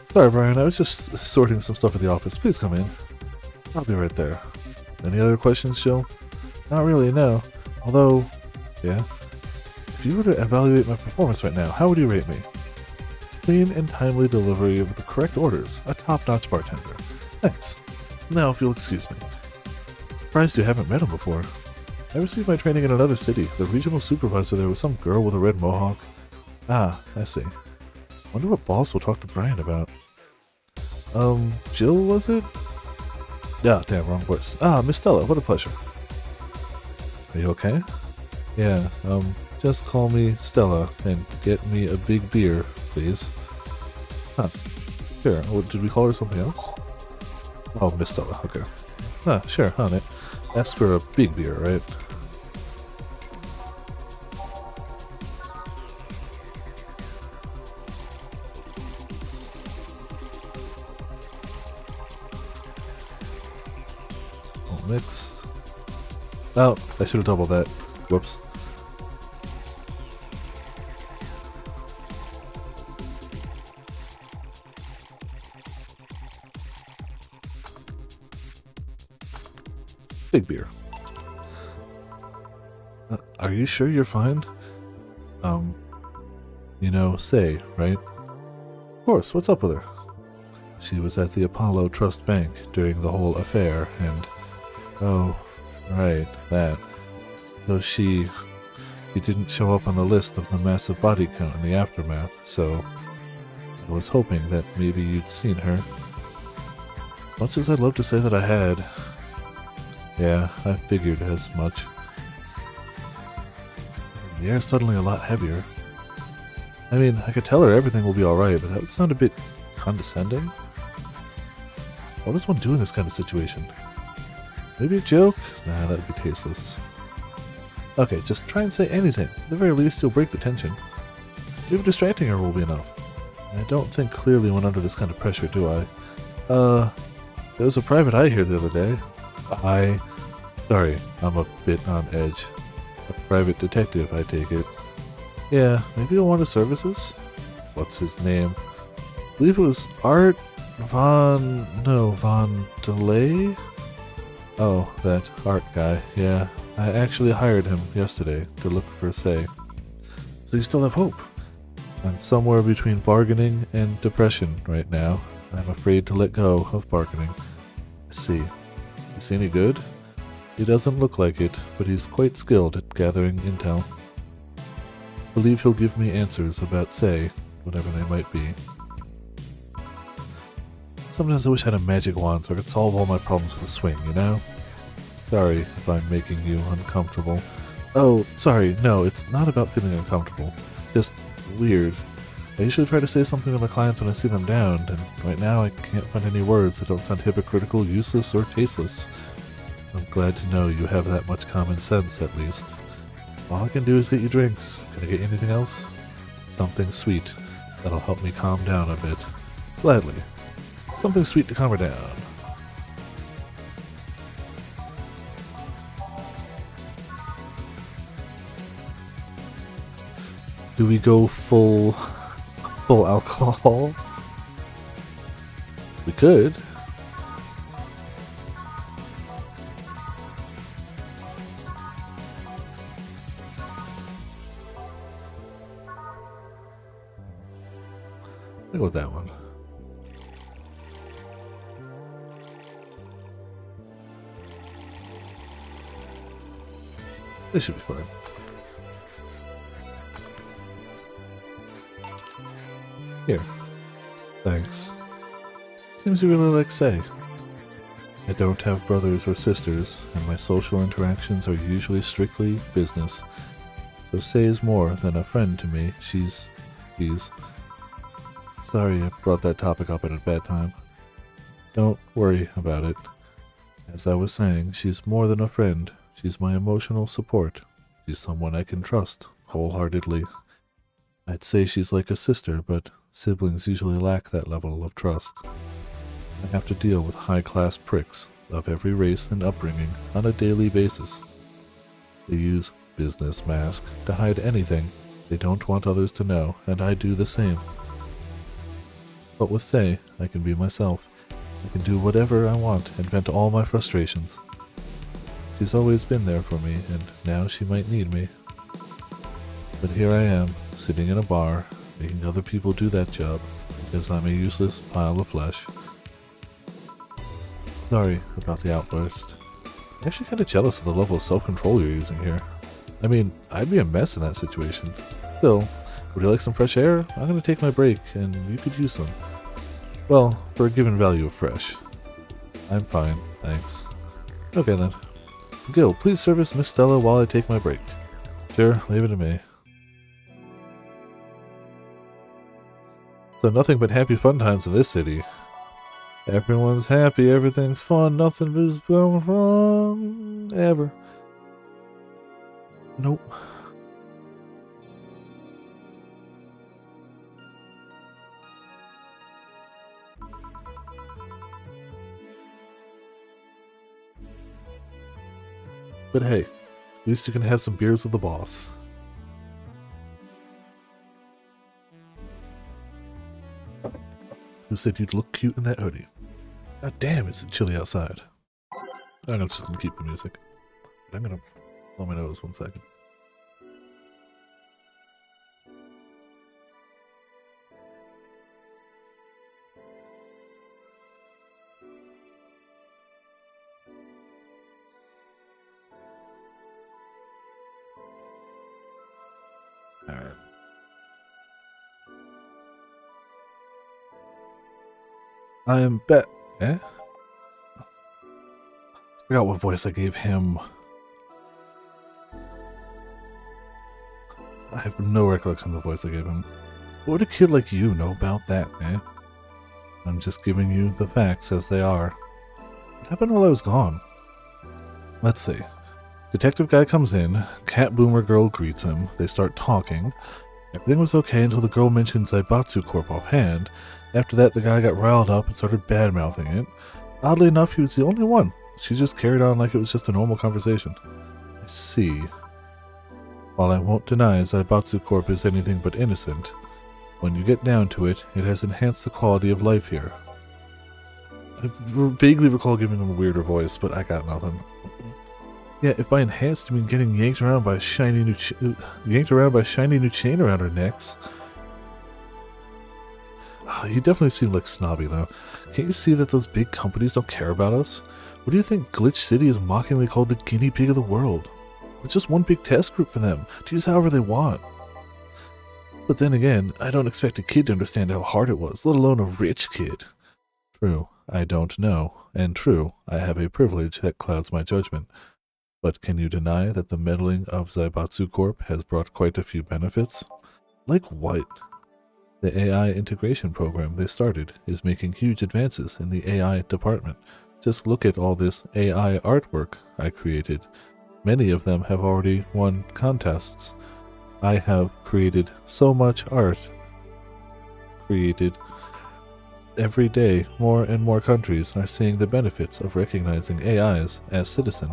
Sorry, Brian, I was just sorting some stuff at the office. Please come in. I'll be right there. Any other questions, Jill? Not really, no. Although, yeah. If you were to evaluate my performance right now, how would you rate me? Clean and timely delivery of the correct orders. A top-notch bartender. Thanks. Now, if you'll excuse me. Surprised you haven't met him before. I received my training in another city. The regional supervisor there was some girl with a red mohawk. Ah, I see. Wonder what boss will talk to Brian about. Jill, was it? Yeah, damn, wrong voice. Ah, Miss Stella, what a pleasure. Are you okay? Yeah, just call me Stella and get me a big beer, please. Huh. Sure. Oh, did we call her something else? Oh, Miss Stella, okay. Ah, sure, honey. Ask for a big beer, right? All mixed. Oh, I should have doubled that. Whoops. Big beer. Are you sure you're fine? You know, Say, right? Of course, what's up with her? She was at the Apollo Trust Bank during the whole affair, and... Oh, right, that. So she didn't show up on the list of the massive body count in the aftermath, so... I was hoping that maybe you'd seen her. Much as I'd love to say that I had... Yeah, I figured as much. The air's suddenly a lot heavier. I mean, I could tell her everything will be alright, but that would sound a bit condescending. What does one do in this kind of situation? Maybe a joke? Nah, that'd be tasteless. Okay, just try and say anything. At the very least, you'll break the tension. Even distracting her will be enough. I don't think clearly when under this kind of pressure, do I? There was a private eye here the other day. Sorry, I'm a bit on edge. A private detective, I take it. Yeah, maybe you'll want his services? What's his name? I believe it was Art Von Delay? Oh, that Art guy, yeah. I actually hired him yesterday to look for Say. So you still have hope? I'm somewhere between bargaining and depression right now. I'm afraid to let go of bargaining. I see. Is he any good? He doesn't look like it, but he's quite skilled at gathering intel. I believe he'll give me answers about Say, whatever they might be. Sometimes I wish I had a magic wand so I could solve all my problems with a swing, you know? Sorry if I'm making you uncomfortable. Oh, sorry, no, it's not about feeling uncomfortable. Just weird. I usually try to say something to my clients when I see them down, and right now I can't find any words that don't sound hypocritical, useless, or tasteless. I'm glad to know you have that much common sense, at least. All I can do is get you drinks. Can I get you anything else? Something sweet that'll help me calm down a bit. Gladly. Something sweet to calm her down. Do we go full alcohol? We could. I'll go with that one. This should be fine. Here. Thanks. Seems you really like Say. I don't have brothers or sisters, and my social interactions are usually strictly business. So Say is more than a friend to me. She's... Sorry I brought that topic up at a bad time. Don't worry about it. As I was saying, she's more than a friend. She's my emotional support. She's someone I can trust, wholeheartedly. I'd say she's like a sister, but siblings usually lack that level of trust. I have to deal with high-class pricks of every race and upbringing on a daily basis. They use business mask to hide anything they don't want others to know, and I do the same. But with Say, I can be myself. I can do whatever I want and vent all my frustrations. She's always been there for me, and now she might need me. But here I am, sitting in a bar, making other people do that job, because I'm a useless pile of flesh. Sorry about the outburst. I'm actually kind of jealous of the level of self-control you're using here. I mean, I'd be a mess in that situation. Still, would you like some fresh air? I'm going to take my break, and you could use some. Well, for a given value of fresh. I'm fine. Thanks. Okay then. Gil, please service Miss Stella while I take my break. Sure, leave it to me. So nothing but happy fun times in this city. Everyone's happy, everything's fun, nothing is going wrong, ever. Nope. But hey, at least you can have some beers with the boss. Who said you'd look cute in that hoodie? God damn, it's chilly outside. I'm just gonna keep the music. But I'm gonna blow my nose 1 second. Alright. I am back. Eh? I forgot what voice I gave him. I have no recollection of the voice I gave him. What would a kid like you know about that, eh? I'm just giving you the facts as they are. What happened while I was gone? Let's see. Detective guy comes in, cat boomer girl greets him, they start talking. Everything was okay until the girl mentioned Zaibatsu Corp offhand. After that, the guy got riled up and started bad-mouthing it. Oddly enough, he was the only one. She just carried on like it was just a normal conversation. I see. While I won't deny Zaibatsu Corp is anything but innocent, when you get down to it, it has enhanced the quality of life here. I vaguely recall giving him a weirder voice, but I got nothing. Yeah, if by enhanced you mean getting yanked around by a shiny new chain around our necks. Oh, you definitely seem like snobby though. Can't you see that those big companies don't care about us? What do you think Glitch City is mockingly called the guinea pig of the world? We're just one big test group for them, to use however they want. But then again, I don't expect a kid to understand how hard it was, let alone a rich kid. True, I don't know, and true, I have a privilege that clouds my judgment. But can you deny that the meddling of Zaibatsu Corp has brought quite a few benefits? Like what? The AI integration program they started is making huge advances in the AI department. Just look at all this AI artwork I created. Many of them have already won contests. I have created so much art. Every day, more and more countries are seeing the benefits of recognizing AIs as citizen.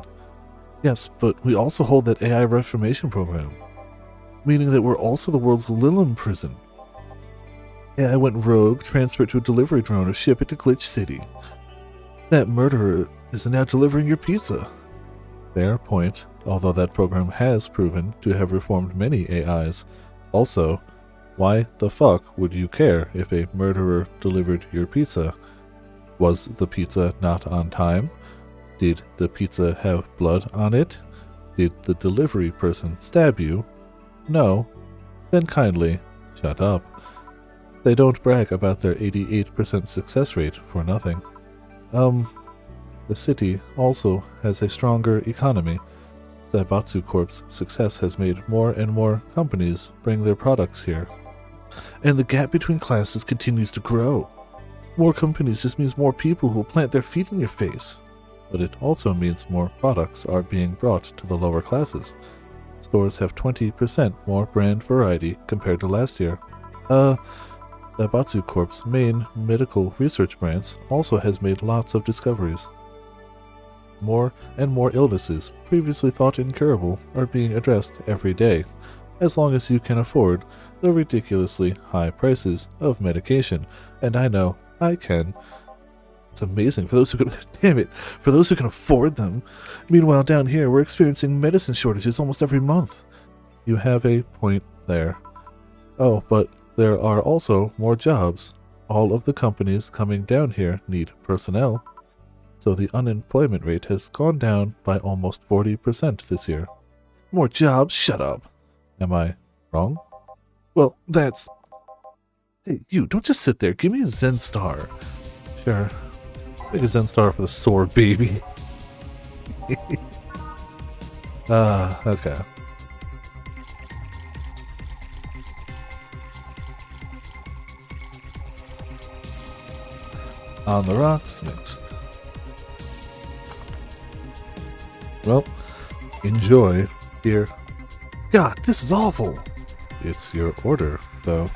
Yes, but we also hold that AI reformation program, meaning that we're also the world's Lilim prison. AI went rogue, transfer it to a delivery drone, or ship it to Glitch City. That murderer is now delivering your pizza. Fair point, although that program has proven to have reformed many AIs. Also, why the fuck would you care if a murderer delivered your pizza? Was the pizza not on time? Did the pizza have blood on it? Did the delivery person stab you? No? Then kindly shut up. They don't brag about their 88% success rate for nothing. The city also has a stronger economy. Zaibatsu Corp's success has made more and more companies bring their products here. And the gap between classes continues to grow. More companies just means more people who will plant their feet in your face. But it also means more products are being brought to the lower classes. Stores have 20% more brand variety compared to last year. Zaibatsu Corp's main medical research branch also has made lots of discoveries. More and more illnesses previously thought incurable are being addressed every day, as long as you can afford the ridiculously high prices of medication, and I know I can. It's amazing for those who can, damn it, for those who can afford them. Meanwhile, down here, we're experiencing medicine shortages almost every month. You have a point there. Oh, but there are also more jobs. All of the companies coming down here need personnel. So the unemployment rate has gone down by almost 40% this year. More jobs? Shut up. Am I wrong? Well, that's... Hey, you, don't just sit there. Give me a Zen star. Sure. Take a Zen Star for the sword, baby. Okay. On the rocks, mixed. Well, enjoy. Here. God, this is awful. It's your order, though.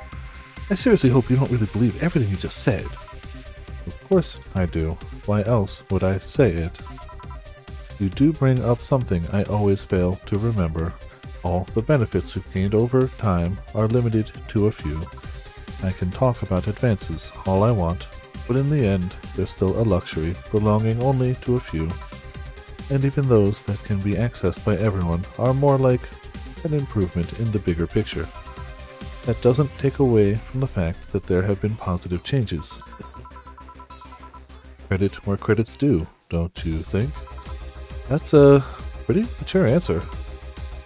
I seriously hope you don't really believe everything you just said. Of course I do. Why else would I say it? You do bring up something I always fail to remember. All the benefits we've gained over time are limited to a few. I can talk about advances all I want, but in the end, they're still a luxury belonging only to a few. And even those that can be accessed by everyone are more like an improvement in the bigger picture. That doesn't take away from the fact that there have been positive changes. Credit where credit's due, don't you think? That's a pretty mature answer.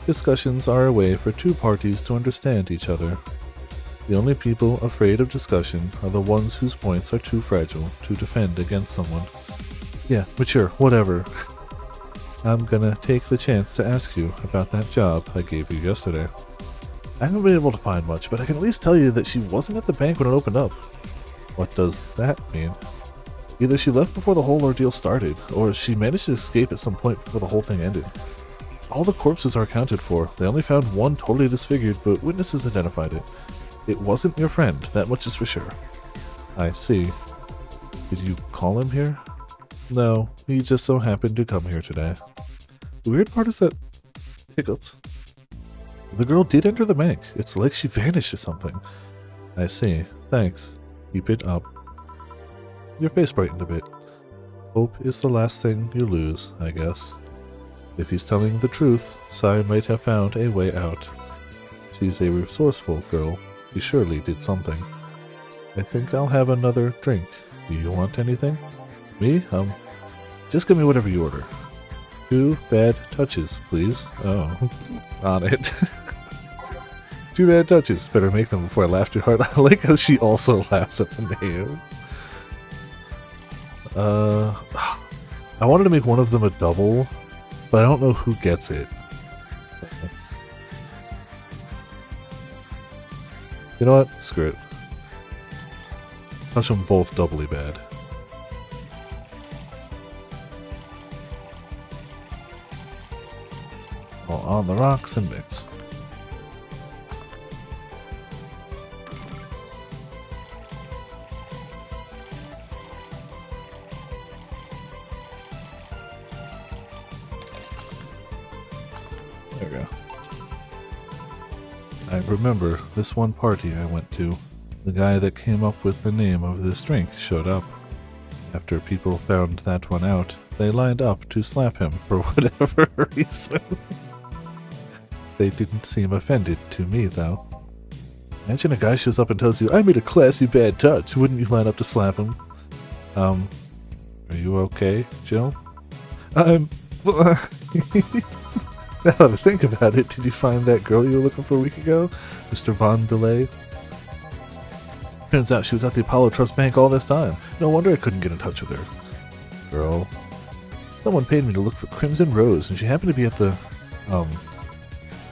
Discussions are a way for two parties to understand each other. The only people afraid of discussion are the ones whose points are too fragile to defend against someone. Yeah, mature, whatever. I'm gonna take the chance to ask you about that job I gave you yesterday. I haven't been able to find much, but I can at least tell you that she wasn't at the bank when it opened up. What does that mean? Either she left before the whole ordeal started, or she managed to escape at some point before the whole thing ended. All the corpses are accounted for. They only found one totally disfigured, but witnesses identified it. It wasn't your friend, that much is for sure. I see. Did you call him here? No, he just so happened to come here today. The weird part is that... hiccups. The girl did enter the bank. It's like she vanished or something. I see. Thanks. Keep it up. Your face brightened a bit. Hope is the last thing you lose, I guess. If he's telling the truth, Sai might have found a way out. She's a resourceful girl. She surely did something. I think I'll have another drink. Do you want anything? Me? Just give me whatever you order. 2 bad touches, please. Oh, on it. 2 bad touches. Better make them before I laugh too hard. I like how she also laughs at the name. I wanted to make one of them a double, but I don't know who gets it. You know what? Screw it. Touch them both doubly bad. All on the rocks and mixed. There we go. I remember this one party I went to. The guy that came up with the name of this drink showed up. After people found that one out, they lined up to slap him for whatever reason. They didn't seem offended to me, though. Imagine a guy shows up and tells you, I made a classy bad touch. Wouldn't you line up to slap him? Are you okay, Jill? I'm... Now that I think about it, did you find that girl you were looking for a week ago? Mr. Von Delay? Turns out she was at the Apollo Trust Bank all this time. No wonder I couldn't get in touch with her. Girl. Someone paid me to look for Crimson Rose, and she happened to be at the...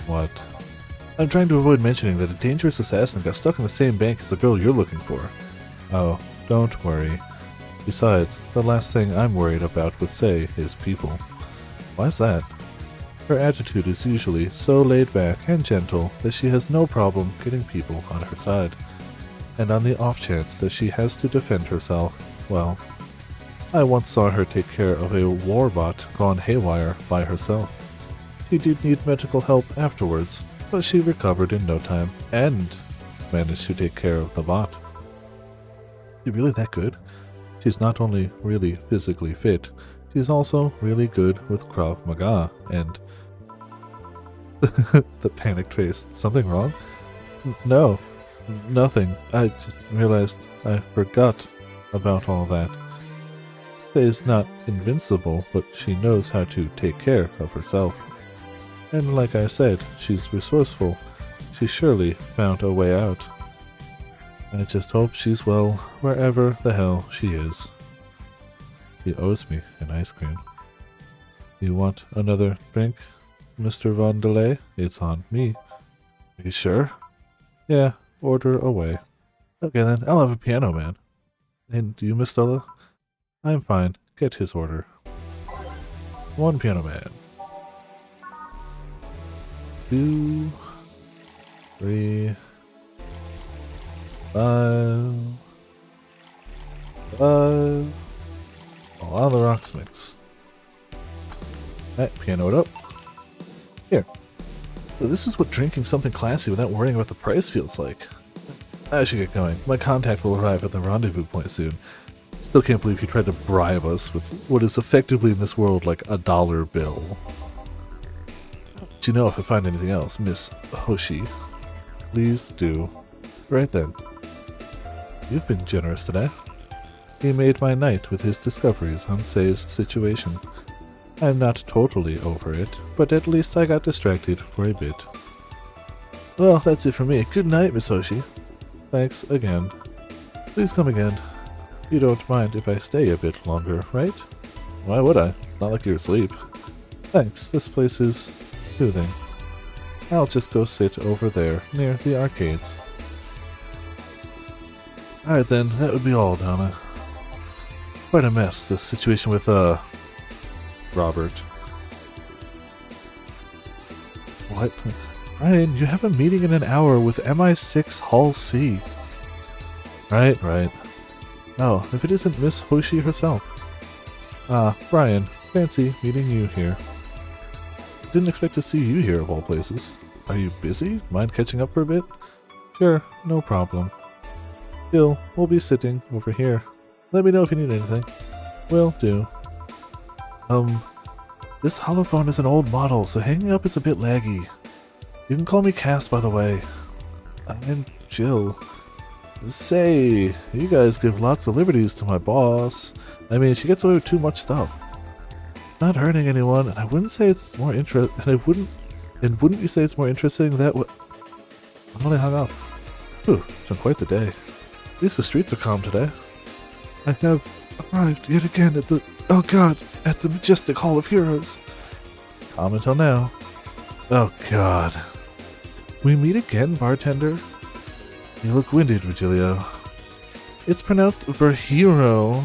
What? I'm trying to avoid mentioning that a dangerous assassin got stuck in the same bank as the girl you're looking for. Oh, don't worry. Besides, the last thing I'm worried about with Sei is people. Why's that? Her attitude is usually so laid back and gentle that she has no problem getting people on her side. And on the off chance that she has to defend herself, well, I once saw her take care of a warbot gone haywire by herself. She did need medical help afterwards, but she recovered in no time and managed to take care of the bot. Is she really that good? She's not only really physically fit, she's also really good with Krav Maga and... The panicked face. Something wrong? No, nothing. I just realized I forgot about all that. Sei's not invincible, but she knows how to take care of herself. And like I said, she's resourceful. She surely found a way out. I just hope she's well wherever the hell she is. He owes me an ice cream. You want another drink, Mr. Von Delay? It's on me. Are you sure? Yeah, order away. Okay then, I'll have a piano man. And you, Miss Stella? I'm fine. Get his order. One piano man. 2, 3, 5. Oh, on the rocks mix. Alright, piano it up. Here. So this is what drinking something classy without worrying about the price feels like. I should get going. My contact will arrive at the rendezvous point soon. Still can't believe he tried to bribe us with what is effectively in this world like a $1 bill. Let you know if I find anything else, Miss Hoshi. Please do. Right then. You've been generous today. He made my night with his discoveries on Sei's situation. I'm not totally over it, but at least I got distracted for a bit. Well, that's it for me. Good night, Miss Hoshi. Thanks again. Please come again. You don't mind if I stay a bit longer, right? Why would I? It's not like you're asleep. Thanks, this place is soothing. I'll just go sit over there, near the arcades. Alright then, that would be all, Donna. Quite a mess, this situation with, Robert. What? Ryan, you have a meeting in an hour with MI6 Hall C. Right. No, if it isn't Miss Hoshi herself. Ah, Brian, fancy meeting you here. Didn't expect to see you here of all places. Are you busy? Mind catching up for a bit? Sure, no problem. Bill, we'll be sitting over here. Let me know if you need anything. Will do. This holophone is an old model, so hanging up is a bit laggy. You can call me Cass, by the way. I'm Jill. Say, you guys give lots of liberties to my boss. I mean, she gets away with too much stuff. Not hurting anyone, and I wouldn't say it's more wouldn't you say it's more interesting that I'm only hung up. Whew, it's been quite the day. At least the streets are calm today. I have arrived yet again at the at the majestic Hall of Heroes. Calm until now. Oh god. We meet again, bartender? You look winded, Virgilio. It's pronounced Verhero.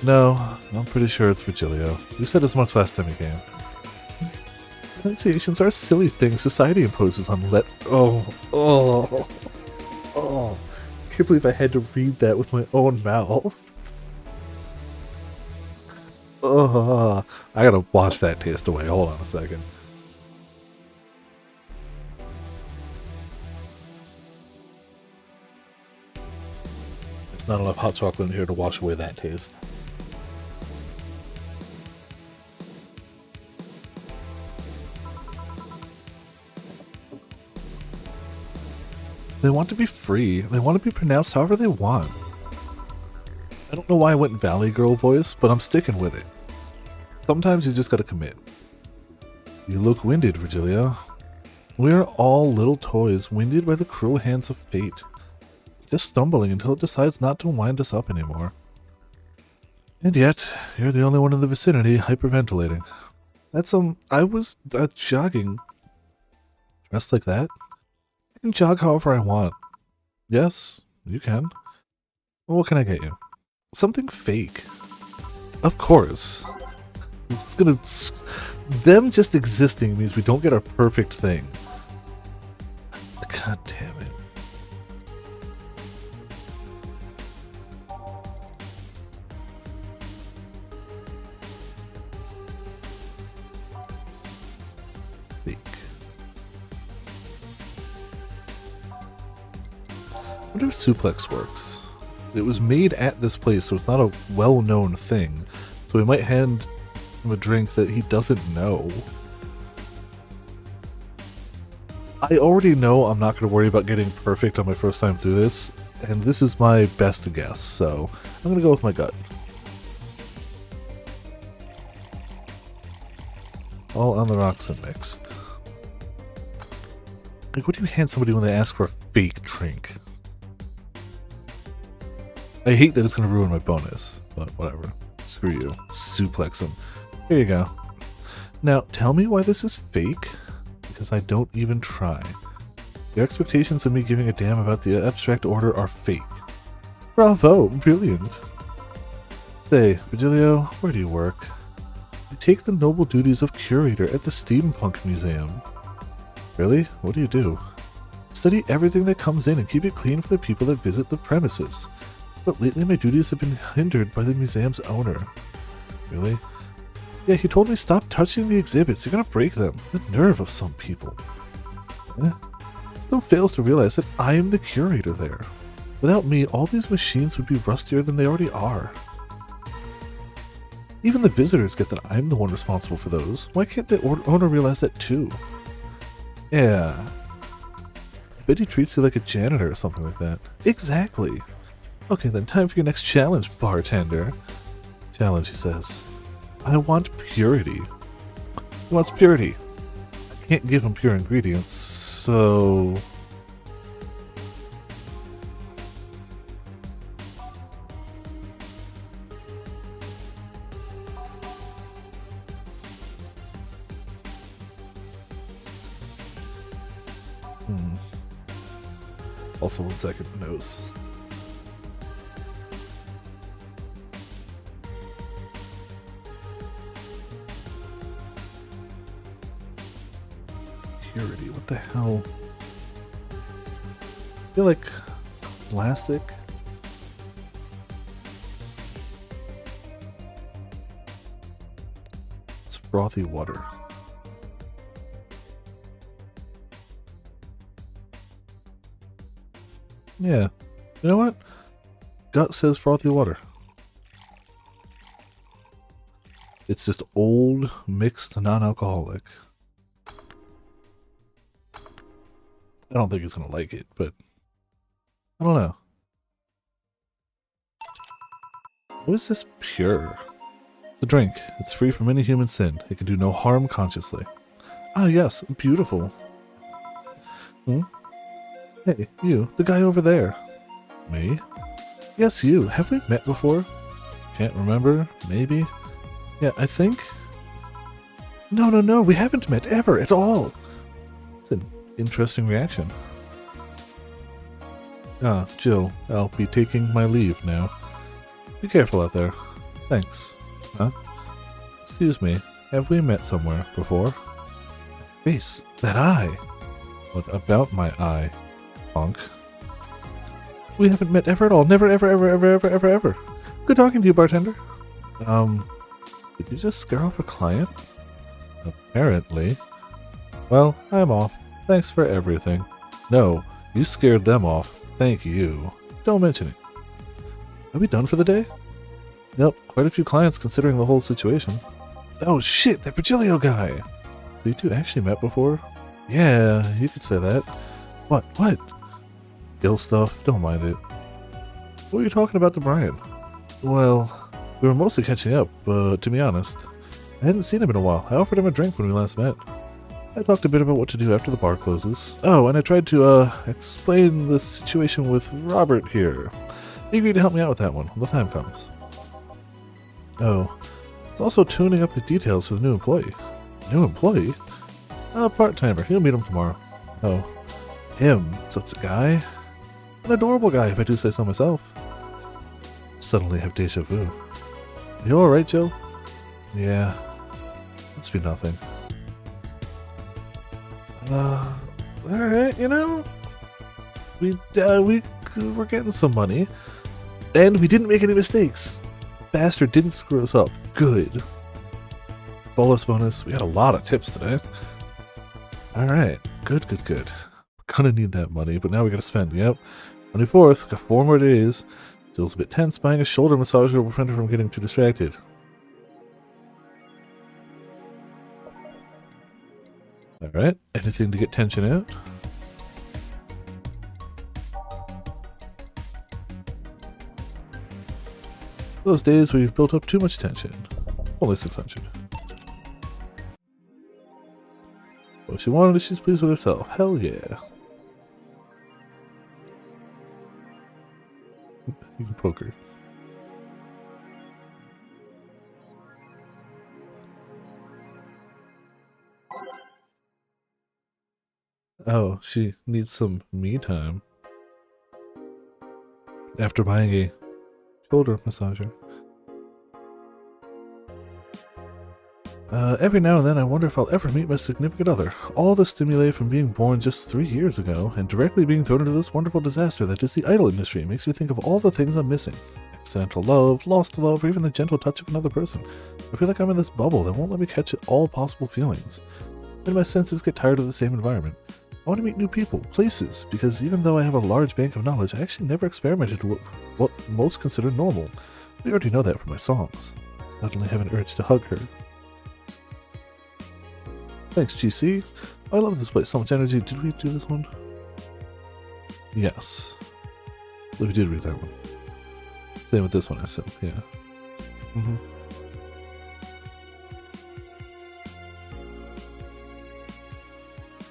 No, I'm pretty sure it's Virgilio. You said as much last time you came. Pronunciations are a silly thing society imposes on Oh. Can't believe I had to read that with my own mouth. I gotta wash that taste away. Hold on a second. There's not enough hot chocolate in here to wash away that taste. They want to be free. They want to be pronounced however they want. I don't know why I went Valley Girl voice, but I'm sticking with it. Sometimes you just gotta commit. You look winded, Virgilio. We are all little toys, winded by the cruel hands of fate. Just stumbling until it decides not to wind us up anymore. And yet, you're the only one in the vicinity hyperventilating. That's I was jogging. Dressed like that? I can jog however I want. Yes, you can. Well, what can I get you? Something fake. Of course. It's gonna... Them just existing means we don't get our perfect thing. God damn it. Fake. I wonder if Suplex works. It was made at this place, so it's not a well-known thing. So we might hand him a drink that he doesn't know. I already know I'm not going to worry about getting perfect on my first time through this, and this is my best guess, so I'm going to go with my gut. All on the rocks and mixed. Like, what do you hand somebody when they ask for a fake drink? I hate that it's going to ruin my bonus, but whatever. Screw you. Suplex him. Here you go. Now, tell me why this is fake, because I don't even try. Your expectations of me giving a damn about the abstract order are fake. Bravo! Brilliant! Say, Virgilio, where do you work? I take the noble duties of curator at the Steampunk Museum. Really? What do you do? Study everything that comes in and keep it clean for the people that visit the premises. But lately my duties have been hindered by the museum's owner. Really? Yeah, he told me stop touching the exhibits, you're gonna break them. The nerve of some people. Eh? Still fails to realize that I am the curator there. Without me, all these machines would be rustier than they already are. Even the visitors get that I'm the one responsible for those. Why can't the owner realize that too? Yeah. I bet he treats you like a janitor or something like that. Exactly. Okay then, time for your next challenge, bartender. Challenge, he says. I want purity. He wants purity. I can't give him pure ingredients, so... Also, 1 second, nose. Purity, what the hell? I feel like classic. It's frothy water. Yeah. You know what? Gut says frothy water. It's just old, mixed, non-alcoholic. I don't think he's gonna like it, but I don't know. What is this pure? It's a drink. It's free from any human sin. It can do no harm consciously. Ah yes, beautiful. Hmm? Hey, you, the guy over there. Me? Yes, you. Have we met before? Can't remember. Maybe? Yeah, I think... No, we haven't met ever at all. It's an interesting reaction. Ah, Jill, I'll be taking my leave now. Be careful out there. Thanks. Huh? Excuse me, have we met somewhere before? Face, that eye! What about my eye? Punk. We haven't met ever at all. Never, ever. Good talking to you, bartender. Did you just scare off a client? Apparently. Well, I'm off. Thanks for everything. No, you scared them off. Thank you. Don't mention it. Are we done for the day? Yep, quite a few clients considering the whole situation. Oh shit, that Virgilio guy! So you two actually met before? Yeah, you could say that. What? Ill stuff, don't mind it. What were you talking about to Brian? Well, we were mostly catching up, but to be honest, I hadn't seen him in a while. I offered him a drink when we last met. I talked a bit about what to do after the bar closes. Oh, and I tried to, explain the situation with Robert here. He agreed to help me out with that one when the time comes. Oh, he's also tuning up the details for the new employee. New employee? Part-timer. He'll meet him tomorrow. Oh, him. So it's a guy? An adorable guy, if I do say so myself. Suddenly have deja vu. You alright, Joe? Yeah. Must be nothing. Alright, you know? We're getting some money. And we didn't make any mistakes. Bastard didn't screw us up. Good. Bonus. We got a lot of tips today. Alright. Good. We're gonna need that money, but now we gotta spend. Yep. 24th. Got 4 more days. Feels a bit tense buying a shoulder massager will prevent her from getting too distracted. Alright. Anything to get tension out? Those days where you've built up too much tension. Only 600. Well, she wanted it, she's pleased with herself. Hell yeah. You can poke her. Oh, she needs some me time. After buying a shoulder massager. Every now and then I wonder if I'll ever meet my significant other. All the stimuli from being born just 3 years ago, and directly being thrown into this wonderful disaster that is the idol industry makes me think of all the things I'm missing. Accidental love, lost love, or even the gentle touch of another person. I feel like I'm in this bubble that won't let me catch all possible feelings. Then my senses get tired of the same environment. I want to meet new people, places, because even though I have a large bank of knowledge, I actually never experimented with what most consider normal. We already know that from my songs. I suddenly have an urge to hug her. Thanks, GC. I love this place. So much energy. Did we do this one? Yes. We did read that one. Same with this one, I assume. Yeah.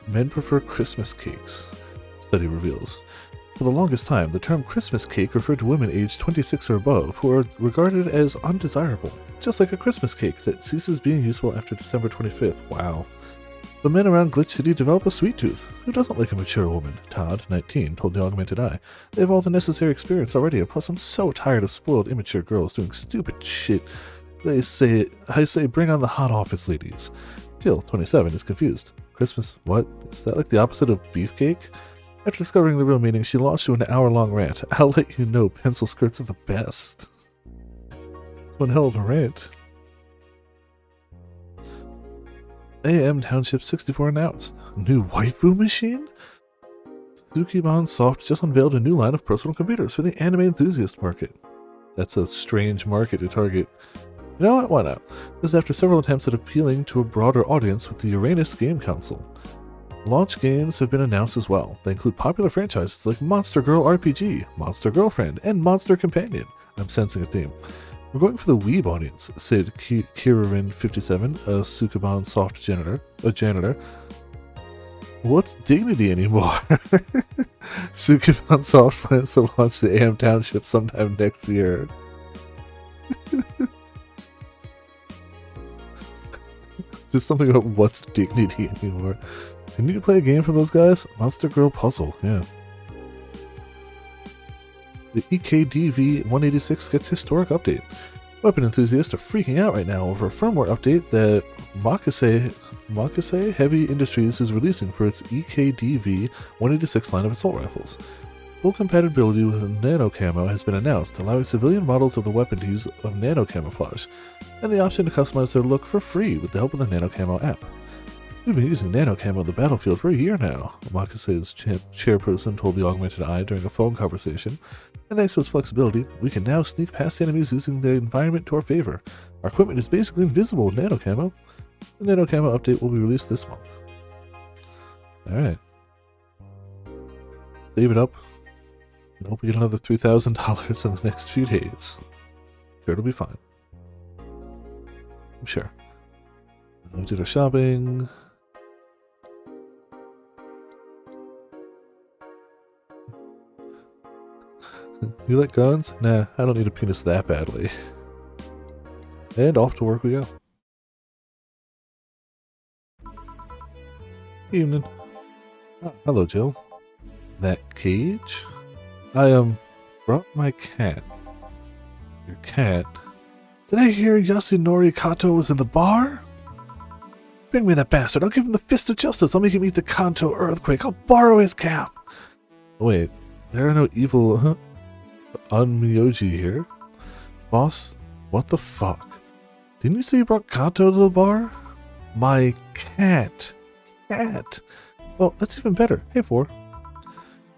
Men prefer Christmas cakes, study reveals. For the longest time, the term Christmas cake referred to women aged 26 or above who are regarded as undesirable, just like a Christmas cake that ceases being useful after December 25th. Wow. The men around Glitch City develop a sweet tooth. Who doesn't like a mature woman? Todd, 19, told the augmented eye. They have all the necessary experience already, and plus I'm so tired of spoiled, immature girls doing stupid shit. I say, bring on the hot office ladies. Jill, 27, is confused. Christmas, what? Is that like the opposite of beefcake? After discovering the real meaning, she launched into an hour-long rant. I'll let you know pencil skirts are the best. It's one hell of a rant. AM Township 64 announced. New waifu machine? Sukiban Soft just unveiled a new line of personal computers for the anime enthusiast market. That's a strange market to target. You know what? Why not? This is after several attempts at appealing to a broader audience with the Uranus Game Console. Launch games have been announced as well. They include popular franchises like Monster Girl RPG, Monster Girlfriend, and Monster Companion. I'm sensing a theme. We're going for the weeb audience, said Kiririn57, a Sukuban Soft janitor. What's dignity anymore? Sukuban Soft plans to launch the AM Township sometime next year. Just something about what's dignity anymore. You need to play a game from those guys? Monster Girl Puzzle, yeah. The EKDV 186 gets historic update. Weapon enthusiasts are freaking out right now over a firmware update that Makase Heavy Industries is releasing for its EKDV 186 line of assault rifles. Full compatibility with nano camo has been announced, allowing civilian models of the weapon to use of nano camouflage, and the option to customize their look for free with the help of the nano camo app. We've been using nano camo on the battlefield for a year now, Makase's chairperson told the augmented eye during a phone conversation, and thanks to its flexibility, we can now sneak past enemies using the environment to our favor. Our equipment is basically invisible with nano camo. The nano camo update will be released this month. Alright. Save it up, and hope we get another $3,000 in the next few days. Sure, it'll be fine. I'm sure. We did our shopping. You like guns? Nah, I don't need a penis that badly. And off to work we go. Evening. Oh, hello, Jill. That cage? I, brought my cat. Your cat? Did I hear Yasunori Kato was in the bar? Bring me that bastard. I'll give him the fist of justice. I'll make him eat the Kanto earthquake. I'll borrow his cap. Wait, there are no evil Unmyoji here. Boss, what the fuck? Didn't you say you brought Kato to the bar? My cat. Cat. Well, that's even better. Hey, 4.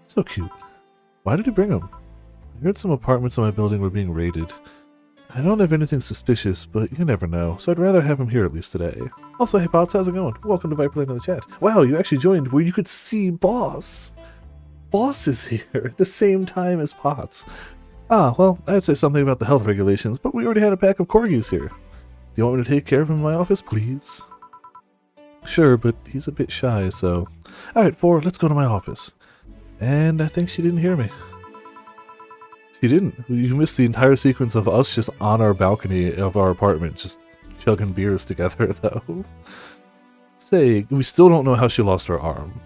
So cute. Why did you bring him? I heard some apartments in my building were being raided. I don't have anything suspicious, but you never know, so I'd rather have him here at least today. Also, hey Bots, how's it going? Welcome to Viperpunk in the chat. Wow, you actually joined where you could see Boss. Boss is here at the same time as Pots. Ah, well, I'd say something about the health regulations, but we already had a pack of corgis here. Do you want me to take care of him in my office, please? Sure, but he's a bit shy, so... Alright, 4, let's go to my office. And I think she didn't hear me. She didn't. You missed the entire sequence of us just on our balcony of our apartment, just chugging beers together, though. Say, we still don't know how she lost her arm.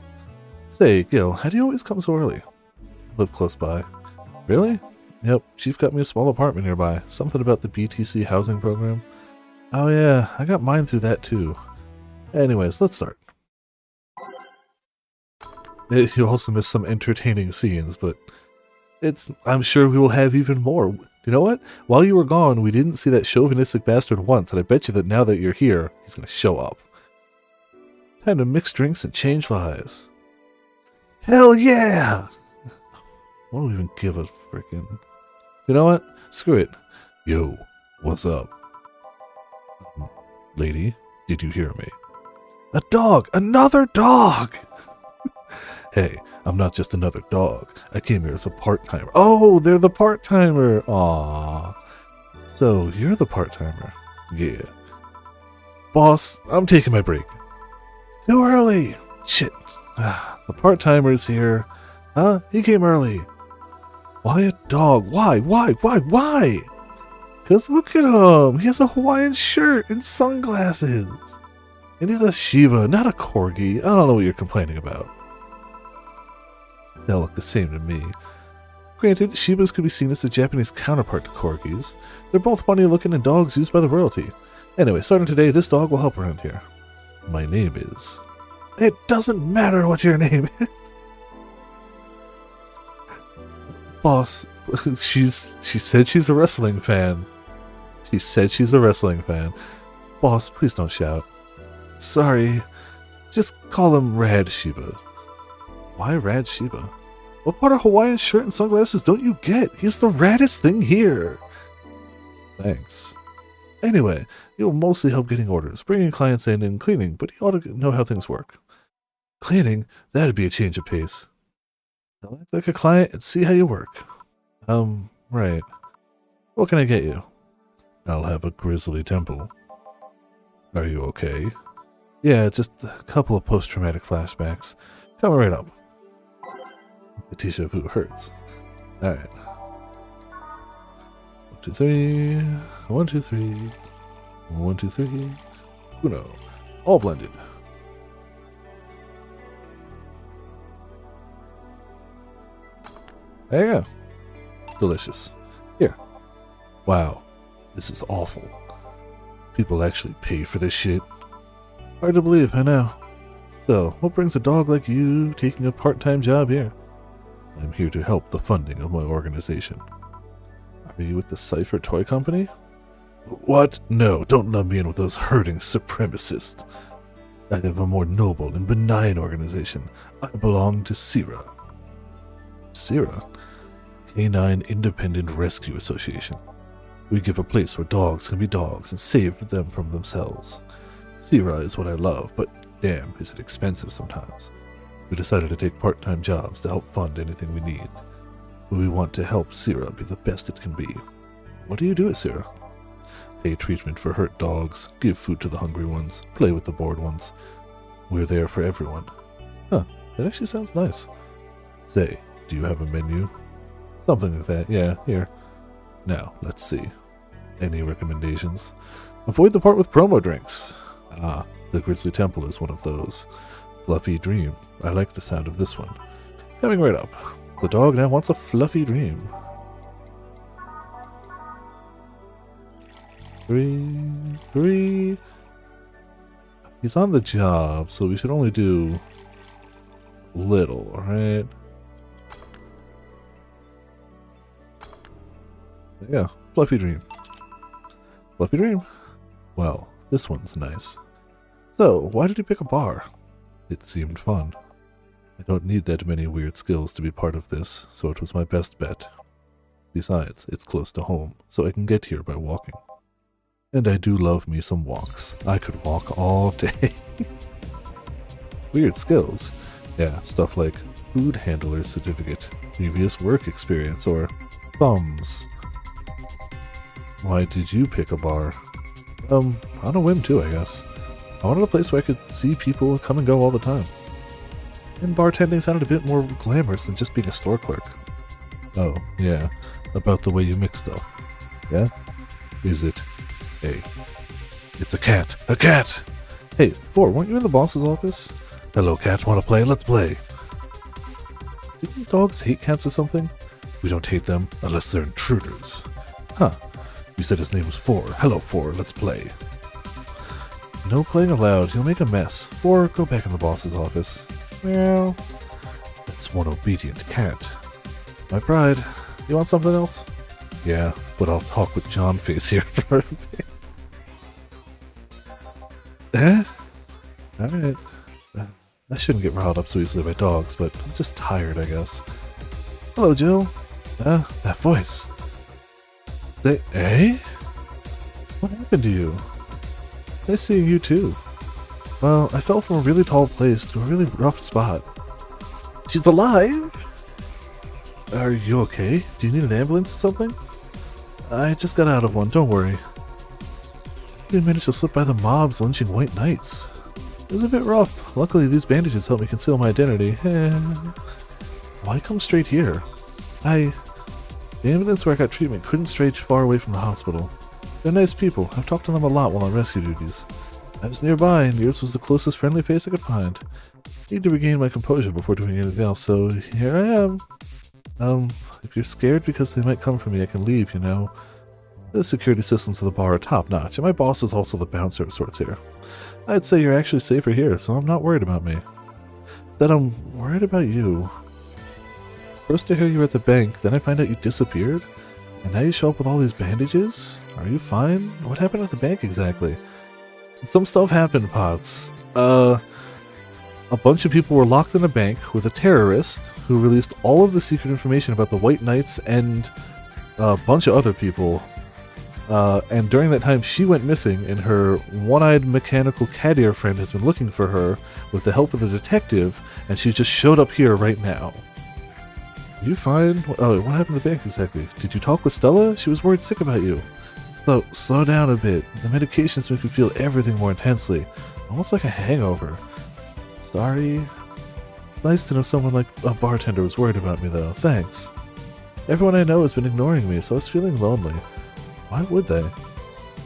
Say, Gil, how do you always come so early? I live close by. Really? Yep, Chief got me a small apartment nearby. Something about the BTC housing program. Oh yeah, I got mine through that too. Anyways, let's start. You also missed some entertaining scenes, but I'm sure we will have even more. You know what? While you were gone, we didn't see that chauvinistic bastard once, and I bet you that now that you're here, he's gonna show up. Time to mix drinks and change lives. Hell yeah! Why don't we even give a freaking... You know what? Screw it. Yo, what's up? Lady, did you hear me? A dog! Another dog! Hey, I'm not just another dog. I came here as a part-timer. Oh, they're the part-timer! Aww. So, you're the part-timer? Yeah. Boss, I'm taking my break. It's too early! Shit. The part-timer is here. Huh? He came early. Why a dog? Why? Why? Because look at him! He has a Hawaiian shirt and sunglasses! And he's a Shiba, not a Corgi. I don't know what you're complaining about. They all look the same to me. Granted, Shibas could be seen as the Japanese counterpart to Corgis. They're both funny-looking and dogs used by the royalty. Anyway, starting today, this dog will help around here. My name is... It doesn't matter what your name is! Boss, she said she's a wrestling fan. She said she's a wrestling fan. Boss, please don't shout. Sorry. Just call him Rad Shiba. Why Rad Shiba? What part of Hawaiian shirt and sunglasses don't you get? He's the raddest thing here. Thanks. Anyway, he'll mostly help getting orders, bringing clients in and cleaning, but he ought to know how things work. Cleaning? That'd be a change of pace. I'll act like a client and see how you work. Right. What can I get you? I'll have a grizzly temple. Are you okay? Yeah, just a couple of post-traumatic flashbacks. Coming right up. The t-shirt boot hurts. Alright. 1, 2, 3. 1, 2, 3. 1, 2, 3. Uno. All blended. There you go. Delicious. Here. Wow. This is awful. People actually pay for this shit. Hard to believe, I know. So, what brings a dog like you taking a part-time job here? I'm here to help the funding of my organization. Are you with the Cypher Toy Company? What? No, don't lump me in with those herding supremacists. I have a more noble and benign organization. I belong to CIRA. CIRA? Canine Independent Rescue Association. We give a place where dogs can be dogs and save them from themselves. CIRA is what I love, but damn, is it expensive sometimes. We decided to take part-time jobs to help fund anything we need. We want to help CIRA be the best it can be. What do you do at CIRA? Pay treatment for hurt dogs, give food to the hungry ones, play with the bored ones. We're there for everyone. Huh, that actually sounds nice. Say, do you have a menu? Something like that, yeah, here. Now, let's see. Any recommendations? Avoid the part with promo drinks. Ah, the Grizzly Temple is one of those. Fluffy Dream. I like the sound of this one. Coming right up. The dog now wants a fluffy dream. 3. He's on the job, so we should only do little, alright? There you go. Fluffy Dream. Fluffy Dream. Well, this one's nice. So, why did you pick a bar? It seemed fun. I don't need that many weird skills to be part of this, so it was my best bet. Besides, it's close to home, so I can get here by walking. And I do love me some walks. I could walk all day. Weird skills? Yeah, stuff like food handler certificate, previous work experience, or thumbs. Why did you pick a bar? On a whim too, I guess. I wanted a place where I could see people come and go all the time. And bartending sounded a bit more glamorous than just being a store clerk. Oh, yeah, about the way you mix stuff. Yeah? Is it? Hey. It's a cat! A cat! Hey, Boar, weren't you in the boss's office? Hello, cat, wanna play? Let's play! Didn't dogs hate cats or something? We don't hate them unless they're intruders. Huh. You said his name was Four. Hello, Four. Let's play. No playing allowed. He'll make a mess. Or go back in the boss's office. Meow. That's one obedient cat. My pride. You want something else? Yeah, but I'll talk with John Face here for a bit. Eh? Alright. I shouldn't get riled up so easily by dogs, but I'm just tired, I guess. Hello, Jill. That voice. Eh? What happened to you? Nice seeing you too. Well, I fell from a really tall place to a really rough spot. She's alive? Are you okay? Do you need an ambulance or something? I just got out of one, don't worry. We managed to slip by the mobs lynching white knights. It was a bit rough. Luckily, these bandages helped me conceal my identity. Why come straight here? The ambulance where I got treatment couldn't stray too far away from the hospital. They're nice people. I've talked to them a lot while on rescue duties. I was nearby, and yours was the closest friendly face I could find. I need to regain my composure before doing anything else, so here I am. If you're scared because they might come for me, I can leave, you know. The security systems of the bar are top-notch, and my boss is also the bouncer of sorts here. I'd say you're actually safer here, so I'm not worried about me. Instead, I'm worried about you. First I hear you were at the bank, then I find out you disappeared, and now you show up with all these bandages? Are you fine? What happened at the bank exactly? Some stuff happened, Potts. A bunch of people were locked in a bank with a terrorist who released all of the secret information about the White Knights and a bunch of other people. And during that time, she went missing, and her one-eyed mechanical cat ear friend has been looking for her with the help of the detective, and she just showed up here right now. Are you fine? Oh, what happened to the bank exactly? Did you talk with Stella? She was worried sick about you. Slow down a bit. The medications make me feel everything more intensely. Almost like a hangover. Sorry. Nice to know someone like a bartender was worried about me, though. Thanks. Everyone I know has been ignoring me, so I was feeling lonely. Why would they?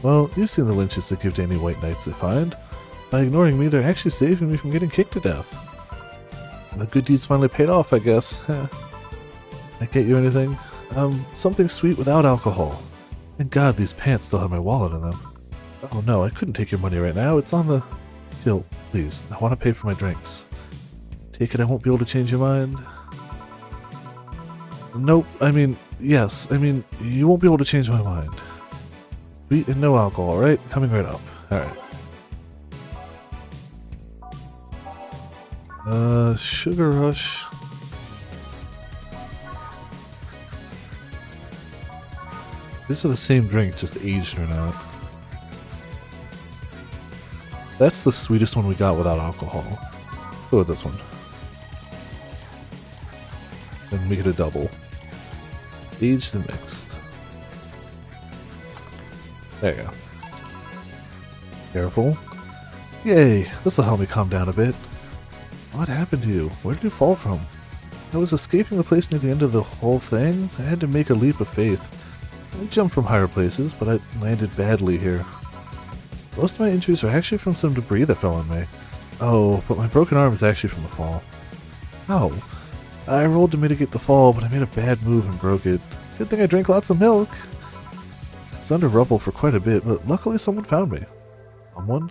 Well, you've seen the lynches they give to any white knights they find. By ignoring me, they're actually saving me from getting kicked to death. My good deeds finally paid off, I guess. I get you anything? Something sweet without alcohol. Thank God these pants still have my wallet in them. Oh no, I couldn't take your money right now. It's on the... Jill, please, I want to pay for my drinks. Take it I won't be able to change your mind? Nope, yes, you won't be able to change my mind. Sweet and no alcohol, right? Coming right up. Alright. Sugar Rush. These are the same drink, just aged or not. That's the sweetest one we got without alcohol. Go with this one. And make it a double. Aged and mixed. There you go. Careful. Yay! This'll help me calm down a bit. What happened to you? Where did you fall from? I was escaping the place near the end of the whole thing. I had to make a leap of faith. I jumped from higher places, but I landed badly here. Most of my injuries are actually from some debris that fell on me. Oh, but my broken arm is actually from the fall. Ow. I rolled to mitigate the fall, but I made a bad move and broke it. Good thing I drank lots of milk. It's under rubble for quite a bit, but luckily someone found me. Someone?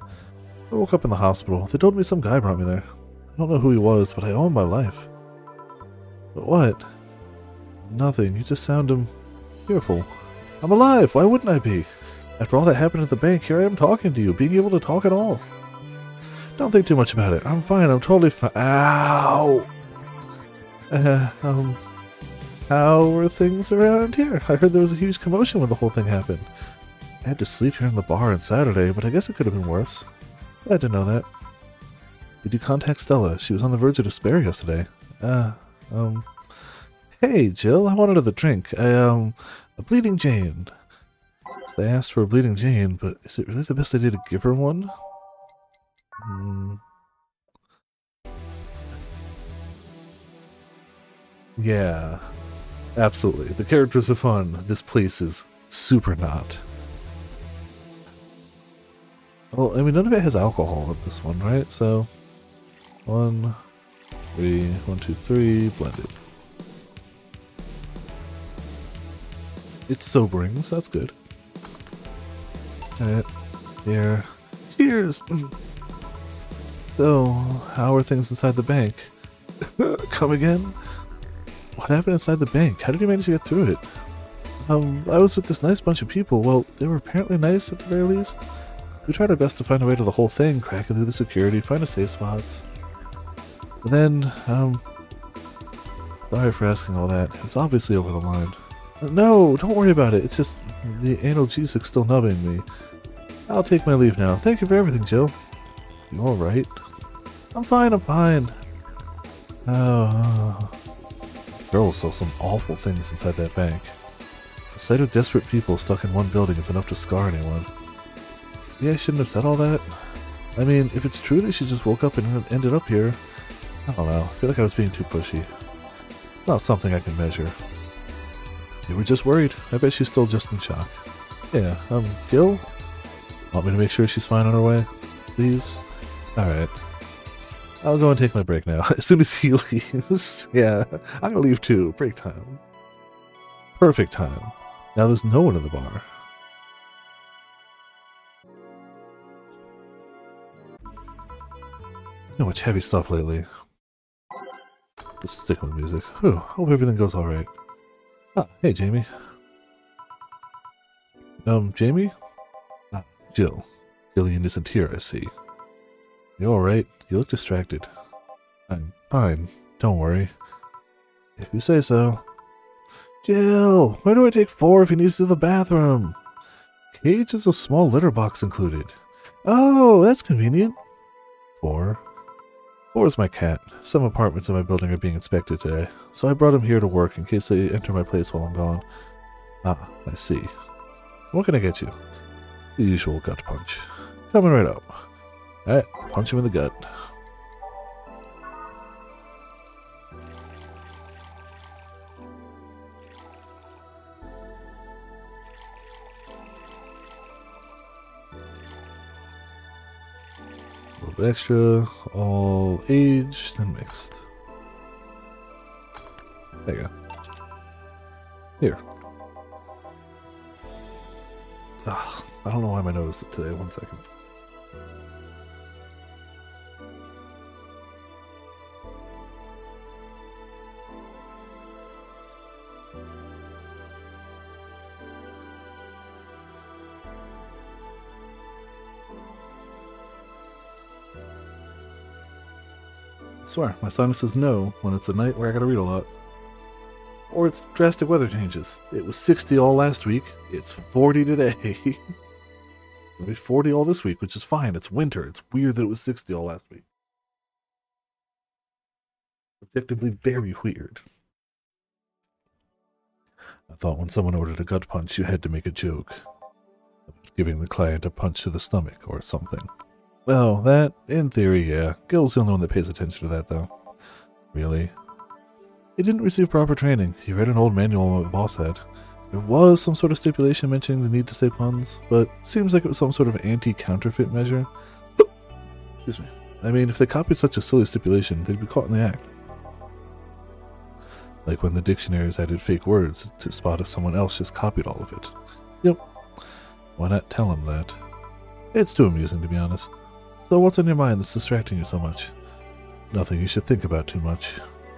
I woke up in the hospital. They told me some guy brought me there. I don't know who he was, but I owe him my life. But what? Nothing. You just sound fearful. I'm alive! Why wouldn't I be? After all that happened at the bank, here I am talking to you, being able to talk at all. Don't think too much about it. I'm fine. I'm totally fine. Ow! How are things around here? I heard there was a huge commotion when the whole thing happened. I had to sleep here in the bar on Saturday, but I guess it could have been worse. Glad to know that. Did you contact Stella? She was on the verge of despair yesterday. Hey, Jill, I want another drink. A Bleeding Jane. They asked for a Bleeding Jane, but is it really the best idea to give her one? Yeah, absolutely. The characters are fun. This place is super not. Well, none of it has alcohol with this one, right? So, 1, 3, 1, 2, 3, blended. It's sobering, so that's good. Alright, here. Cheers! So, how are things inside the bank? Come again? What happened inside the bank? How did you manage to get through it? I was with this nice bunch of people. Well, they were apparently nice at the very least. We tried our best to find a way to the whole thing, cracking through the security, find a safe spots. But then, sorry for asking all that. It's obviously over the line. No, don't worry about it. It's just the analgesic still numbing me. I'll take my leave now. Thank you for everything, Jill. You alright? I'm fine, I'm fine. Oh. Girls saw some awful things inside that bank. The sight of desperate people stuck in one building is enough to scar anyone. Maybe I shouldn't have said all that. I mean, if it's true that she just woke up and ended up here, I don't know. I feel like I was being too pushy. It's not something I can measure. You were just worried. I bet she's still just in shock. Yeah, Gil? Want me to make sure she's fine on her way? Please? Alright. I'll go and take my break now. As soon as he leaves. Yeah, I'm gonna leave too. Break time. Perfect time. Now there's no one in the bar. So much heavy stuff lately. Just stick with music. Whew, hope everything goes alright. Ah, hey Jamie. Jamie? Ah, Jill. Gillian isn't here, I see. You alright? You look distracted. I'm fine. Don't worry. If you say so. Jill! Where do I take 4 if he needs to the bathroom? Cage has a small litter box included. Oh, that's convenient. 4? 4 is my cat. Some apartments in my building are being inspected today, so I brought him here to work in case they enter my place while I'm gone. Ah, I see. What can I get you? The usual gut punch. Coming right up. Alright, punch him in the gut. A little bit extra, all aged and mixed. There you go. Here. Ah, I don't know why my nose is today. 1 second. I swear, my sinuses know when it's a night where I gotta read a lot. Or it's drastic weather changes. It was 60 all last week, it's 40 today. It'll be 40 all this week, which is fine. It's winter. It's weird that it was 60 all last week. Objectively very weird. I thought when someone ordered a gut punch, you had to make a joke. Giving the client a punch to the stomach or something. Well, that, in theory, yeah. Gil's the only one that pays attention to that, though. Really? He didn't receive proper training. He read an old manual my boss had. There was some sort of stipulation mentioning the need to say puns, but seems like it was some sort of anti-counterfeit measure. Excuse me. I mean, if they copied such a silly stipulation, they'd be caught in the act. Like when the dictionaries added fake words to spot if someone else just copied all of it. Yep. Why not tell him that? It's too amusing, to be honest. So what's on your mind that's distracting you so much? Nothing you should think about too much.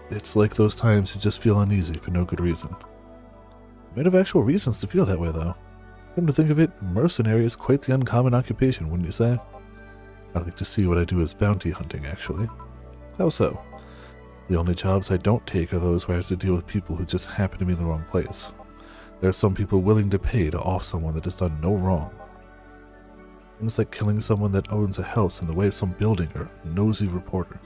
It's like those times you just feel uneasy for no good reason. You might have actual reasons to feel that way, though. Come to think of it, mercenary is quite the uncommon occupation, wouldn't you say? I like to see what I do as bounty hunting, actually. How so? The only jobs I don't take are those where I have to deal with people who just happen to be in the wrong place. There are some people willing to pay to off someone that has done no wrong. Things like killing someone that owns a house in the way of some building or nosy reporter.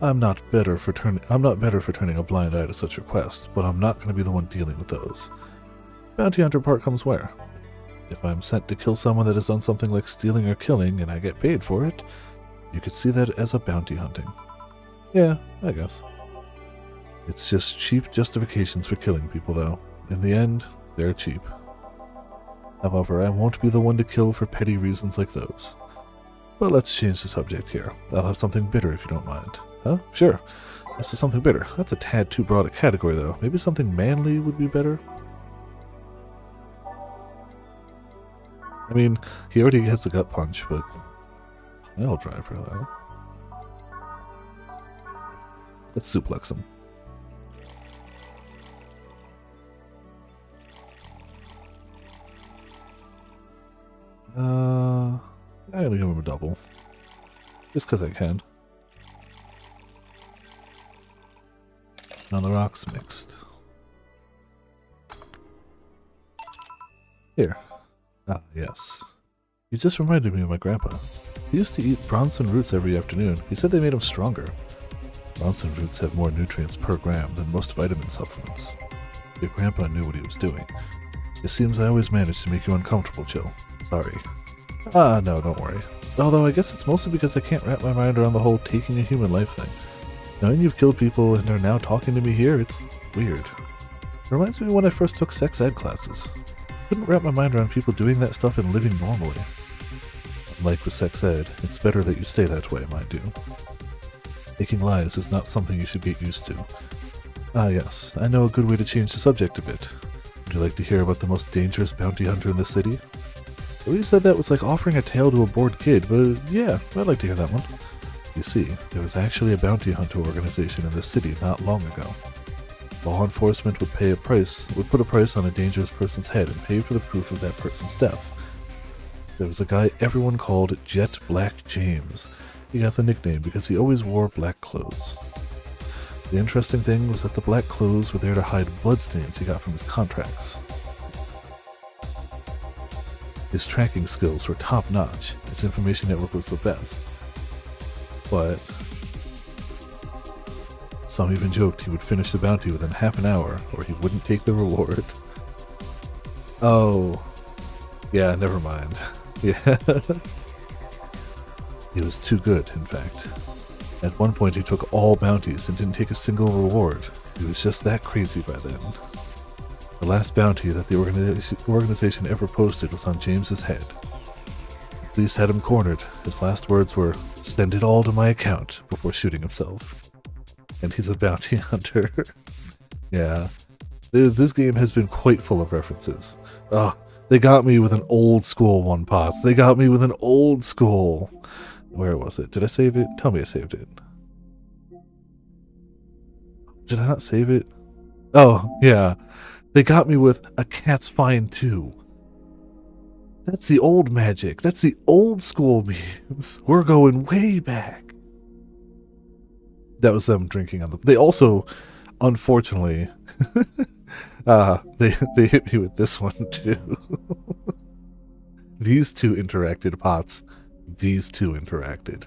I'm not better for turning a blind eye to such requests, but I'm not going to be the one dealing with those. Bounty hunter part comes where? If I'm sent to kill someone that has done something like stealing or killing and I get paid for it, you could see that as a bounty hunting. Yeah, I guess. It's just cheap justifications for killing people, though. In the end, they're cheap. However, I won't be the one to kill for petty reasons like those. But let's change the subject here. I'll have something bitter if you don't mind. Huh? Sure. Let's do something bitter. That's a tad too broad a category, though. Maybe something manly would be better? I mean, he already gets a gut punch, but I'll try for that. Let's suplex him. I'm gonna give him a double. Just because I can. On the rocks mixed. Here. Ah, yes. You just reminded me of my grandpa. He used to eat Bronson roots every afternoon. He said they made him stronger. Bronson roots have more nutrients per gram than most vitamin supplements. Your grandpa knew what he was doing. It seems I always manage to make you uncomfortable, Jill. Sorry. Ah, no, don't worry. Although I guess it's mostly because I can't wrap my mind around the whole taking a human life thing. Knowing you've killed people and are now talking to me here, it's weird. It reminds me of when I first took sex ed classes. I couldn't wrap my mind around people doing that stuff and living normally. Unlike with sex ed, it's better that you stay that way, mind you. Taking lies is not something you should get used to. Ah yes, I know a good way to change the subject a bit. Would you like to hear about the most dangerous bounty hunter in the city? Louise said that was like offering a tale to a bored kid, but yeah, I'd like to hear that one. You see, there was actually a bounty hunter organization in this city not long ago. Law enforcement would put a price on a dangerous person's head and pay for the proof of that person's death. There was a guy everyone called Jet Black James. He got the nickname because he always wore black clothes. The interesting thing was that the black clothes were there to hide bloodstains he got from his contracts. His tracking skills were top-notch, his information network was the best. But some even joked he would finish the bounty within half an hour, or he wouldn't take the reward. Oh, yeah, never mind. Yeah. He was too good, in fact. At one point he took all bounties and didn't take a single reward. He was just that crazy by then. The last bounty that the organization ever posted was on James's head. Police had him cornered. His last words were, "Send it all to my account," before shooting himself. And he's a bounty hunter. Yeah. This game has been quite full of references. Oh, they got me with an old school one, Potts. They got me with an old school. Where was it? Did I save it? Tell me I saved it. Did I not save it? Oh, yeah. They got me with A Cat's Fine Too. That's the old magic. That's the old school memes. We're going way back. That was them drinking on the... They also, unfortunately, they hit me with this one too. These two interacted, Pots. These two interacted.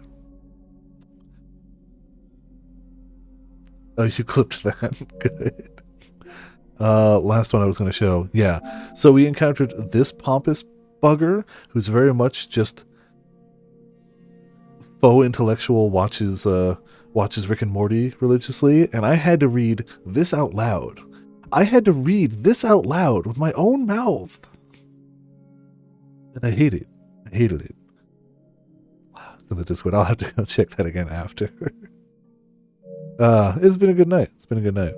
Oh, you clipped that. Good. Last one I was going to show. Yeah. So we encountered this pompous bugger who's very much just faux intellectual, watches Rick and Morty religiously, and I had to read this out loud. I had to read this out loud with my own mouth. And I hate it. I hated it. In the Discord, I'll have to go check that again after. It's been a good night. It's been a good night.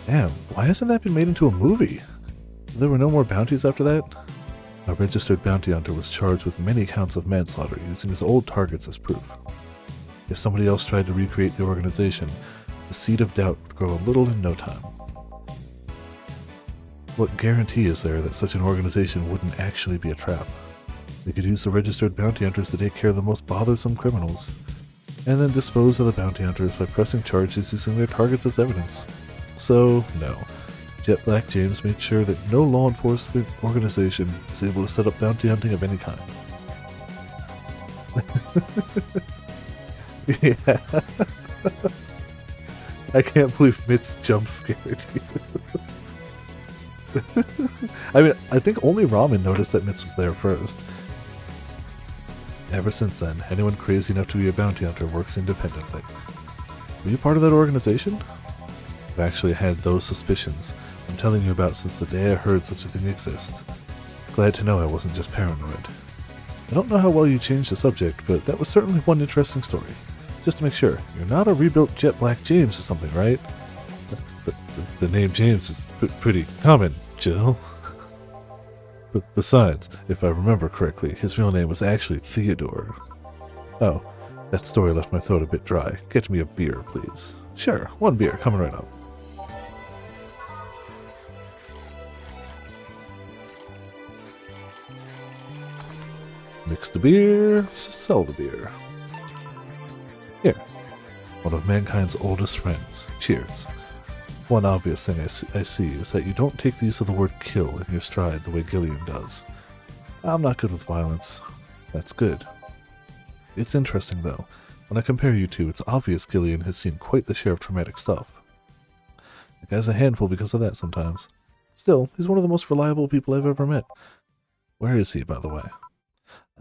Damn, why hasn't that been made into a movie? There were no more bounties after that? A registered bounty hunter was charged with many counts of manslaughter using his old targets as proof. If somebody else tried to recreate the organization, the seed of doubt would grow a little in no time. What guarantee is there that such an organization wouldn't actually be a trap? They could use the registered bounty hunters to take care of the most bothersome criminals, and then dispose of the bounty hunters by pressing charges using their targets as evidence. So, no. Jet Black James made sure that no law enforcement organization is able to set up bounty hunting of any kind. Yeah. I can't believe Mitz jump scared you. I mean, I think only Ramen noticed that Mitz was there first. Ever since then, anyone crazy enough to be a bounty hunter works independently. Were you part of that organization? I've actually had those suspicions I'm telling you about since the day I heard such a thing exists. Glad to know I wasn't just paranoid. I don't know how well you changed the subject, but that was certainly one interesting story. Just to make sure, you're not a rebuilt Jet Black James or something, right? The name James is pretty common. Jill. But besides, if I remember correctly, his real name was actually Theodore. Oh, that story left my throat a bit dry. Get me a beer, please. Sure, 1 beer, coming right up. Mix the beer, sell the beer. Here, one of mankind's oldest friends. Cheers. One obvious thing I see is that you don't take the use of the word kill in your stride the way Gillian does. I'm not good with violence. That's good. It's interesting, though. When I compare you two, it's obvious Gillian has seen quite the share of traumatic stuff. The guy's a handful because of that sometimes. Still, he's one of the most reliable people I've ever met. Where is he, by the way?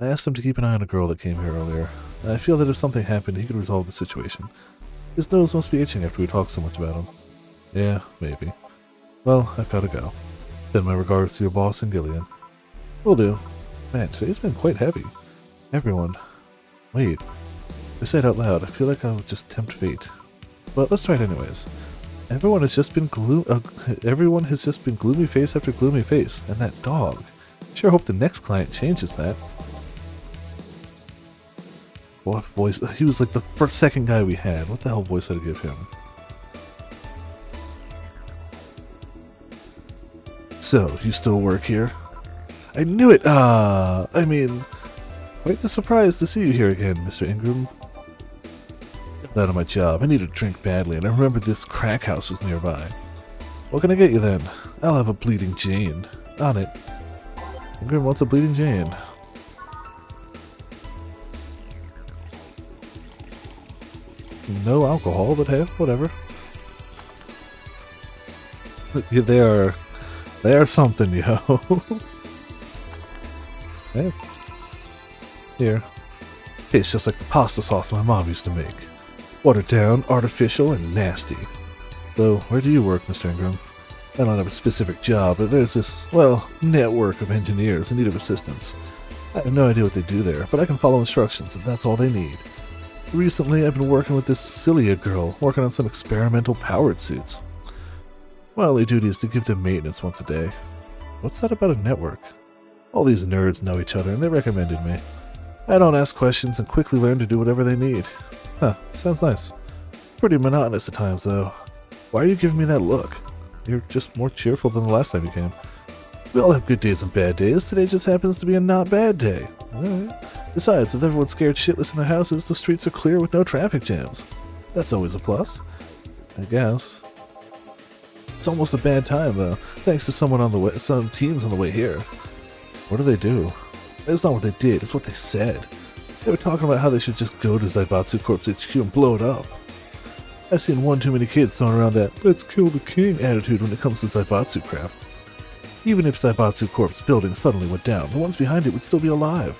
I asked him to keep an eye on a girl that came here earlier. I feel that if something happened, he could resolve the situation. His nose must be itching after we talked so much about him. Yeah, maybe. Well, I've gotta go. Send my regards to your boss and Gillian. Will do. Man, today's been quite heavy. Everyone. Wait. I said out loud, I feel like I'll just tempt fate. But let's try it anyways. Everyone has just been gloomy face after gloomy face, and that dog. Sure hope the next client changes that. What voice? He was like the second guy we had. What the hell voice did I give him? So, you still work here? I knew it! I mean, quite the surprise to see you here again, Mr. Ingram. Got out of my job. I need a drink badly, and I remember this crack house was nearby. What can I get you then? I'll have a Bleeding Jane. On it. Ingram wants a Bleeding Jane. No alcohol, but hey, whatever. Yeah, they are something, yo. Hey. Here. Tastes just like the pasta sauce my mom used to make. Watered down, artificial, and nasty. So, where do you work, Mr. Ingram? I don't have a specific job, but there's this, well, network of engineers in need of assistance. I have no idea what they do there, but I can follow instructions, and that's all they need. Recently, I've been working with this Cilia girl, working on some experimental powered suits. My only duty is to give them maintenance once a day. What's that about a network? All these nerds know each other, and they recommended me. I don't ask questions and quickly learn to do whatever they need. Huh, sounds nice. Pretty monotonous at times, though. Why are you giving me that look? You're just more cheerful than the last time you came. We all have good days and bad days. Today just happens to be a not bad day. Alright. Besides, with everyone scared shitless in their houses, the streets are clear with no traffic jams. That's always a plus. I guess. It's almost a bad time, though, thanks to some teams on the way here. What do they do? It's not what they did, it's what they said. They were talking about how they should just go to Zaibatsu Corp's HQ and blow it up. I've seen one too many kids throwing around that "let's kill the king" attitude when it comes to Zaibatsu crap. Even if Zaibatsu Corp's building suddenly went down, the ones behind it would still be alive.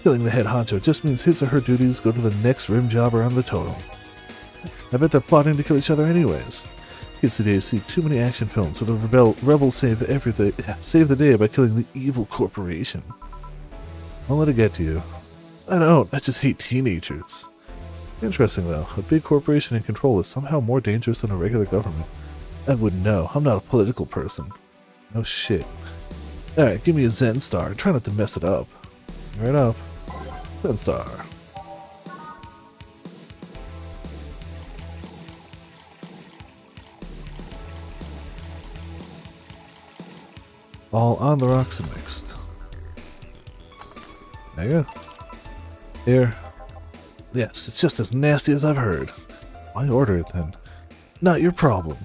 Killing the head honcho just means his or her duties go to the next rim jobber on the totem. I bet they're plotting to kill each other anyways. Kids today see too many action films where the rebels save the day by killing the evil corporation. I'll let it get to you. I don't, I just hate teenagers. Interesting though, a big corporation in control is somehow more dangerous than a regular government. I wouldn't know, I'm not a political person. No shit. Alright, give me a Zen Star, try not to mess it up. Right up. Zen Star. All on the rocks and mixed. There you go. Here. Yes, it's just as nasty as I've heard. Why order it then? Not your problem.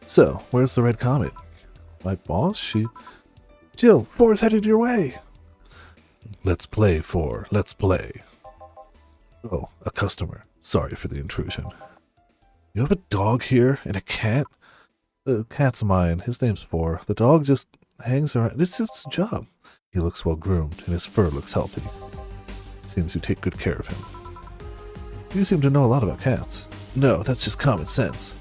So, where's the Red Comet? My boss? Jill, 4 is headed your way! Let's play, 4. Let's play. Oh, a customer. Sorry for the intrusion. You have a dog here and a cat? The cat's mine. His name's 4. The dog just hangs around. It's his job. He looks well groomed and his fur looks healthy. Seems you take good care of him. You seem to know a lot about cats. No, that's just common sense.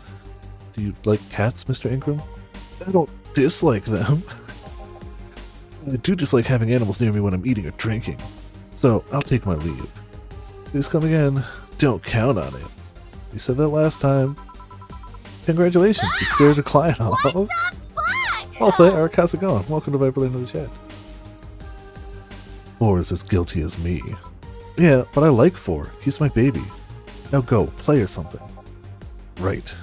Do you like cats, Mr. Ingram? I don't dislike them. I do dislike having animals near me when I'm eating or drinking. So, I'll take my leave. Please come again. Don't count on it. You said that last time. Congratulations, you scared a client off.
What the fuck?
Also, Eric, how's it going? Welcome to Viperland in the chat. Four is as guilty as me. Yeah, but I like Four. He's my baby. Now go, play or something. Right.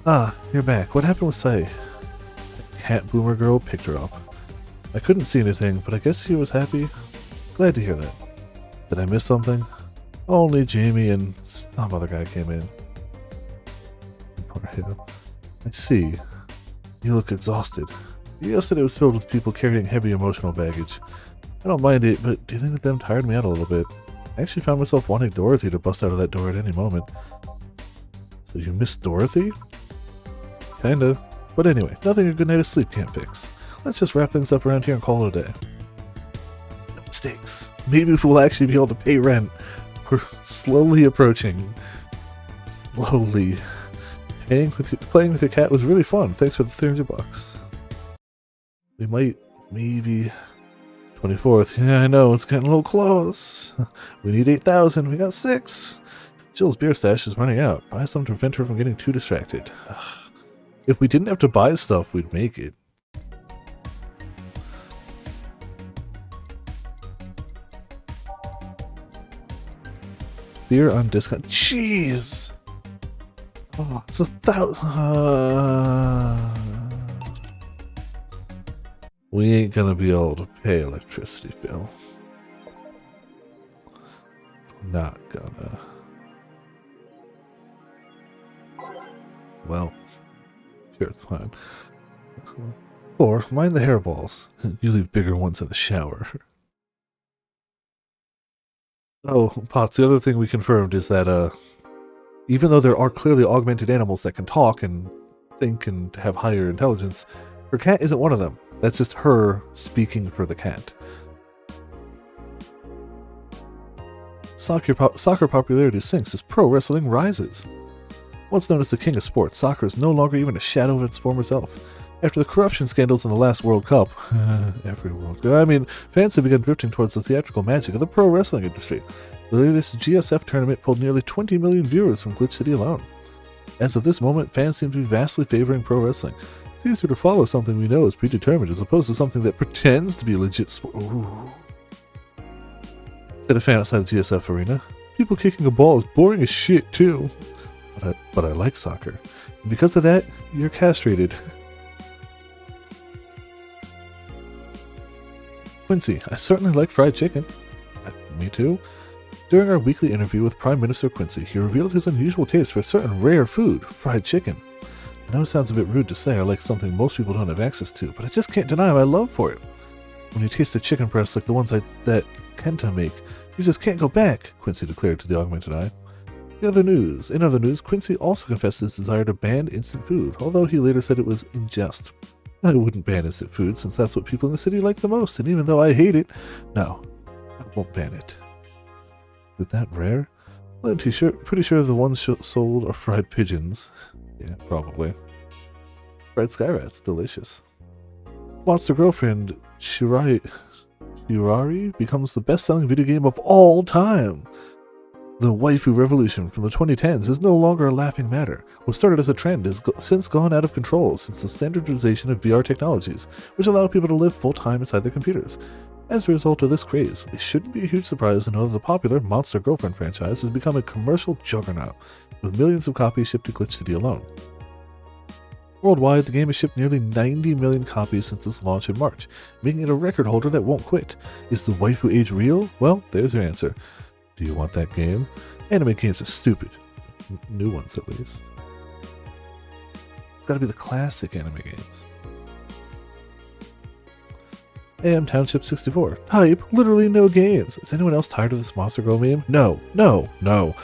Ah, you're back. What happened with Say? Cat boomer girl picked her up. I couldn't see anything, but I guess she was happy. Glad to hear that. Did I miss something? Only Jamie and some other guy came in. I see. You look exhausted. Yesterday was filled with people carrying heavy emotional baggage. I don't mind it, but dealing with them tired me out a little bit. I actually found myself wanting Dorothy to bust out of that door at any moment. So you miss Dorothy? Kinda. But anyway, nothing a good night of sleep can't fix. Let's just wrap things up around here and call it a day. No mistakes. Maybe we'll actually be able to pay rent. We're slowly approaching. Slowly. Playing with your cat was really fun. Thanks for the $300. We might, maybe... 24th. Yeah, I know, it's getting a little close. We need 8,000. We got 6. Jill's beer stash is running out. Buy some to prevent her from getting too distracted. Ugh. If we didn't have to buy stuff, we'd make it. Beer on discount. Jeez! Oh, it's 1,000. We ain't gonna be able to pay electricity bill. Not gonna. Well, sure, it's fine. Or mind the hairballs. You leave bigger ones in the shower. Oh, Potts, the other thing we confirmed is that even though there are clearly augmented animals that can talk and think and have higher intelligence, her cat isn't one of them. That's just her speaking for the cat. Soccer popularity sinks as pro wrestling rises. Once known as the king of sports, soccer is no longer even a shadow of its former self. After the corruption scandals in the last World Cup, fans have begun drifting towards the theatrical magic of the pro wrestling industry. The latest GSF tournament pulled nearly 20 million viewers from Glitch City alone. As of this moment, fans seem to be vastly favoring pro wrestling. It's easier to follow something we know is predetermined as opposed to something that pretends to be a legit sport. Said a fan outside the GSF arena. People kicking a ball is boring as shit too. But I like soccer. And because of that, you're castrated. Quincy, I certainly like fried chicken. Me too. During our weekly interview with Prime Minister Quincy, he revealed his unusual taste for a certain rare food, fried chicken. I know it sounds a bit rude to say I like something most people don't have access to, but I just can't deny my love for it. When you taste a chicken breast like the ones that Kenta make, you just can't go back, Quincy declared to the augmented eye. In other news, Quincy also confessed his desire to ban instant food, although he later said it was in jest. I wouldn't ban instant food since that's what people in the city like the most, and even though I hate it, no, I won't ban it. Is it that rare? Well, pretty sure the ones sold are fried pigeons. Yeah, probably. Fried sky rats, delicious. Monster Girlfriend Shirari becomes the best-selling video game of all time. The waifu revolution from the 2010s is no longer a laughing matter. What started as a trend has since gone out of control since the standardization of VR technologies, which allow people to live full-time inside their computers. As a result of this craze, it shouldn't be a huge surprise to know that the popular Monster Girlfriend franchise has become a commercial juggernaut, with millions of copies shipped to Glitch City alone. Worldwide, the game has shipped nearly 90 million copies since its launch in March, making it a record holder that won't quit. Is the waifu age real? Well, there's your answer. Do you want that game? Anime games are stupid. New ones, at least. It's gotta be the classic anime games. AM Township 64. Hype, literally no games. Is anyone else tired of this Monster Girl meme? No. I'm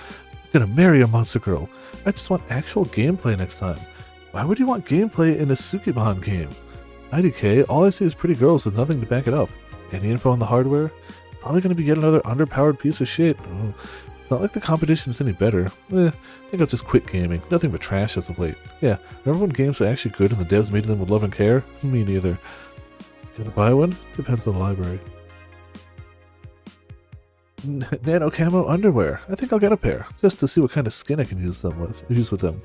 gonna marry a Monster Girl. I just want actual gameplay next time. Why would you want gameplay in a Sukiban game? IDK, all I see is pretty girls with nothing to back it up. Any info on the hardware? Probably gonna be yet another underpowered piece of shit. Oh, it's not like the competition is any better. I think I'll just quit gaming. Nothing but trash as of late. Yeah, remember when games were actually good and the devs made them with love and care? Me neither. Gonna buy one? Depends on the library. Nano camo underwear. I think I'll get a pair, just to see what kind of skin I can use with them.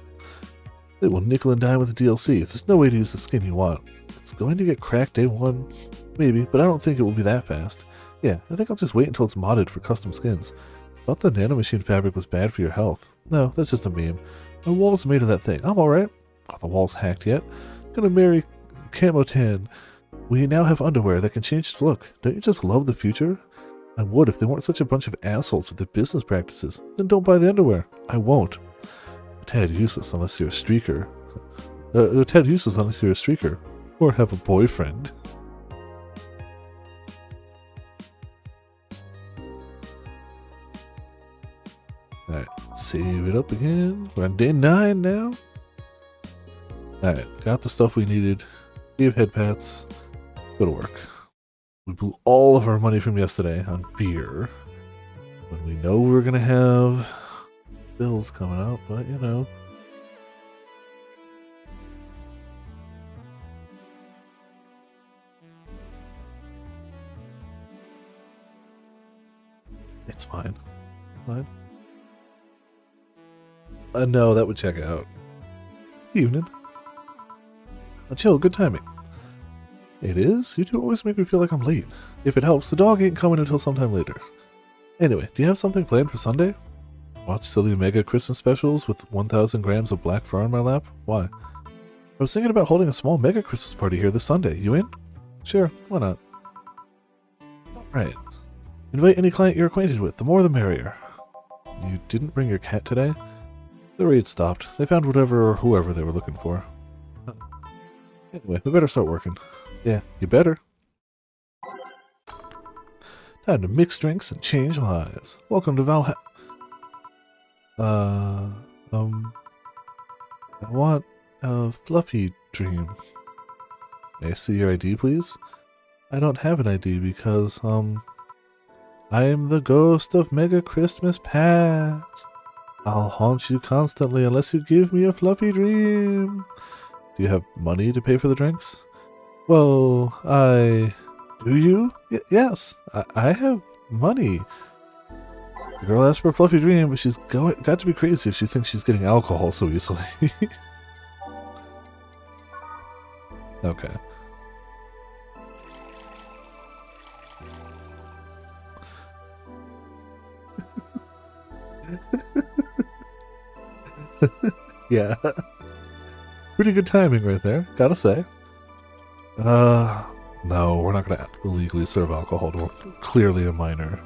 It will nickel and dime with the DLC. There's no way to use the skin you want. It's going to get cracked day one, maybe, but I don't think it will be that fast. Yeah, I think I'll just wait until it's modded for custom skins. Thought the nanomachine fabric was bad for your health. No, that's just a meme. My wall's made of that thing. I'm alright. Oh, the wall's hacked yet. Gonna marry Camo Tan. We now have underwear that can change its look. Don't you just love the future? I would if they weren't such a bunch of assholes with their business practices. Then don't buy the underwear. I won't. Tad useless unless you're a streaker. Tad useless unless you're a streaker. Or have a boyfriend. Alright, save it up again. We're on day 9 now. Alright, got the stuff we needed. Gave head pats. Go to work. We blew all of our money from yesterday on beer. When we know we're gonna have bills coming out, but you know. It's fine. Fine. No, that would check out. Evening. Chill, good timing. It is? You do always make me feel like I'm late. If it helps, the dog ain't coming until sometime later. Anyway, do you have something planned for Sunday? Watch silly mega Christmas specials with 1,000 grams of black fur on my lap? Why? I was thinking about holding a small mega Christmas party here this Sunday. You in? Sure, why not? Alright. Invite any client you're acquainted with. The more the merrier. You didn't bring your cat today? The raid stopped. They found whatever or whoever they were looking for. Anyway, we better start working. Yeah, you better. Time to mix drinks and change lives. Welcome to Valhalla. I want a fluffy dream. May I see your ID, please? I don't have an ID because, I am the ghost of Mega Christmas Past. I'll haunt you constantly unless you give me a fluffy dream. Do you have money to pay for the drinks? Well, do you? Yes, I have money. The girl asked for a fluffy dream, but she's got to be crazy if she thinks she's getting alcohol so easily. Okay. Yeah. Pretty good timing right there, gotta say. No, we're not gonna illegally serve alcohol to clearly a minor.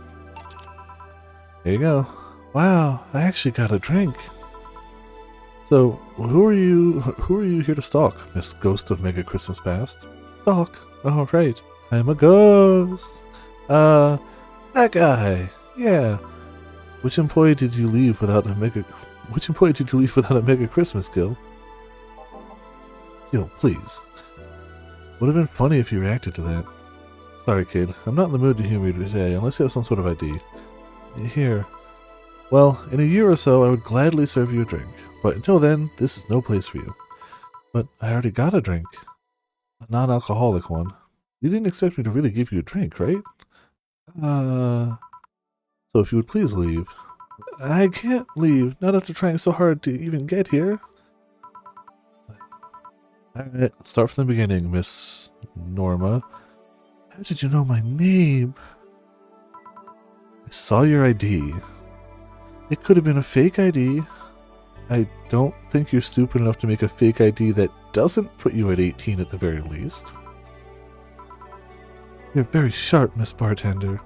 There you go. Wow, I actually got a drink. So, who are you here to stalk, Miss Ghost of Mega Christmas Past? Stalk? Oh, right. I'm a ghost. That guy. Yeah. Which employee did you leave without a Mega Christmas kill? Yo, please. Would have been funny if you reacted to that. Sorry, kid. I'm not in the mood to humor you today, unless you have some sort of ID. Here. Well, in a year or so, I would gladly serve you a drink. But until then, this is no place for you. But I already got a drink. A non-alcoholic one. You didn't expect me to really give you a drink, right? So if you would please leave. I can't leave, not after trying so hard to even get here. Alright, let's start from the beginning, Miss Norma. How did you know my name? I saw your ID. It could have been a fake ID. I don't think you're stupid enough to make a fake ID that doesn't put you at 18 at the very least. You're very sharp, Miss Bartender.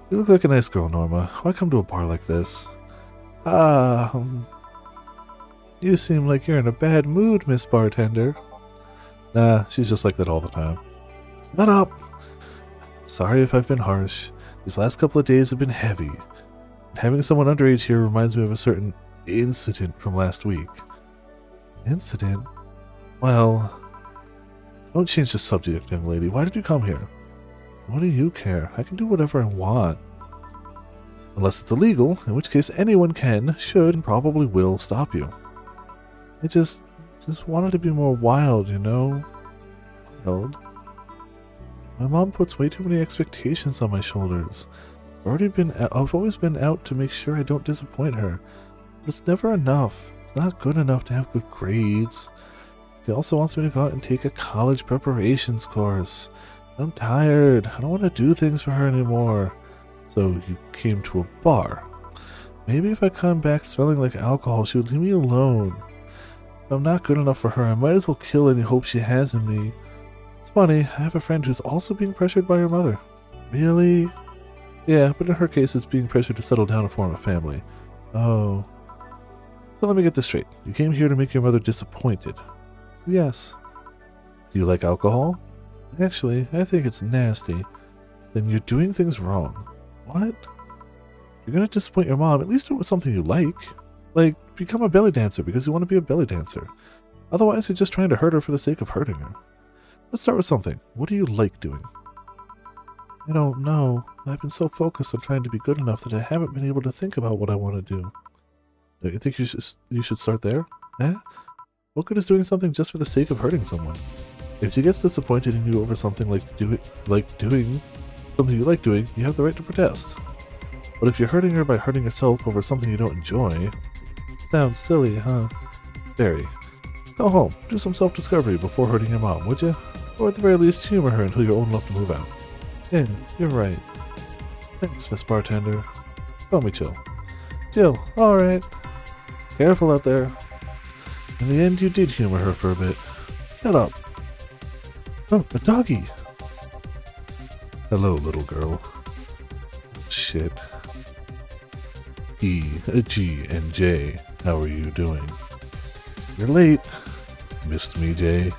You look like a nice girl, Norma. Why come to a bar like this? You seem like you're in a bad mood, Miss Bartender. Nah, she's just like that all the time. Shut up! Sorry if I've been harsh. These last couple of days have been heavy. Having someone underage here reminds me of a certain incident from last week. Incident? Well, don't change the subject, young lady. Why did you come here? What do you care? I can do whatever I want. Unless it's illegal, in which case anyone can, should, and probably will stop you. I just wanted to be more wild, you know? Wild. My mom puts way too many expectations on my shoulders. I've always been out to make sure I don't disappoint her. But it's never enough. It's It's not good enough to have good grades. She also wants me to go out and take a college preparations course. I'm tired. I don't want to do things for her anymore. So you came to a bar. Maybe if I come back smelling like alcohol, she would leave me alone. If I'm not good enough for her, I might as well kill any hope she has in me. It's funny, I have a friend who's also being pressured by her mother. Really? Yeah, but in her case, it's being pressured to settle down and form a family. Oh. So let me get this straight. You came here to make your mother disappointed. Yes. Do you like alcohol? Actually, I think it's nasty. Then you're doing things wrong. What? You're gonna disappoint your mom, at least do it with something you like. Like, become a belly dancer because you want to be a belly dancer. Otherwise, you're just trying to hurt her for the sake of hurting her. Let's start with something. What do you like doing? I don't know. I've been so focused on trying to be good enough that I haven't been able to think about what I want to do. Do you think you should start there? Eh? What good is doing something just for the sake of hurting someone? If she gets disappointed in you over something doing something you like doing, you have the right to protest. But if you're hurting her by hurting yourself over something you don't enjoy, sounds silly, huh? Very. Go home, do some self-discovery before hurting your mom, would you? Or at the very least, humor her until you're old enough to move out. Yeah, you're right. Thanks, Miss Bartender. Call me Chill. Chill, alright. Careful out there. In the end, you did humor her for a bit. Shut up. Oh, a doggy. Hello, little girl. Shit. E, G, and J. How are you doing? You're late. Missed me, Jay?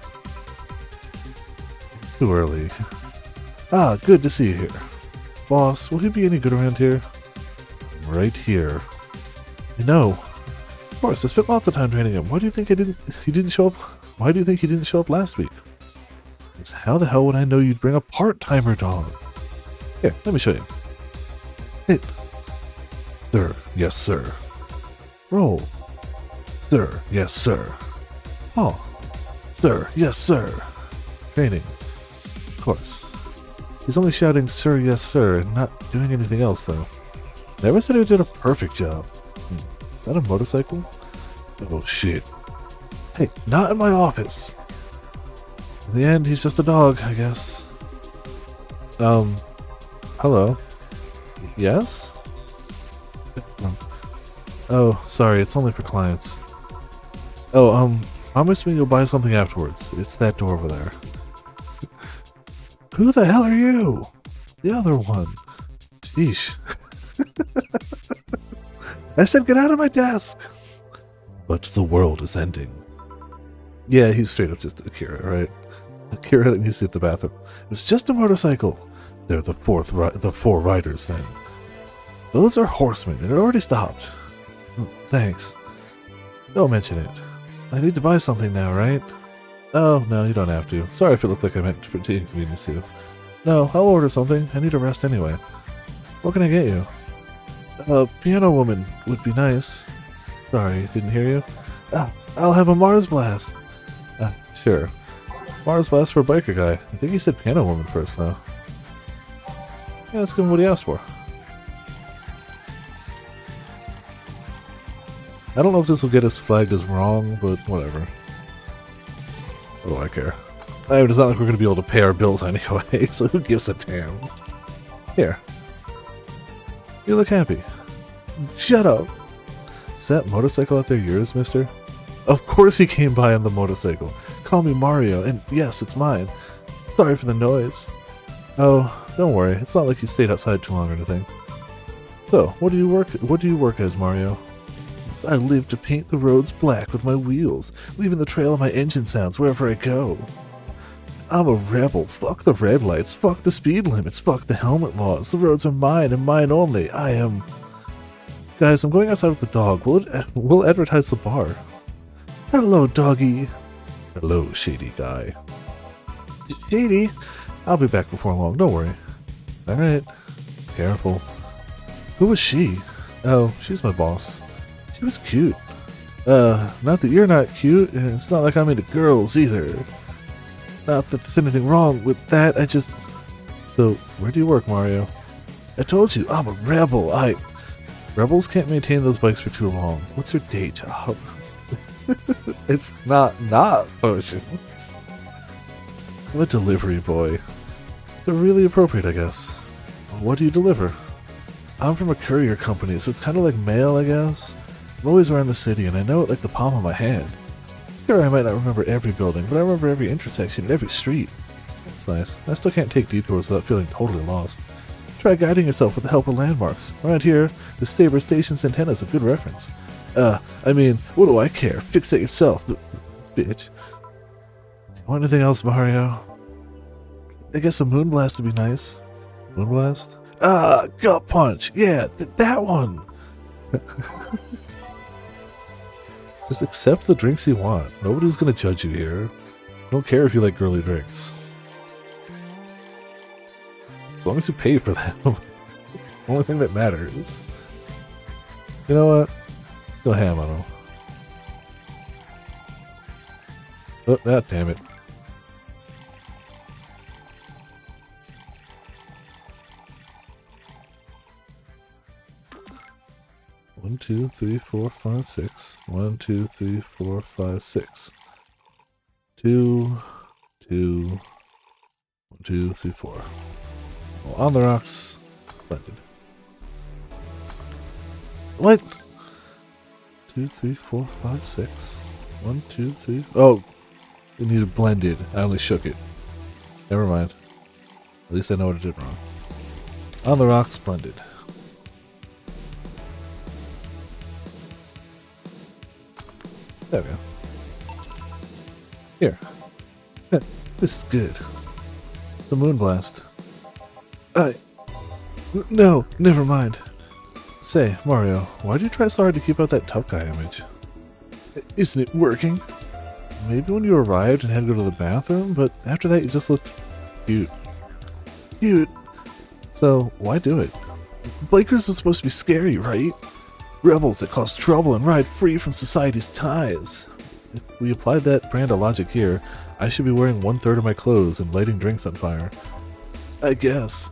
Too early. Ah, good to see you here. Boss, will he be any good around here? Right here. I know. Of course, I spent lots of time training him. Why do you think he didn't show up? Why do you think he didn't show up last week? Because how the hell would I know you'd bring a part-timer dog? Here, let me show you. Sit. Sir, yes, sir. Roll. Sir, yes, sir. Oh. Sir, yes, sir. Training. Of course. He's only shouting, sir, yes, sir, and not doing anything else, though. Never said he did a perfect job. Is that a motorcycle? Oh, shit. Hey, not in my office. In the end, he's just a dog, I guess. Hello. Yes? Oh, sorry, it's only for clients. Oh, promise me you'll buy something afterwards. It's that door over there. Who the hell are you? The other one. Sheesh. I said get out of my desk! But the world is ending. Yeah, he's straight up just Akira, right? Akira that needs to hit the bathroom. It was just a motorcycle. They're the four riders, then. Those are horsemen, and it already stopped. Oh, thanks. Don't mention it. I need to buy something now, right? Oh, no, you don't have to. Sorry if it looked like I meant to inconvenience you. No, I'll order something. I need a rest anyway. What can I get you? A piano woman would be nice. Sorry, didn't hear you. Ah, I'll have a Mars Blast. Sure. Mars Blast for a biker guy. I think he said piano woman first, though. Yeah, let's give him what he asked for. I don't know if this will get us flagged as wrong, but whatever. What do I care? I mean, it's not like we're going to be able to pay our bills anyway, so who gives a damn? Here. You look happy. Shut up! Is that motorcycle out there yours, mister? Of course he came by on the motorcycle. Call me Mario, and yes, it's mine. Sorry for the noise. Oh, don't worry. It's not like you stayed outside too long or anything. So, what do you work as, Mario? I live to paint the roads black with my wheels, leaving the trail of my engine sounds wherever I go. I'm a rebel. Fuck the red lights. Fuck the speed limits. Fuck the helmet laws. The roads are mine and mine only. I am... Guys, I'm going outside with the dog. We'll advertise the bar. Hello, doggy. Hello, shady guy. Shady? I'll be back before long. Don't worry. Alright. Careful. Who was she? Oh, she's my boss. She was cute. Not that you're not cute, and it's not like I'm into girls either. Not that there's anything wrong with that, I just... So, where do you work, Mario? I told you, I'm a rebel. Rebels can't maintain those bikes for too long. What's your day job? It's not potions. I'm a delivery boy. It's really appropriate, I guess. What do you deliver? I'm from a courier company, so it's kind of like mail, I guess. I'm always around the city, and I know it like the palm of my hand. Sure, I might not remember every building, but I remember every intersection and every street. That's nice. I still can't take detours without feeling totally lost. Try guiding yourself with the help of landmarks. Around here, the Saber Station's antenna is a good reference. I mean, what do I care? Fix it yourself, bitch. Want anything else, Mario? I guess a Moonblast would be nice. Moonblast? Gut Punch! Yeah, that one! Just accept the drinks you want. Nobody's gonna judge you here. Don't care if you like girly drinks. As long as you pay for them. Only thing that matters. You know what? Let's go ham on them. Oh, God damn it. One, 2, 3, 4, 5, 6. 1, 2, 3, 4, 5, 6. 2, 2, 1, 2, 3, 4. Oh, on the rocks. Blended. What? 2, 3, 4, 5, 6. 1, 2, 3. Oh, it needed blended. I only shook it. Never mind. At least I know what I did wrong. On the rocks, blended. There we go. Here. This is good. The Moonblast. No, never mind. Say, Mario, why do you try so hard to keep out that tough guy image? Isn't it working? Maybe when you arrived and had to go to the bathroom, but after that you just looked cute. Cute? So, why do it? Bikers are supposed to be scary, right? Rebels that cause trouble and ride free from society's ties. If we applied that brand of logic here, I should be wearing 1/3 of my clothes and lighting drinks on fire. I guess.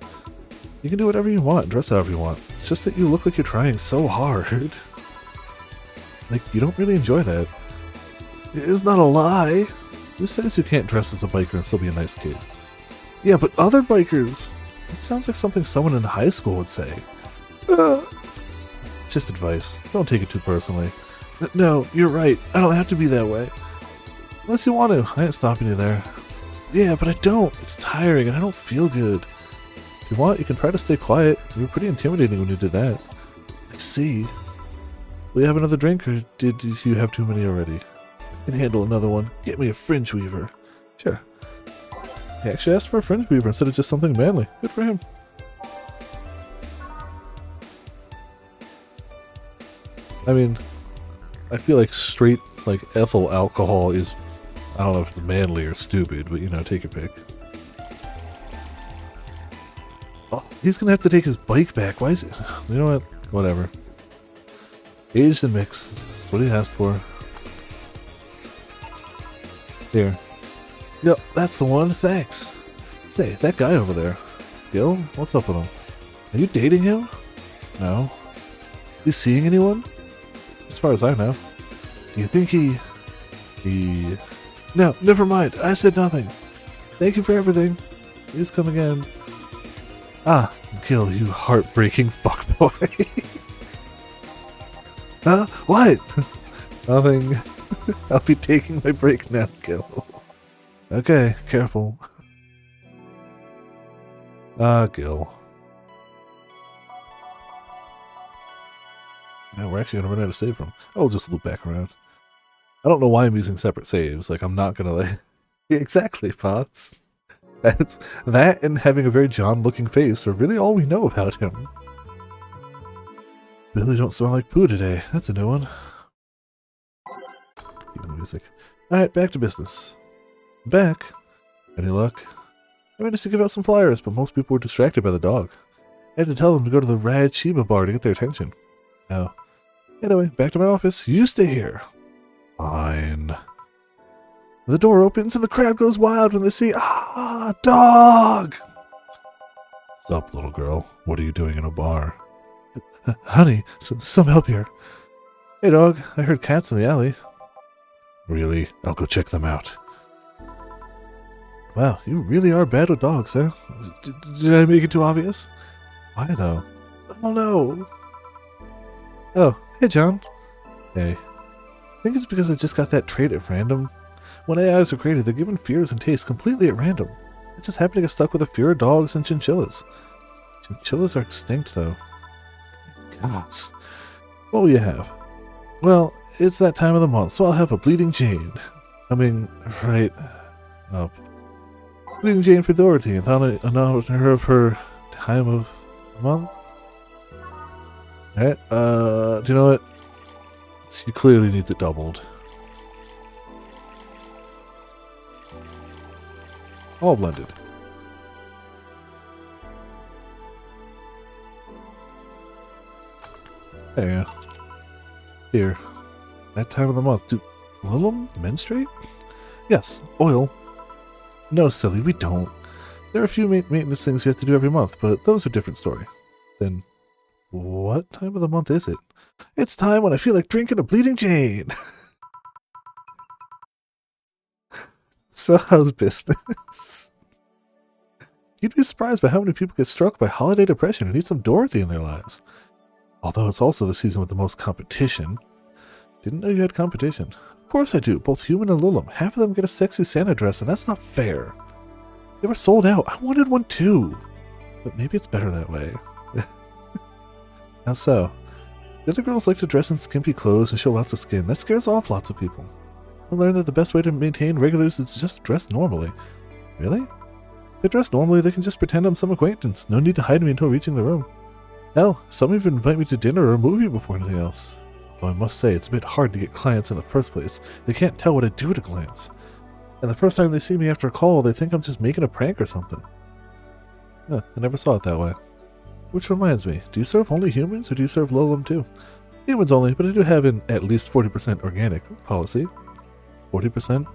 You can do whatever you want, dress however you want. It's just that you look like you're trying so hard. Like, you don't really enjoy that. It's not a lie. Who says you can't dress as a biker and still be a nice kid? Yeah, but other bikers... It sounds like something someone in high school would say. It's just advice. Don't take it too personally. No, you're right. I don't have to be that way. Unless you want to. I ain't stopping you there. Yeah, but I don't. It's tiring and I don't feel good. If you want, you can try to stay quiet. You were pretty intimidating when you did that. I see. Will you have another drink, or did you have too many already? I can handle another one. Get me a fringe weaver. Sure. He actually asked for a fringe weaver instead of just something manly. Good for him. I mean, I feel like straight, like, ethyl alcohol is, I don't know if it's manly or stupid, but, you know, take a pick. Oh, he's gonna have to take his bike back. Why is it? You know what? Whatever. Aged and mixed. That's what he asked for. Here. Yep, that's the one. Thanks. Say, that guy over there. Gil? What's up with him? Are you dating him? No. Is he seeing anyone? As far as I know. Do you think he... No, never mind. I said nothing. Thank you for everything. Please come again. Ah, Gil, you heartbreaking fuckboy. Huh? What? Nothing. I'll be taking my break now, Gil. Okay, careful. Ah, Gil. Now we're actually gonna run out of save room. I'll just loop back around. I don't know why I'm using separate saves. Like, I'm not gonna like... Yeah, exactly, Pots. That and having a very John-looking face are really all we know about him. Billy don't smell like poo today. That's a new one. Keep the music. Alright, back to business. Back. Any luck? I managed to give out some flyers, but most people were distracted by the dog. I had to tell them to go to the Rad Shiba bar to get their attention. Oh. Anyway, back to my office. You stay here. Fine. The door opens and the crowd goes wild when they see, ah, dog! Sup, little girl? What are you doing in a bar? Honey, some help here. Hey, dog. I heard cats in the alley. Really? I'll go check them out. Wow, you really are bad with dogs, huh? Did I make it too obvious? Why, though? Oh, no. Oh, hey, John. Hey. I think it's because I just got that trait at random. When AIs are created, they're given fears and tastes completely at random. I just happen to get stuck with a fear of dogs and chinchillas. Chinchillas are extinct, though. Gods. What will you have? Well, it's that time of the month, so I'll have a Bleeding Jane. I mean, right up. Bleeding Jane for Dorothy, in honor of her time of the month. Alright, do you know what? She clearly needs it doubled. All blended. There you go. Here. That time of the month. Do Lilum menstruate? Yes. Oil. No, silly, we don't. There are a few maintenance things you have to do every month, but those are a different story. Then, what time of the month is it? It's time when I feel like drinking a Bleeding Jane! So how's business? You'd be surprised by how many people get struck by holiday depression and need some Dorothy in their lives. Although it's also the season with the most competition. Didn't know you had competition. Of course I do, both human and Lilum. Half of them get a sexy Santa dress, and that's not fair. They were sold out. I wanted one too. But maybe it's better that way. How so? The other girls like to dress in skimpy clothes and show lots of skin. That scares off lots of people. I learned that the best way to maintain regulars is just dress normally. Really? If they dress normally, they can just pretend I'm some acquaintance. No need to hide me until reaching the room. Hell, some even invite me to dinner or a movie before anything else. Though I must say, it's a bit hard to get clients in the first place. They can't tell what I do at a glance. And the first time they see me after a call, they think I'm just making a prank or something. Huh, I never saw it that way. Which reminds me, do you serve only humans or do you serve Lilum too? Humans only, but I do have an at least 40% organic policy. 40%?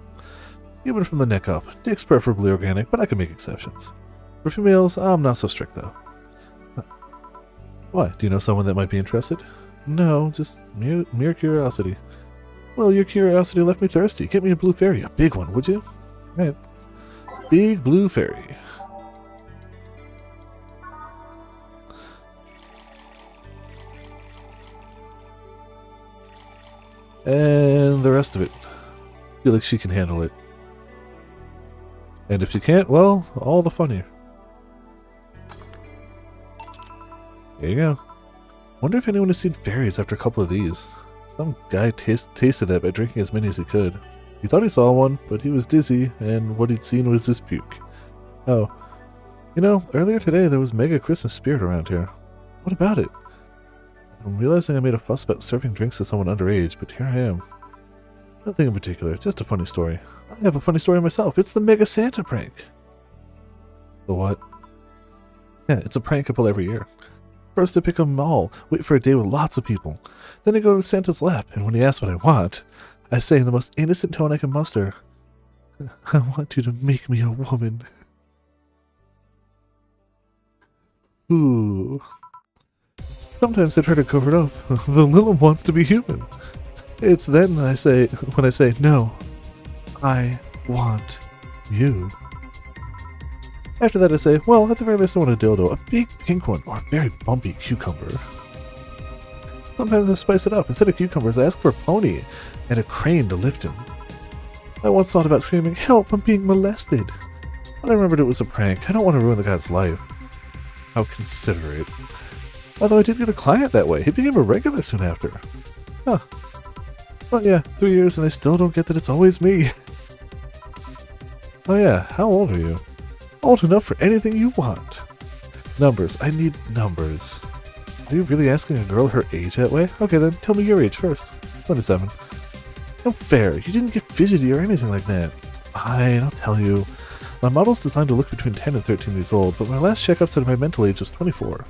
Human from the neck up. Dicks preferably organic, but I can make exceptions. For females, I'm not so strict though. Why? Do you know someone that might be interested? No, just mere curiosity. Well, your curiosity left me thirsty. Get me a blue fairy, a big one, would you? Right. Big blue fairy. And the rest of it. Feel like she can handle it. And if she can't, well, all the funnier. There you go. Wonder if anyone has seen fairies after a couple of these. Some guy tasted that by drinking as many as he could. He thought he saw one, but he was dizzy, and what he'd seen was his puke. Oh. You know, earlier today there was mega Christmas spirit around here. What about it? I'm realizing I made a fuss about serving drinks to someone underage, but here I am. Nothing in particular, just a funny story. I have a funny story myself. It's the Mega Santa prank. The what? Yeah, it's a prank I pull every year. First I pick a mall, wait for a day with lots of people. Then I go to Santa's lap, and when he asks what I want, I say in the most innocent tone I can muster, I want you to make me a woman. Ooh. Sometimes I try to cover it up. The little one wants to be human. It's then when I say, no, I want you. After that I say, well, at the very least I want a dildo, a big pink one, or a very bumpy cucumber. Sometimes I spice it up. Instead of cucumbers, I ask for a pony and a crane to lift him. I once thought about screaming, help, I'm being molested. But I remembered it was a prank. I don't want to ruin the guy's life. How considerate. Although I did get a client that way. He became a regular soon after. Huh. Well, yeah, 3 years and I still don't get that it's always me. Oh yeah, how old are you? Old enough for anything you want. Numbers. I need numbers. Are you really asking a girl her age that way? Okay then, tell me your age first. 27. No fair. You didn't get fidgety or anything like that. Fine, I'll tell you. My model's designed to look between 10 and 13 years old, but my last checkup said my mental age was 24.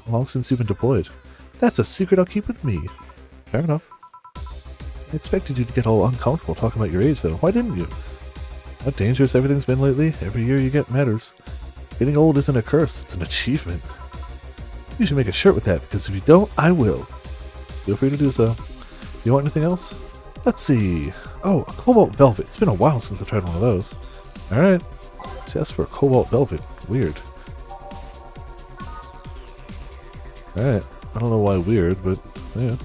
How long since you've been deployed? That's a secret I'll keep with me. Fair enough. I expected you to get all uncomfortable talking about your age, though. Why didn't you? How dangerous everything's been lately. Every year you get matters. Getting old isn't a curse, it's an achievement. You should make a shirt with that, because if you don't, I will. Feel free to do so. You want anything else? Let's see. Oh, a cobalt velvet. It's been a while since I've tried one of those. Alright. She asked for a cobalt velvet. Weird. Alright. I don't know why weird, but yeah.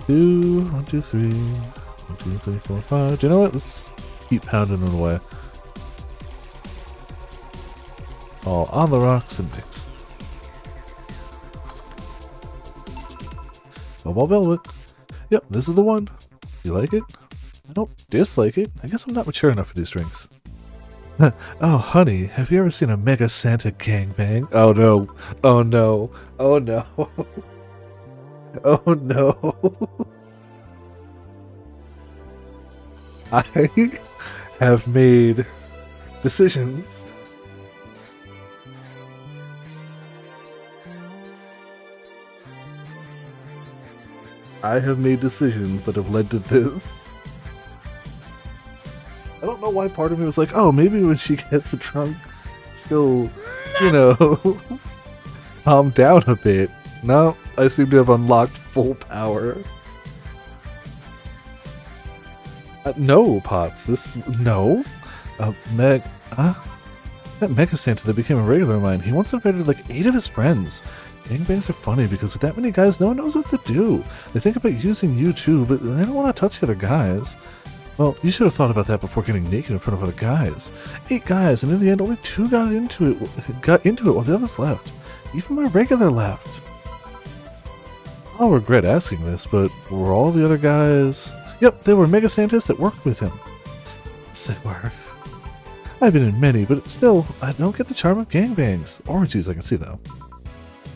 2, 1, 2, 3. 1, 2, 3, 4, 5. Do you know what? Let's keep pounding it away. All on the rocks and mixed. Cobalt velvet. Yep, this is the one. You like it? I don't dislike it. I guess I'm not mature enough for these drinks. Oh, honey, have you ever seen a Mega Santa gangbang? Oh no. Oh no. Oh no. Oh no. I have made decisions. I have made decisions that have led to this. I don't know why part of me was like, oh, maybe when she gets drunk, she'll, you know, calm down a bit. No, I seem to have unlocked full power. No, Potts, no. That Mega Santa that became a regular of mine, he once invited like 8 of his friends. Gangbangs are funny because with that many guys, no one knows what to do. They think about using you too, but they don't want to touch the other guys. Well, you should have thought about that before getting naked in front of other guys. 8 guys, and in the end, only 2 got into it while the others left. Even my regular left. I'll regret asking this, but were all the other guys... Yep, they were Mega Santas that worked with him. Yes, they were. I've been in many, but still, I don't get the charm of gangbangs. Orgies, I can see though.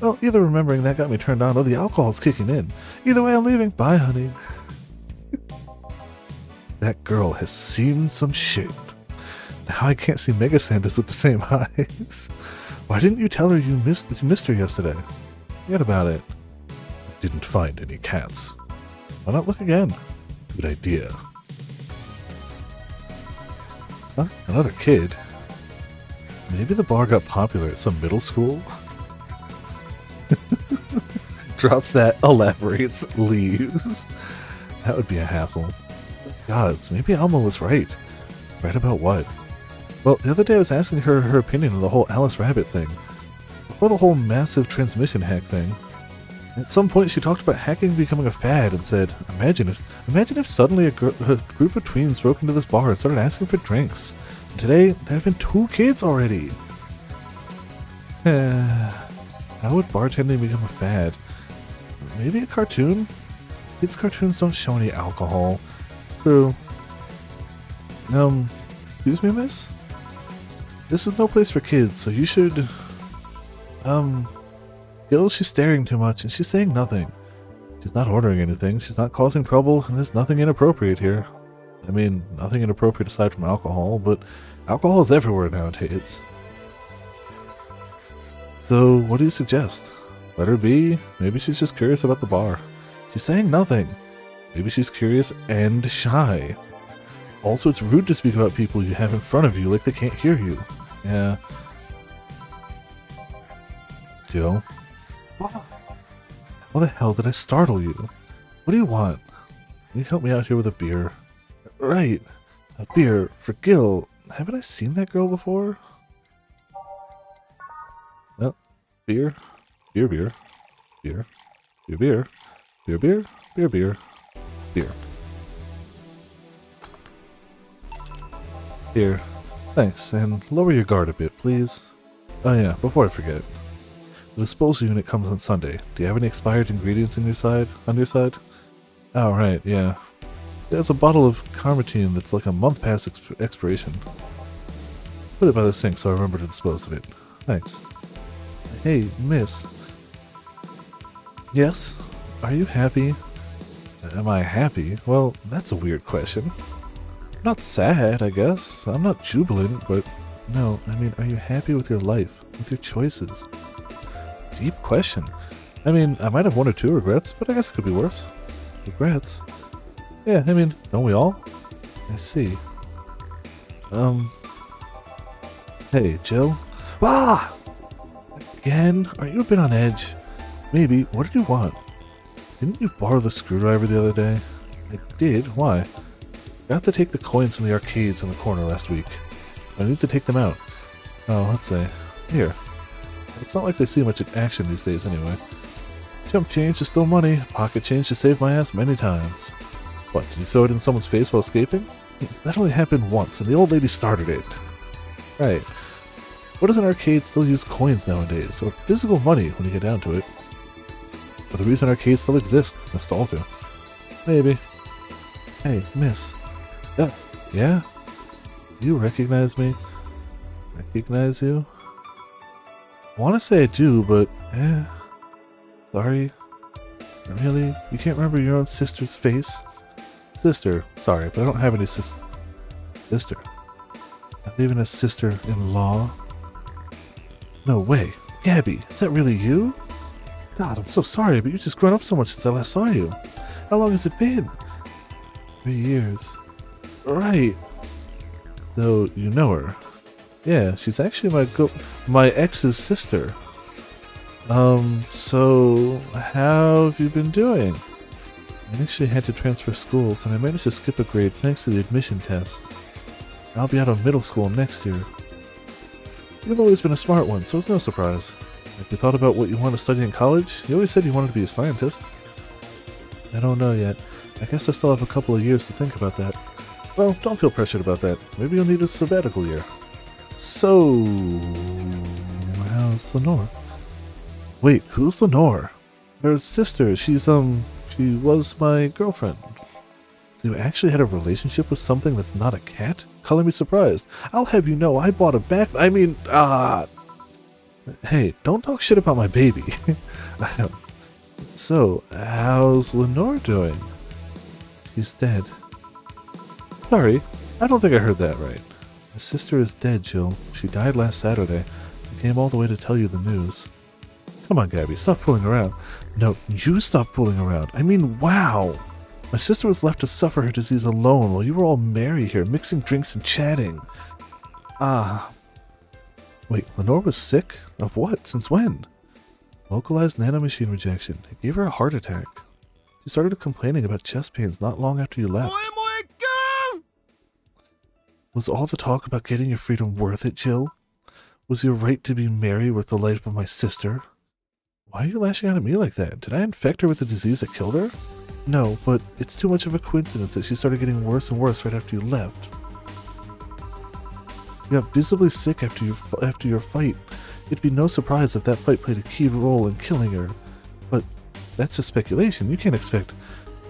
Well, either remembering that got me turned on or the alcohol's kicking in. Either way, I'm leaving. Bye, honey. That girl has seen some shit. Now I can't see Mega Santas with the same eyes. Why didn't you tell her you missed her yesterday? Forget about it. I didn't find any cats. Why not look again? Good idea. Huh? Another kid? Maybe the bar got popular at some middle school? Drops that, elaborates, leaves. That would be a hassle. Gods, maybe Alma was right. Right about what? Well, the other day I was asking her opinion on the whole Alice Rabbit thing. Before the whole massive transmission hack thing. At some point she talked about hacking becoming a fad and said, imagine if suddenly a group of tweens broke into this bar and started asking for drinks. And today, there have been 2 kids already. How would bartending become a fad? Maybe a cartoon? Kids' cartoons don't show any alcohol. True. Excuse me, miss? This is no place for kids, so you should... Gil, she's staring too much, and she's saying nothing. She's not ordering anything, she's not causing trouble, and there's nothing inappropriate here. I mean, nothing inappropriate aside from alcohol, but alcohol is everywhere nowadays. So, what do you suggest? Let her be? Maybe she's just curious about the bar. She's saying nothing. Maybe she's curious and shy. Also, it's rude to speak about people you have in front of you like they can't hear you. Yeah. Jill? How the hell did I startle you? What do you want? Can you help me out here with a beer? Right. A beer for Gil. Haven't I seen that girl before? Oh, beer. Beer, beer. Beer. Beer, beer. Beer, beer. Beer, beer. Beer. Here. Thanks, and lower your guard a bit, please. Oh yeah, before I forget. The disposal unit comes on Sunday. Do you have any expired ingredients on your side? Oh, right, yeah. There's a bottle of Carmatine that's like a month past expiration. Put it by the sink so I remember to dispose of it. Thanks. Hey, miss. Yes? Are you happy? Am I happy? Well, that's a weird question. I'm not sad, I guess. I'm not jubilant, but... No, I mean, are you happy with your life? With your choices? Deep question. I mean, I might have 1 or 2 regrets, but I guess it could be worse. Regrets? Yeah, I mean, don't we all? I see. Hey, Jill? Ah! Again? Are you a bit on edge? Maybe. What did you want? Didn't you borrow the screwdriver the other day? I did? Why? Got to take the coins from the arcades in the corner last week. I need to take them out. Oh, let's see. Here. It's not like they see much action these days anyway. Jump change is still money. Pocket change to save my ass many times. What, did you throw it in someone's face while escaping? That only happened once, and the old lady started it. Right. What does an arcade still use coins nowadays, or physical money when you get down to it? But the reason arcades still exist, nostalgia. Maybe. Hey, miss. Yeah? You recognize me? Recognize you? I want to say I do, but sorry. Really? You can't remember your own sister's face? Sister. Sorry, but I don't have any sister. Not even a sister-in-law. No way. Gabby, is that really you? God, I'm so sorry, but you've just grown up so much since I last saw you. How long has it been? 3 years. Right. So, you know her. Yeah, she's actually my ex's sister. So how have you been doing? I actually had to transfer schools, and I managed to skip a grade thanks to the admission test. I'll be out of middle school next year. You've always been a smart one, so it's no surprise. Have you thought about what you want to study in college? You always said you wanted to be a scientist. I don't know yet. I guess I still have a couple of years to think about that. Well, don't feel pressured about that. Maybe you'll need a sabbatical year. So, how's Lenore? Wait, who's Lenore? Her sister. She was my girlfriend. So you actually had a relationship with something that's not a cat? Color me surprised. I'll have you know I bought a Hey, don't talk shit about my baby. So, how's Lenore doing? She's dead. Sorry, I don't think I heard that right. My sister is dead, Jill. She died last Saturday. I came all the way to tell you the news. Come on, Gabby, stop fooling around. No, you stop fooling around. I mean, wow. My sister was left to suffer her disease alone while you were all merry here, mixing drinks and chatting. Wait, Lenore was sick? Of what? Since when? Localized nanomachine rejection. It gave her a heart attack. She started complaining about chest pains not long after you left. Was all the talk about getting your freedom worth it, Jill? Was your right to be merry worth the life of my sister? Why are you lashing out at me like that? Did I infect her with the disease that killed her? No, but it's too much of a coincidence that she started getting worse and worse right after you left. You got visibly sick after your fight. It'd be no surprise if that fight played a key role in killing her. But that's just speculation. You can't expect...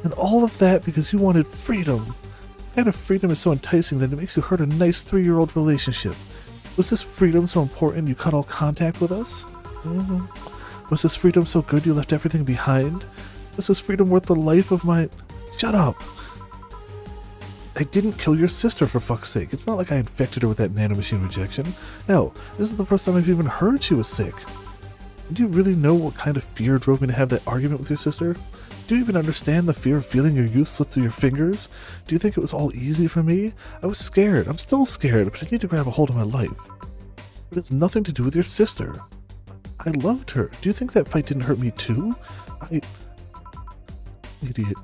And all of that because you wanted freedom. What kind of freedom is so enticing that it makes you hurt a nice 3-year-old relationship? Was this freedom so important you cut all contact with us? Was this freedom so good you left everything behind? Was this freedom worth the life of my... Shut up! I didn't kill your sister, for fuck's sake. It's not like I infected her with that nanomachine rejection. Hell, this is the first time I've even heard she was sick. Do you really know what kind of fear drove me to have that argument with your sister? Do you even understand the fear of feeling your youth slip through your fingers? Do you think it was all easy for me? I was scared. I'm still scared, but I need to grab a hold of my life. But it's nothing to do with your sister. I loved her. Do you think that fight didn't hurt me too? Idiot.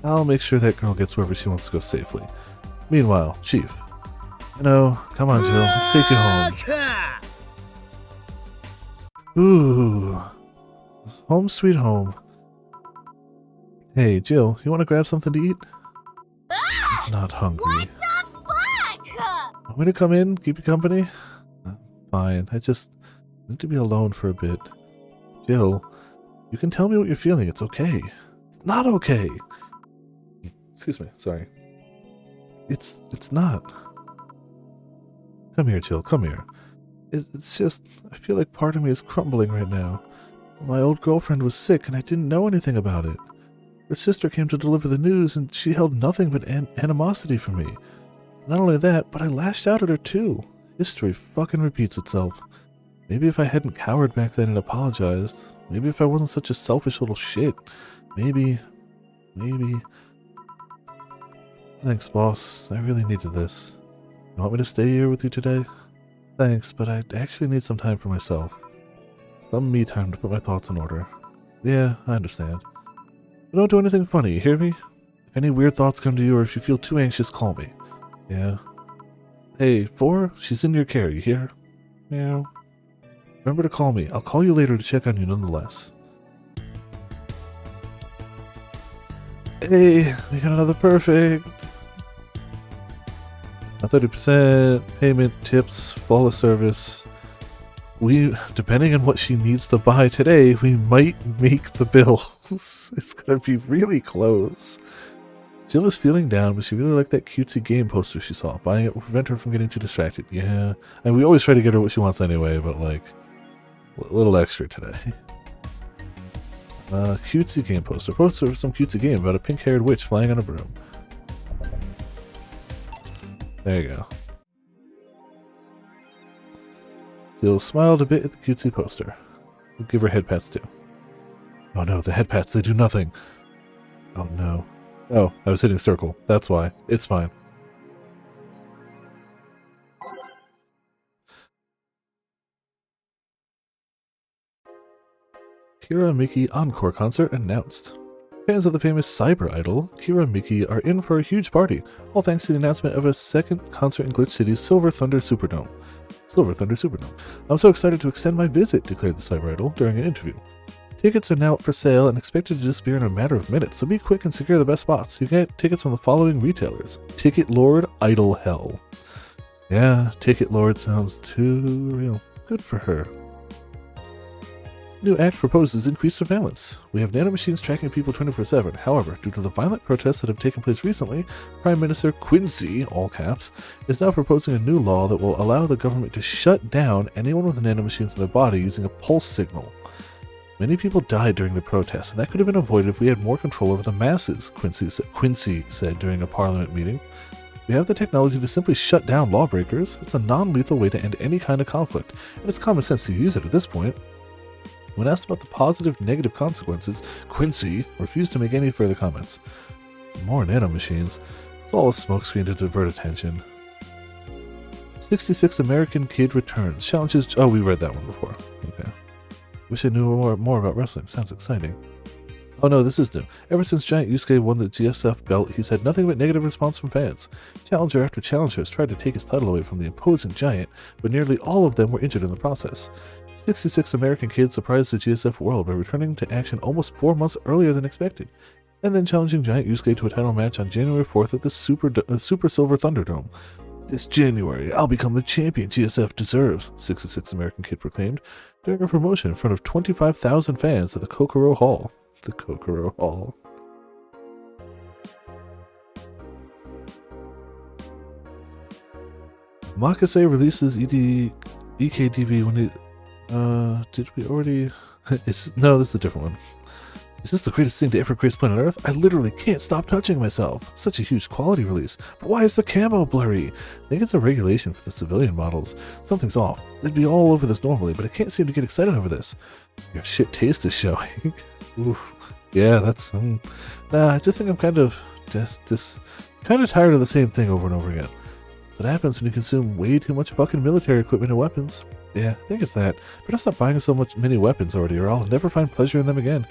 I'll make sure that girl gets wherever she wants to go safely. Meanwhile, Chief. Come on, Jill. Let's take you home. Ooh. Home sweet home. Hey, Jill, you want to grab something to eat? I'm not hungry.
What the fuck?
Want me to come in? Keep you company? Fine. I just need to be alone for a bit. Jill, you can tell me what you're feeling. It's okay. It's not okay. Excuse me. Sorry. It's not. Come here, Jill. Come here. It's just, I feel like part of me is crumbling right now. My old girlfriend was sick and I didn't know anything about it. Her sister came to deliver the news and she held nothing but animosity for me. Not only that, but I lashed out at her too. History fucking repeats itself. Maybe if I hadn't cowered back then and apologized. Maybe if I wasn't such a selfish little shit. Maybe. Thanks, boss. I really needed this. You want me to stay here with you today? Thanks, but I actually need some time for myself. Some me time to put my thoughts in order. Yeah, I understand. But don't do anything funny, you hear me? If any weird thoughts come to you or if you feel too anxious, call me. Yeah. Hey, 4, she's in your care, you hear? Meow. Remember to call me. I'll call you later to check on you nonetheless. Hey, we got another perfect. 30% payment, tips, flawless service. Depending on what she needs to buy today, we might make the bills. It's gonna be really close. Jill is feeling down, but she really liked that cutesy game poster she saw. Buying it will prevent her from getting too distracted. Yeah, and we always try to get her what she wants anyway, but like, a little extra today. Cutesy game poster. Poster of some cutesy game about a pink-haired witch flying on a broom. There you go. Jill smiled a bit at the cutesy poster. We'll give her head pats too. Oh no, the head pats, they do nothing. Oh no. Oh, I was hitting circle. That's why. It's fine. Kira Miki Encore Concert announced. Fans of the famous cyber idol, Kira and Miki, are in for a huge party, all thanks to the announcement of a second concert in Glitch City's Silver Thunder Superdome. I'm so excited to extend my visit, declared the cyber idol during an interview. Tickets are now up for sale and expected to disappear in a matter of minutes, so be quick and secure the best spots. You can get tickets from the following retailers. Ticket Lord, Idol Hell. Yeah, Ticket Lord sounds too real. Good for her. New act proposes increased surveillance. We have nanomachines tracking people 24/7. However, due to the violent protests that have taken place recently, Prime Minister Quincy, all caps, is now proposing a new law that will allow the government to shut down anyone with nanomachines in their body using a pulse signal. Many people died during the protests, and that could have been avoided if we had more control over the masses, Quincy said during a parliament meeting. We have the technology to simply shut down lawbreakers. It's a non-lethal way to end any kind of conflict, and it's common sense to use it at this point. When asked about the positive negative consequences, Quincy refused to make any further comments. More nanomachines. It's all a smokescreen to divert attention. 66 American Kid returns. Challenges... Oh, we read that one before. Okay. Wish I knew more about wrestling. Sounds exciting. Oh no, this is new. Ever since Giant Yusuke won the GSF belt, he's had nothing but negative response from fans. Challenger after challenger has tried to take his title away from the imposing Giant, but nearly all of them were injured in the process. 66 American Kid surprised the GSF world by returning to action almost 4 months earlier than expected, and then challenging Giant Yusuke to a title match on January 4th at the Super Silver Thunderdome. This January, I'll become the champion GSF deserves, 66 American Kid proclaimed during a promotion in front of 25,000 fans at the Kokoro Hall. The Kokoro Hall. Makase releases EKDV when it... did we already... No, this is a different one. Is this the greatest thing to ever grace planet Earth? I literally can't stop touching myself. Such a huge quality release. But why is the camo blurry? I think it's a regulation for the civilian models. Something's off. They'd be all over this normally, but I can't seem to get excited over this. Your shit taste is showing. Oof. Yeah, that's... Nah, I just think I'm kind of tired of the same thing over and over again. That's what happens when you consume way too much fucking military equipment and weapons. Yeah, I think it's that. Better stop buying so many weapons already, or I'll never find pleasure in them again.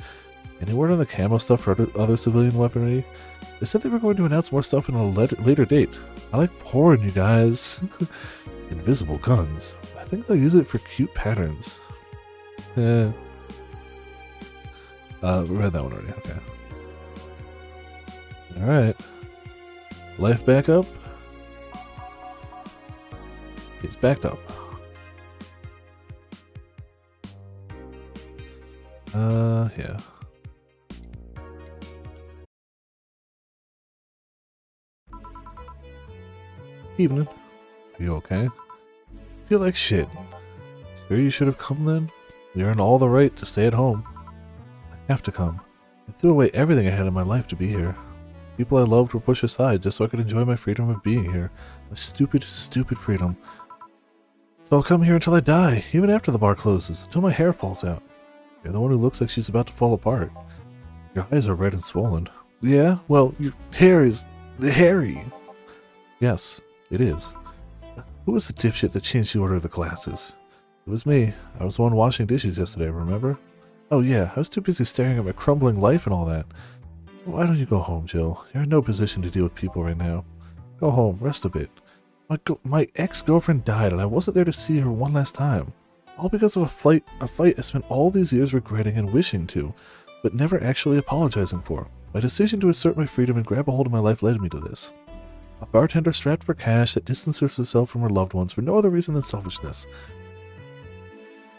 Any word on the camo stuff for other civilian weaponry? They said they were going to announce more stuff in a later date. I like porn, you guys. Invisible guns. I think they'll use it for cute patterns. We read that one already. Okay. Alright. Life back up. It's backed up. Yeah. Evening. Are you okay? Feel like shit. Sure you should have come then? You earned all the right to stay at home. I have to come. I threw away everything I had in my life to be here. People I loved were pushed aside just so I could enjoy my freedom of being here. My stupid, stupid freedom. So I'll come here until I die, even after the bar closes, until my hair falls out. You're the one who looks like she's about to fall apart. Your eyes are red and swollen. Yeah? Well, your hair is hairy. Yes, it is. Who was the dipshit that changed the order of the glasses? It was me. I was the one washing dishes yesterday, remember? Oh yeah, I was too busy staring at my crumbling life and all that. Why don't you go home, Jill? You're in no position to deal with people right now. Go home, rest a bit. My ex-girlfriend died and I wasn't there to see her one last time. All because of a fight I spent all these years regretting and wishing to, but never actually apologizing for. My decision to assert my freedom and grab a hold of my life led me to this. A bartender strapped for cash that distances herself from her loved ones for no other reason than selfishness.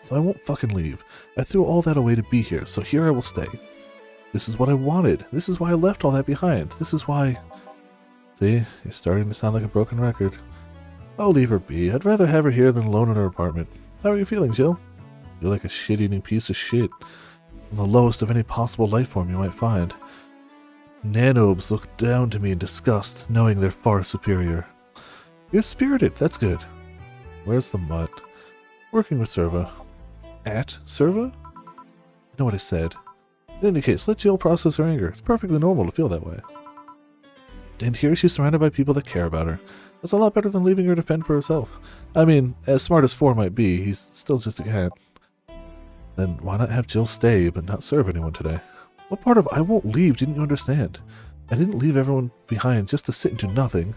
So I won't fucking leave. I threw all that away to be here, so here I will stay. This is what I wanted. This is why I left all that behind. This is why... See, you're starting to sound like a broken record. I'll leave her be. I'd rather have her here than alone in her apartment. How are you feeling, Jill? You're like a shit-eating piece of shit. I'm the lowest of any possible life form you might find. Nanobes look down to me in disgust, knowing they're far superior. You're spirited, that's good. Where's the mutt? Working with Serva. At Serva? I know what I said. In any case, let Jill process her anger. It's perfectly normal to feel that way. And here she's surrounded by people that care about her. That's a lot better than leaving her to fend for herself. I mean, as smart as 4 might be, he's still just a cat. Then why not have Jill stay, but not serve anyone today? What part of I won't leave didn't you understand? I didn't leave everyone behind just to sit and do nothing.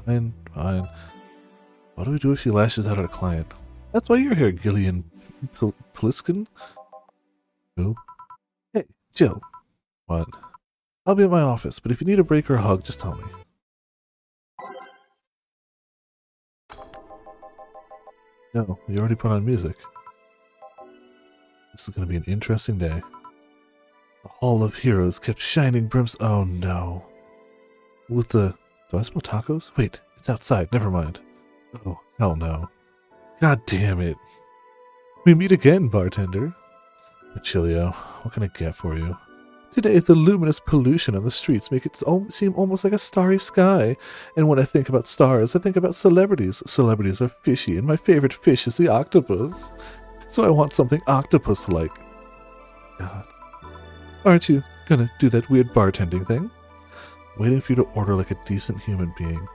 Fine, fine. What do we do if she lashes out at a client? That's why you're here, Gillian Pliskin. Who? Hey, Jill. What? I'll be at my office, but if you need a break or a hug, just tell me. No, you already put on music. This is going to be an interesting day. The Hall of Heroes kept shining oh no. With the... Do I smell tacos? Wait, it's outside, never mind. Oh, hell no. God damn it. We meet again, bartender. Achillio, what can I get for you? Today, the luminous pollution on the streets make it seem almost like a starry sky. And when I think about stars, I think about celebrities. Celebrities are fishy, and my favorite fish is the octopus. So I want something octopus-like. God. Aren't you gonna do that weird bartending thing? Waiting for you to order like a decent human being.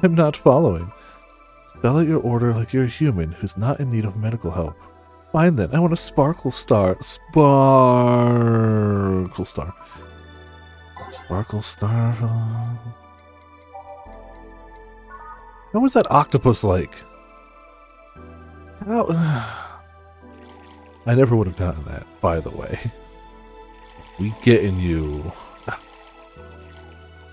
I'm not following. Spell out your order like you're a human who's not in need of medical help. Fine then, I want a sparkle star. Sparkle star. Sparkle star. How was that octopus like? How? I never would have gotten that, by the way. We getting you.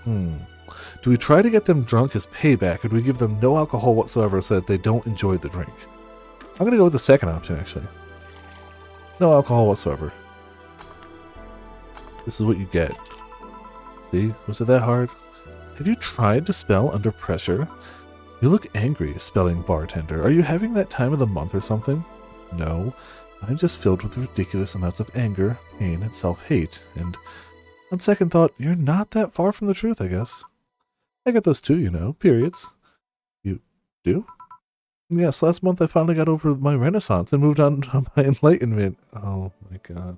Do we try to get them drunk as payback, or do we give them no alcohol whatsoever so that they don't enjoy the drink? I'm going to go with the second option, actually. No alcohol whatsoever. This is what you get. See? Was it that hard? Have you tried to spell under pressure? You look angry, spelling bartender. Are you having that time of the month or something? No. I'm just filled with ridiculous amounts of anger, pain, and self-hate. And on second thought, you're not that far from the truth, I guess. I get those too, you know. Periods. You do? Yes, last month I finally got over my renaissance and moved on to my enlightenment. Oh my god.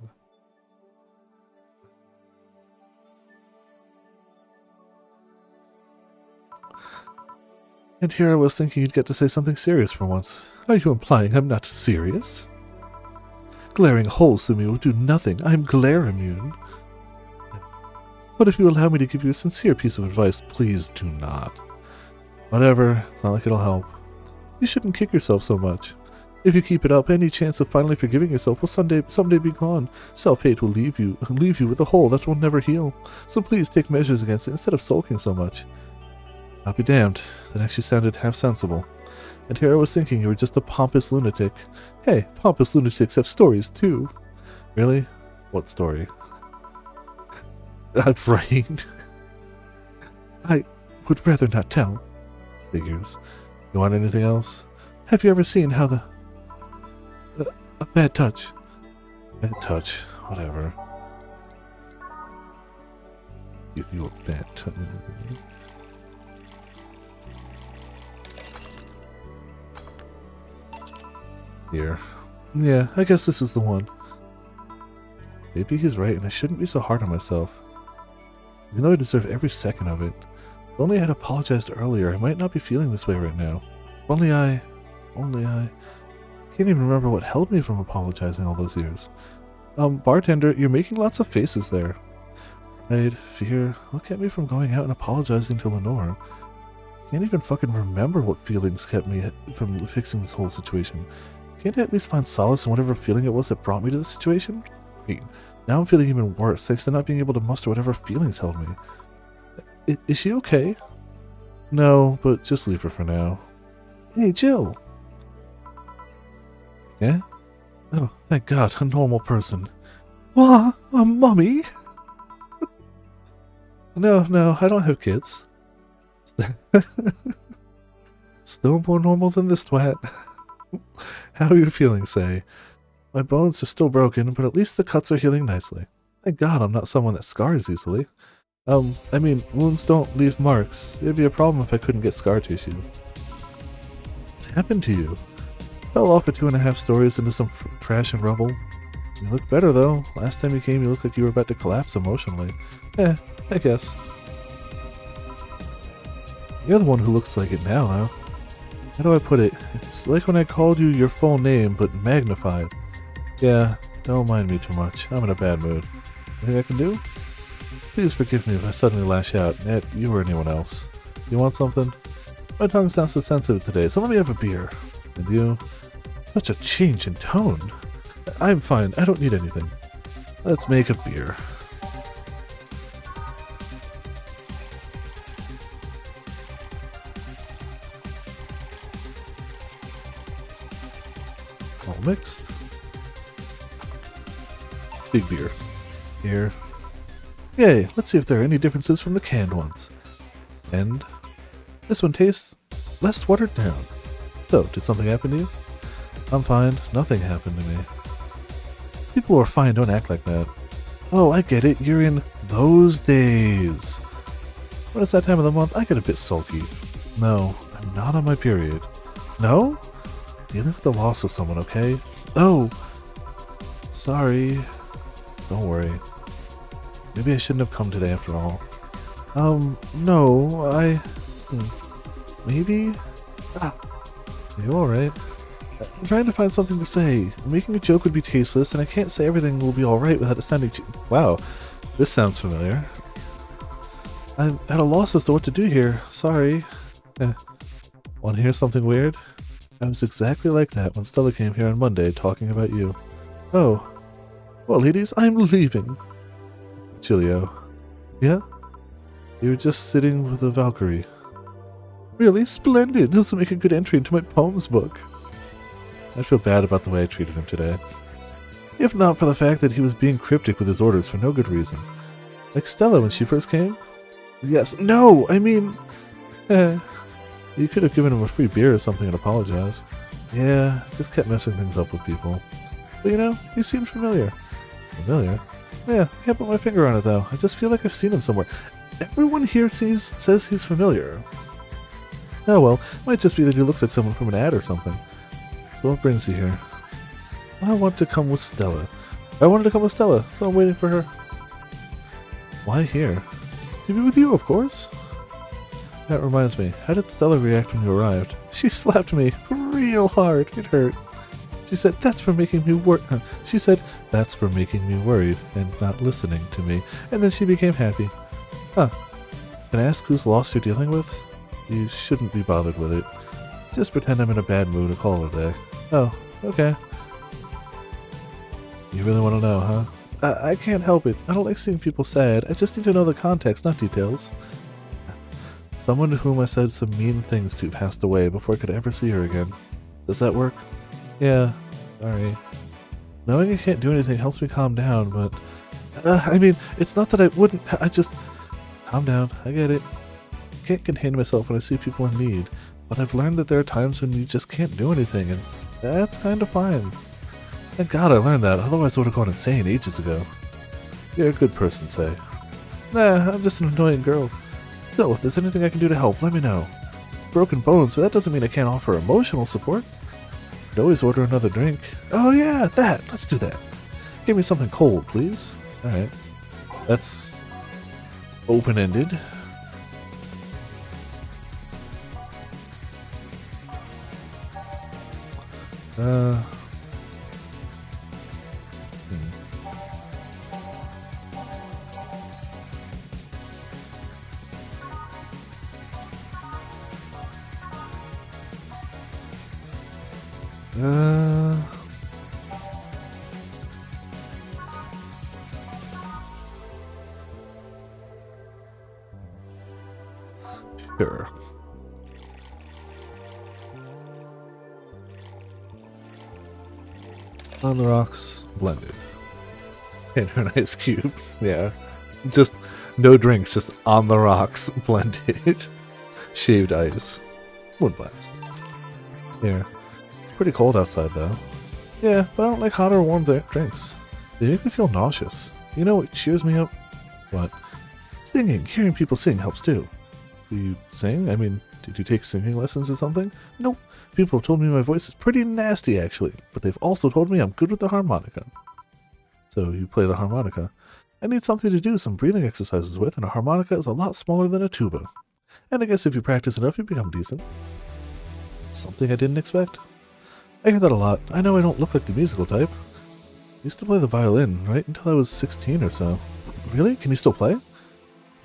And here I was thinking you'd get to say something serious for once. Are you implying I'm not serious? Glaring holes through me will do nothing. I'm glare immune. But if you allow me to give you a sincere piece of advice, please do not. Whatever, it's not like it'll help. You shouldn't kick yourself so much. If you keep it up, any chance of finally forgiving yourself will someday be gone. Self-hate will leave you with a hole that will never heal. So please take measures against it instead of sulking so much. I'll be damned. That actually sounded half sensible. And here I was thinking you were just a pompous lunatic. Hey, pompous lunatics have stories too. Really? What story? Right. I would rather not tell. Figures. You want anything else? Have you ever seen how the... a bad touch. Bad touch. Whatever. Give you a bad touch. Here. Yeah, I guess this is the one. Maybe he's right and I shouldn't be so hard on myself. Even though I deserve every second of it. If only I had apologized earlier, I might not be feeling this way right now. If only I can't even remember what held me from apologizing all those years. Bartender, you're making lots of faces there. Pride, fear, what kept me from going out and apologizing to Lenore? Can't even fucking remember what feelings kept me from fixing this whole situation. Can't I at least find solace in whatever feeling it was that brought me to this situation? Wait, now I'm feeling even worse, thanks to not being able to muster whatever feelings held me. Is she okay? No, but just leave her for now. Hey, Jill! Yeah? Oh, thank God, a normal person. What? A mummy? No, I don't have kids. Still more normal than this twat. How are you feeling, Say? My bones are still broken, but at least the cuts are healing nicely. Thank God I'm not someone that scars easily. I mean, wounds don't leave marks. It'd be a problem if I couldn't get scar tissue. What happened to you? Fell off for 2.5 stories into some trash and rubble. You look better, though. Last time you came, you looked like you were about to collapse emotionally. I guess. You're the one who looks like it now, though. How do I put it? It's like when I called you your full name, but magnified. Yeah, don't mind me too much. I'm in a bad mood. Anything I can do? Please forgive me if I suddenly lash out at you or anyone else. You want something? My tongue's not so sensitive today, so let me have a beer. And you? Such a change in tone. I'm fine. I don't need anything. Let's make a beer. All mixed. Big beer. Here. Yay, let's see if there are any differences from the canned ones. And this one tastes less watered down. So, did something happen to you? I'm fine. Nothing happened to me. People who are fine don't act like that. Oh, I get it. You're in those days. When it's that time of the month, I get a bit sulky. No, I'm not on my period. No? Dealing with the loss of someone, okay? Oh! Sorry. Don't worry. Maybe I shouldn't have come today after all. No, Maybe? Are you alright? I'm trying to find something to say. Making a joke would be tasteless, and I can't say everything will be alright without it sounding Wow, this sounds familiar. I'm at a loss as to what to do here. Sorry. Want to hear something weird? I was exactly like that when Stella came here on Monday talking about you. Oh. Well, ladies, I'm leaving. Chilio. Yeah? You were just sitting with a Valkyrie. Really? Splendid! This will make a good entry into my poems book. I feel bad about the way I treated him today. If not for the fact that he was being cryptic with his orders for no good reason. Like Stella when she first came? Yes. No! I mean... You could have given him a free beer or something and apologized. Yeah, just kept messing things up with people. But you know, he seemed familiar. Familiar? Yeah, can't put my finger on it though. I just feel like I've seen him somewhere. Everyone here says he's familiar. Oh well, might just be that he looks like someone from an ad or something. So what brings you here? I want to come with Stella. I wanted to come with Stella, so I'm waiting for her. Why here? To be with you, of course. That reminds me, how did Stella react when you arrived? She slapped me real hard. It hurt. She said, that's for making me worried and not listening to me. And then she became happy. Huh. Can I ask whose loss you're dealing with? You shouldn't be bothered with it. Just pretend I'm in a bad mood and call it a day. Oh, okay. You really want to know, huh? I can't help it. I don't like seeing people sad. I just need to know the context, not details. Someone to whom I said some mean things to passed away before I could ever see her again. Does that work? Yeah, sorry. Knowing I can't do anything helps me calm down, but... I mean, it's not that I wouldn't... I just... Calm down, I get it. I can't contain myself when I see people in need, but I've learned that there are times when you just can't do anything, and that's kind of fine. Thank God I learned that, otherwise I would have gone insane ages ago. You're a good person, Say. Nah, I'm just an annoying girl. Still, if there's anything I can do to help, let me know. Broken bones, but that doesn't mean I can't offer emotional support. I could always order another drink. Oh yeah, that! Let's do that. Give me something cold, please. Alright. That's... open-ended. Sure. On the rocks, blended. And an ice cube. Yeah. Just no drinks, just on the rocks, blended. Shaved ice. Would blast. Here. Pretty cold outside though. Yeah, but I don't like hot or warm drinks. They make me feel nauseous. You know what cheers me up? What? Singing. Hearing people sing helps too. Do you sing? I mean, did you take singing lessons or something? Nope. People have told me my voice is pretty nasty actually, but they've also told me I'm good with the harmonica. So you play the harmonica. I need something to do some breathing exercises with, and a harmonica is a lot smaller than a tuba. And I guess if you practice enough, you become decent. Something I didn't expect. I hear that a lot. I know I don't look like the musical type. I used to play the violin, right until I was 16 or so. Really? Can you still play? The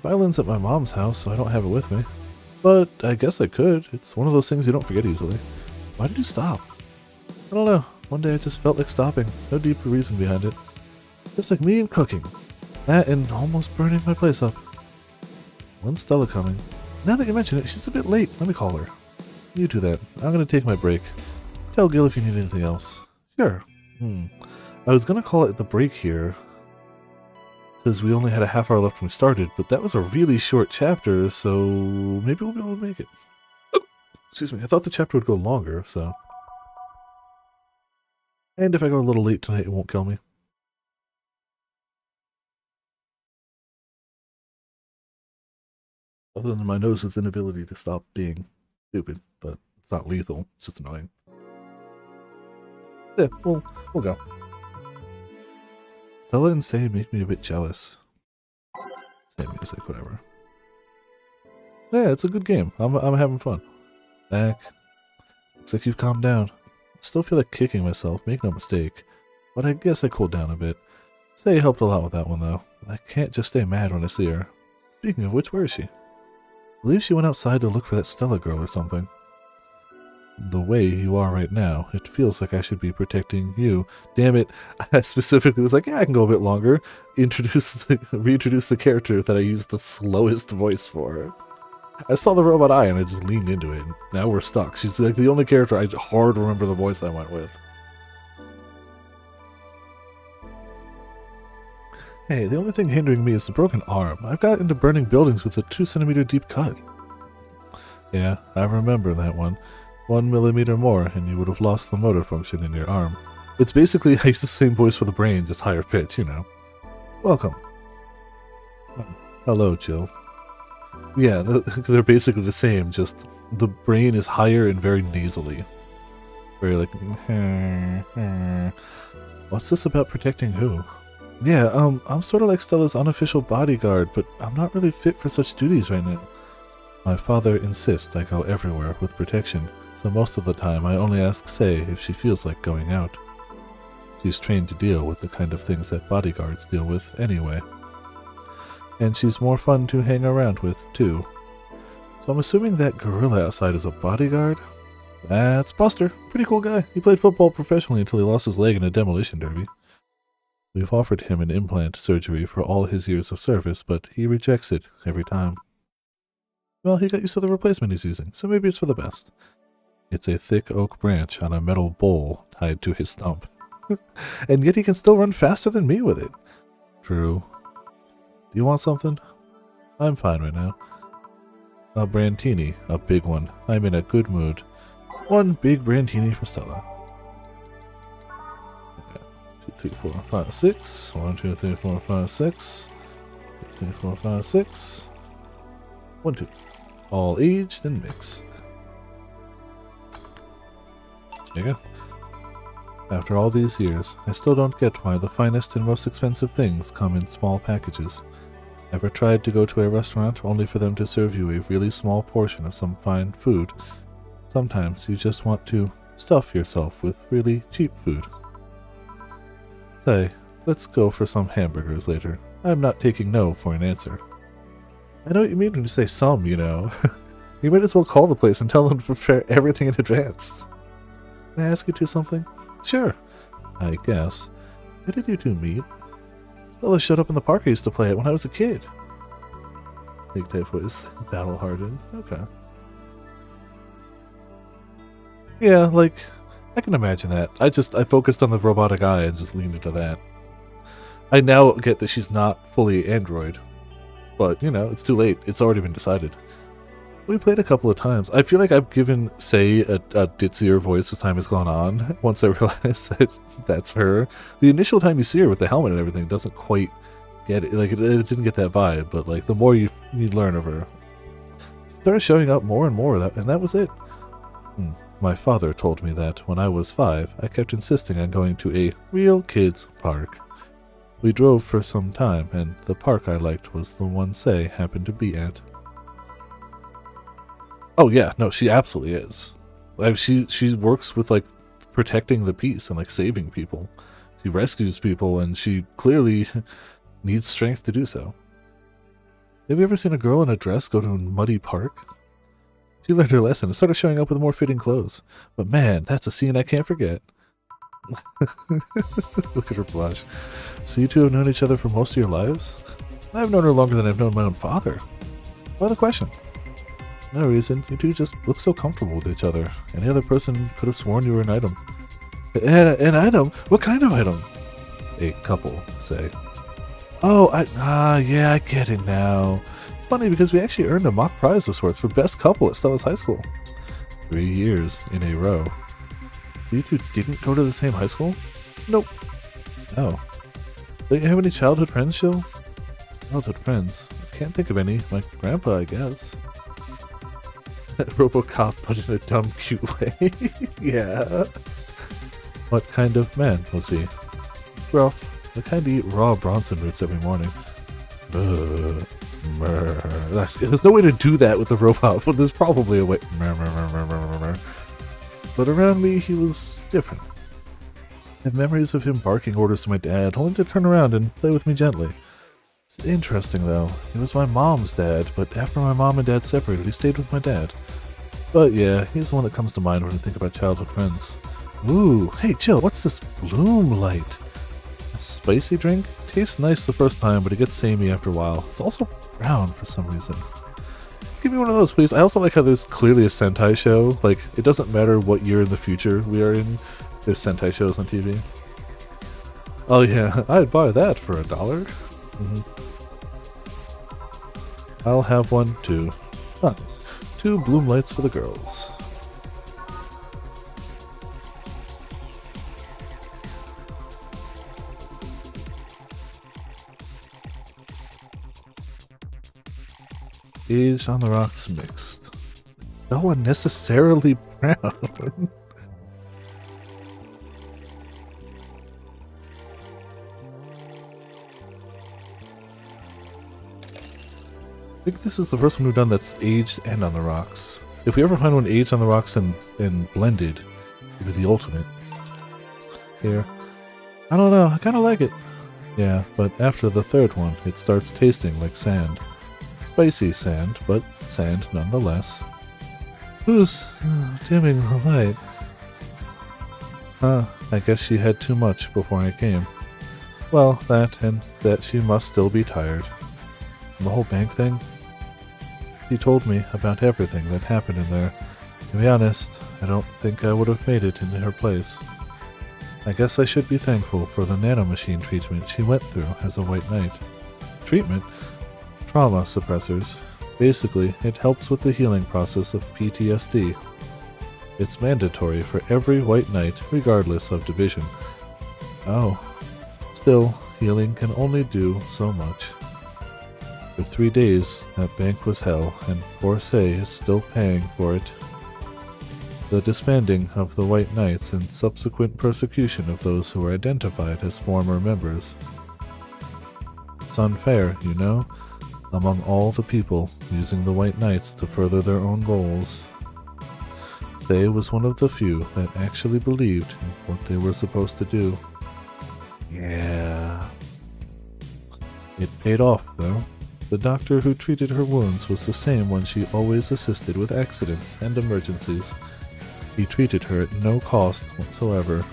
violin's at my mom's house, so I don't have it with me. But I guess I could. It's one of those things you don't forget easily. Why did you stop? I don't know. One day I just felt like stopping. No deeper reason behind it. Just like me and cooking. That and almost burning my place up. When's Stella coming? Now that you mention it, she's a bit late. Let me call her. You do that. I'm gonna take my break. Tell Gil if you need anything else. Sure. I was gonna call it the break here, because we only had a half hour left when we started, but that was a really short chapter, so maybe we'll be able to make it. Oh, excuse me. I thought the chapter would go longer, so. And if I go a little late tonight, it won't kill me. Other than my nose's inability to stop being stupid, but it's not lethal. It's just annoying. Yeah, we'll go. Stella and Say make me a bit jealous. Same music, whatever. Yeah, it's a good game. I'm having fun. Back. Looks like you've calmed down. I still feel like kicking myself, make no mistake. But I guess I cooled down a bit. Say helped a lot with that one, though. I can't just stay mad when I see her. Speaking of which, where is she? I believe she went outside to look for that Stella girl or something. The way you are right now, it feels like I should be protecting you. Damn it, I specifically was like, yeah, I can go a bit longer. Reintroduce the character that I used the slowest voice for. I saw the robot eye and I just leaned into it. Now we're stuck. She's like the only character I hard remember the voice I went with. Hey, the only thing hindering me is the broken arm. I've got into burning buildings with a 2-centimeter deep cut. Yeah, I remember that one. 1 millimeter more, and you would have lost the motor function in your arm. It's basically, I use the same voice for the brain, just higher pitch, you know. Welcome. Hello, Jill. Yeah, they're basically the same, just the brain is higher and very nasally. Very like, what's this about protecting who? Yeah, I'm sort of like Stella's unofficial bodyguard, but I'm not really fit for such duties right now. My father insists I go everywhere with protection, so most of the time I only ask Say if she feels like going out. She's trained to deal with the kind of things that bodyguards deal with anyway. And she's more fun to hang around with, too. So I'm assuming that gorilla outside is a bodyguard? That's Buster. Pretty cool guy. He played football professionally until he lost his leg in a demolition derby. We've offered him an implant surgery for all his years of service, but he rejects it every time. Well, he got used to the replacement he's using, so maybe it's for the best. It's a thick oak branch on a metal bowl tied to his stump. And yet he can still run faster than me with it. True. Do you want something? I'm fine right now. A brandini, a big one. I'm in a good mood. One big brandini for Stella. 2, 3, 4, 5, 6. 1, 2, 3, 4, 5, 6. 2, 3, 4, 5, 6. 1, 2. All aged and mixed. There you go. After all these years, I still don't get why the finest and most expensive things come in small packages. Ever tried to go to a restaurant only for them to serve you a really small portion of some fine food? Sometimes you just want to stuff yourself with really cheap food. Say, let's go for some hamburgers later. I'm not taking no for an answer. I know what you mean when you say some, you know. You might as well call the place and tell them to prepare everything in advance. Can I ask you two something? Sure, I guess. How did you two meet? Stella showed up in the park I used to play at when I was a kid. Snake type voice. Battle hardened. Okay. Yeah, like, I can imagine that. I focused on the robotic eye and just leaned into that. I now get that she's not fully android. But, you know, it's too late. It's already been decided. We played a couple of times. I feel like I've given, say, a ditzier voice as time has gone on, once I realized that that's her. The initial time you see her with the helmet and everything doesn't quite get it. Like, it didn't get that vibe, but, like, the more you learn of her, she started showing up more and more, and that was it. My father told me that when I was 5, I kept insisting on going to a real kids' park. We drove for some time, and the park I liked was the one Say happened to be at. Oh yeah, no, she absolutely is. Like, she works with, like, protecting the peace and, like, saving people. She rescues people, and she clearly needs strength to do so. Have you ever seen a girl in a dress go to a muddy park? She learned her lesson and started showing up with more fitting clothes. But man, that's a scene I can't forget. Look at her blush. So you two have known each other for most of your lives? I've known her longer than I've known my own father. Why the question? No reason. You two just look so comfortable with each other. Any other person could have sworn you were an item. An item? What kind of item? A couple, say. Oh, yeah, I get it now. It's funny because we actually earned a mock prize of sorts for best couple at Stella's high school. 3 years in a row. So you two didn't go to the same high school? Nope. Oh. Don't you have any childhood friends, Jill? Childhood friends? I can't think of any. My grandpa, I guess. Robocop, but in a dumb, cute way. Yeah. What kind of man was he? Rough. The kind to eat raw Bronson roots every morning. There's no way to do that with the robot, but there's probably a way. But around me, he was different. I have memories of him barking orders to my dad, only to turn around and play with me gently. It's interesting, though. He was my mom's dad, but after my mom and dad separated, he stayed with my dad. But yeah, he's the one that comes to mind when I think about childhood friends. Ooh, hey Jill, what's this Bloom Light? A spicy drink? Tastes nice the first time, but it gets samey after a while. It's also brown for some reason. Give me one of those, please. I also like how there's clearly a Sentai show. Like, it doesn't matter what year in the future we are in, there's Sentai shows on TV. Oh yeah, I'd buy that for $1. I'll have one too. Fine. 2 Bloom Lights for the girls. Aged on the rocks mixed. So unnecessarily brown. I think this is the first one we've done that's aged and on the rocks. If we ever find one aged on the rocks and blended, it would be the ultimate. Here. I don't know, I kinda like it. Yeah, but after the third one, it starts tasting like sand. Spicy sand, but sand nonetheless. Who's dimming the light? I guess she had too much before I came. Well, that, and that she must still be tired. And the whole bank thing? She told me about everything that happened in there. To be honest, I don't think I would have made it into her place. I guess I should be thankful for the nanomachine treatment she went through as a White Knight. Treatment? Trauma suppressors. Basically, it helps with the healing process of PTSD. It's mandatory for every White Knight, regardless of division. Oh. Still, healing can only do so much. For 3 days, that bank was hell, and poor Say is still paying for it. The disbanding of the White Knights and subsequent persecution of those who were identified as former members. It's unfair, you know, among all the people using the White Knights to further their own goals. Say was one of the few that actually believed in what they were supposed to do. Yeah. It paid off, though. The doctor who treated her wounds was the same one she always assisted with accidents and emergencies. He treated her at no cost whatsoever.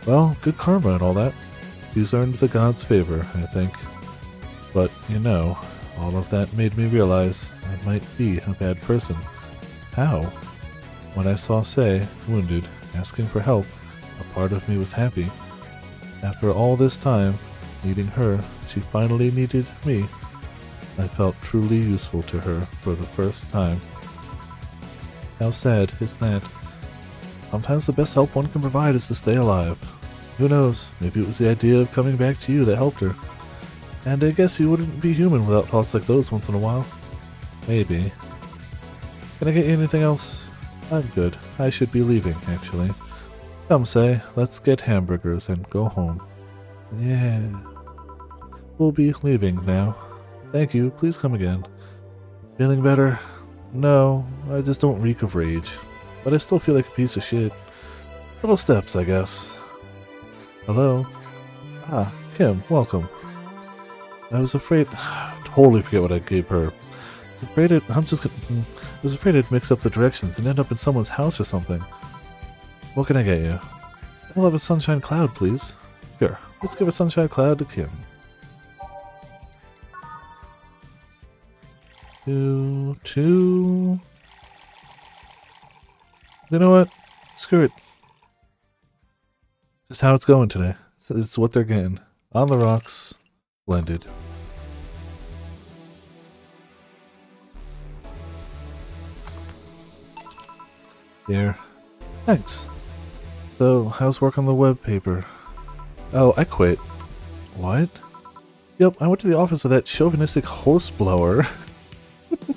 Well, good karma and all that. He's earned the god's favor, I think. But, you know, all of that made me realize I might be a bad person. How? When I saw Sei, wounded, asking for help, a part of me was happy. After all this time, needing her, she finally needed me. I felt truly useful to her for the first time. How sad is that? Sometimes the best help one can provide is to stay alive. Who knows, maybe it was the idea of coming back to you that helped her. And I guess you wouldn't be human without thoughts like those once in a while. Maybe. Can I get you anything else? I'm good. I should be leaving, actually. Come, Sei, let's get hamburgers and go home. Yeah. We'll be leaving now. Thank you, please come again. Feeling better? No, I just don't reek of rage. But I still feel like a piece of shit. Little steps, I guess. Hello? Ah, Kim, welcome. I was afraid... totally forget what I gave her. I was afraid I'd mix up the directions and end up in someone's house or something. What can I get you? I'll have a sunshine cloud, please. Sure, let's give a sunshine cloud to Kim. Two. You know what? Screw it. Just how it's going today. It's what they're getting. On the rocks, blended. There. Thanks. So, how's work on the web paper? Oh, I quit. What? Yep, I went to the office of that chauvinistic horseblower,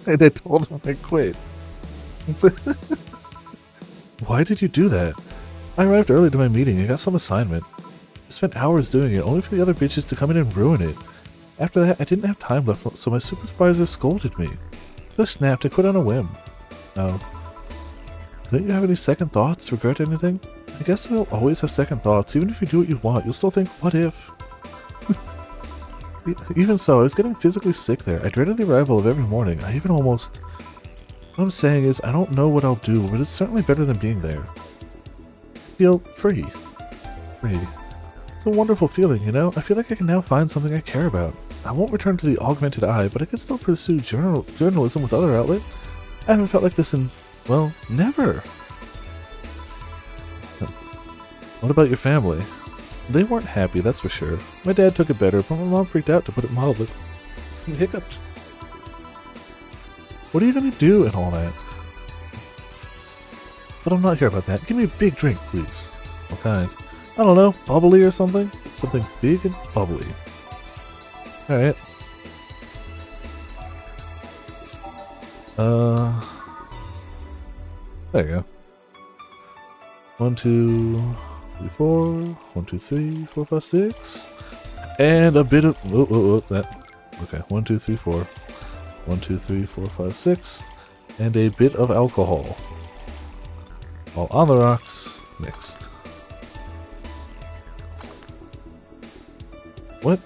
and I told him I quit. Why did you do that? I arrived early to my meeting and got some assignment. I spent hours doing it, only for the other bitches to come in and ruin it. After that, I didn't have time left, so my supervisor scolded me. So I snapped and quit on a whim. Oh. Don't you have any second thoughts? Regret anything? I guess you'll always have second thoughts. Even if you do what you want, you'll still think, what if? Even so, I was getting physically sick there. I dreaded the arrival of every morning. I even almost... What I'm saying is, I don't know what I'll do, but it's certainly better than being there. Feel free. Free. It's a wonderful feeling, you know? I feel like I can now find something I care about. I won't return to the augmented eye, but I can still pursue journalism with other outlet. I haven't felt like this in... well, never. What about your family? They weren't happy, that's for sure. My dad took it better, but my mom freaked out, to put it mildly. He hiccuped. What are you gonna do and all that? But I'm not here about that. Give me a big drink, please. What kind? I don't know, bubbly or something? Something big and bubbly. Alright. There you go. 1, 2, 3, 4. 1, 2, 3, 4, 5, 6. And a bit of... that. Okay, 1, 2, 3, 4. 1, 2, 3, 4, 5, 6. And a bit of alcohol. All on the rocks, mixed. What?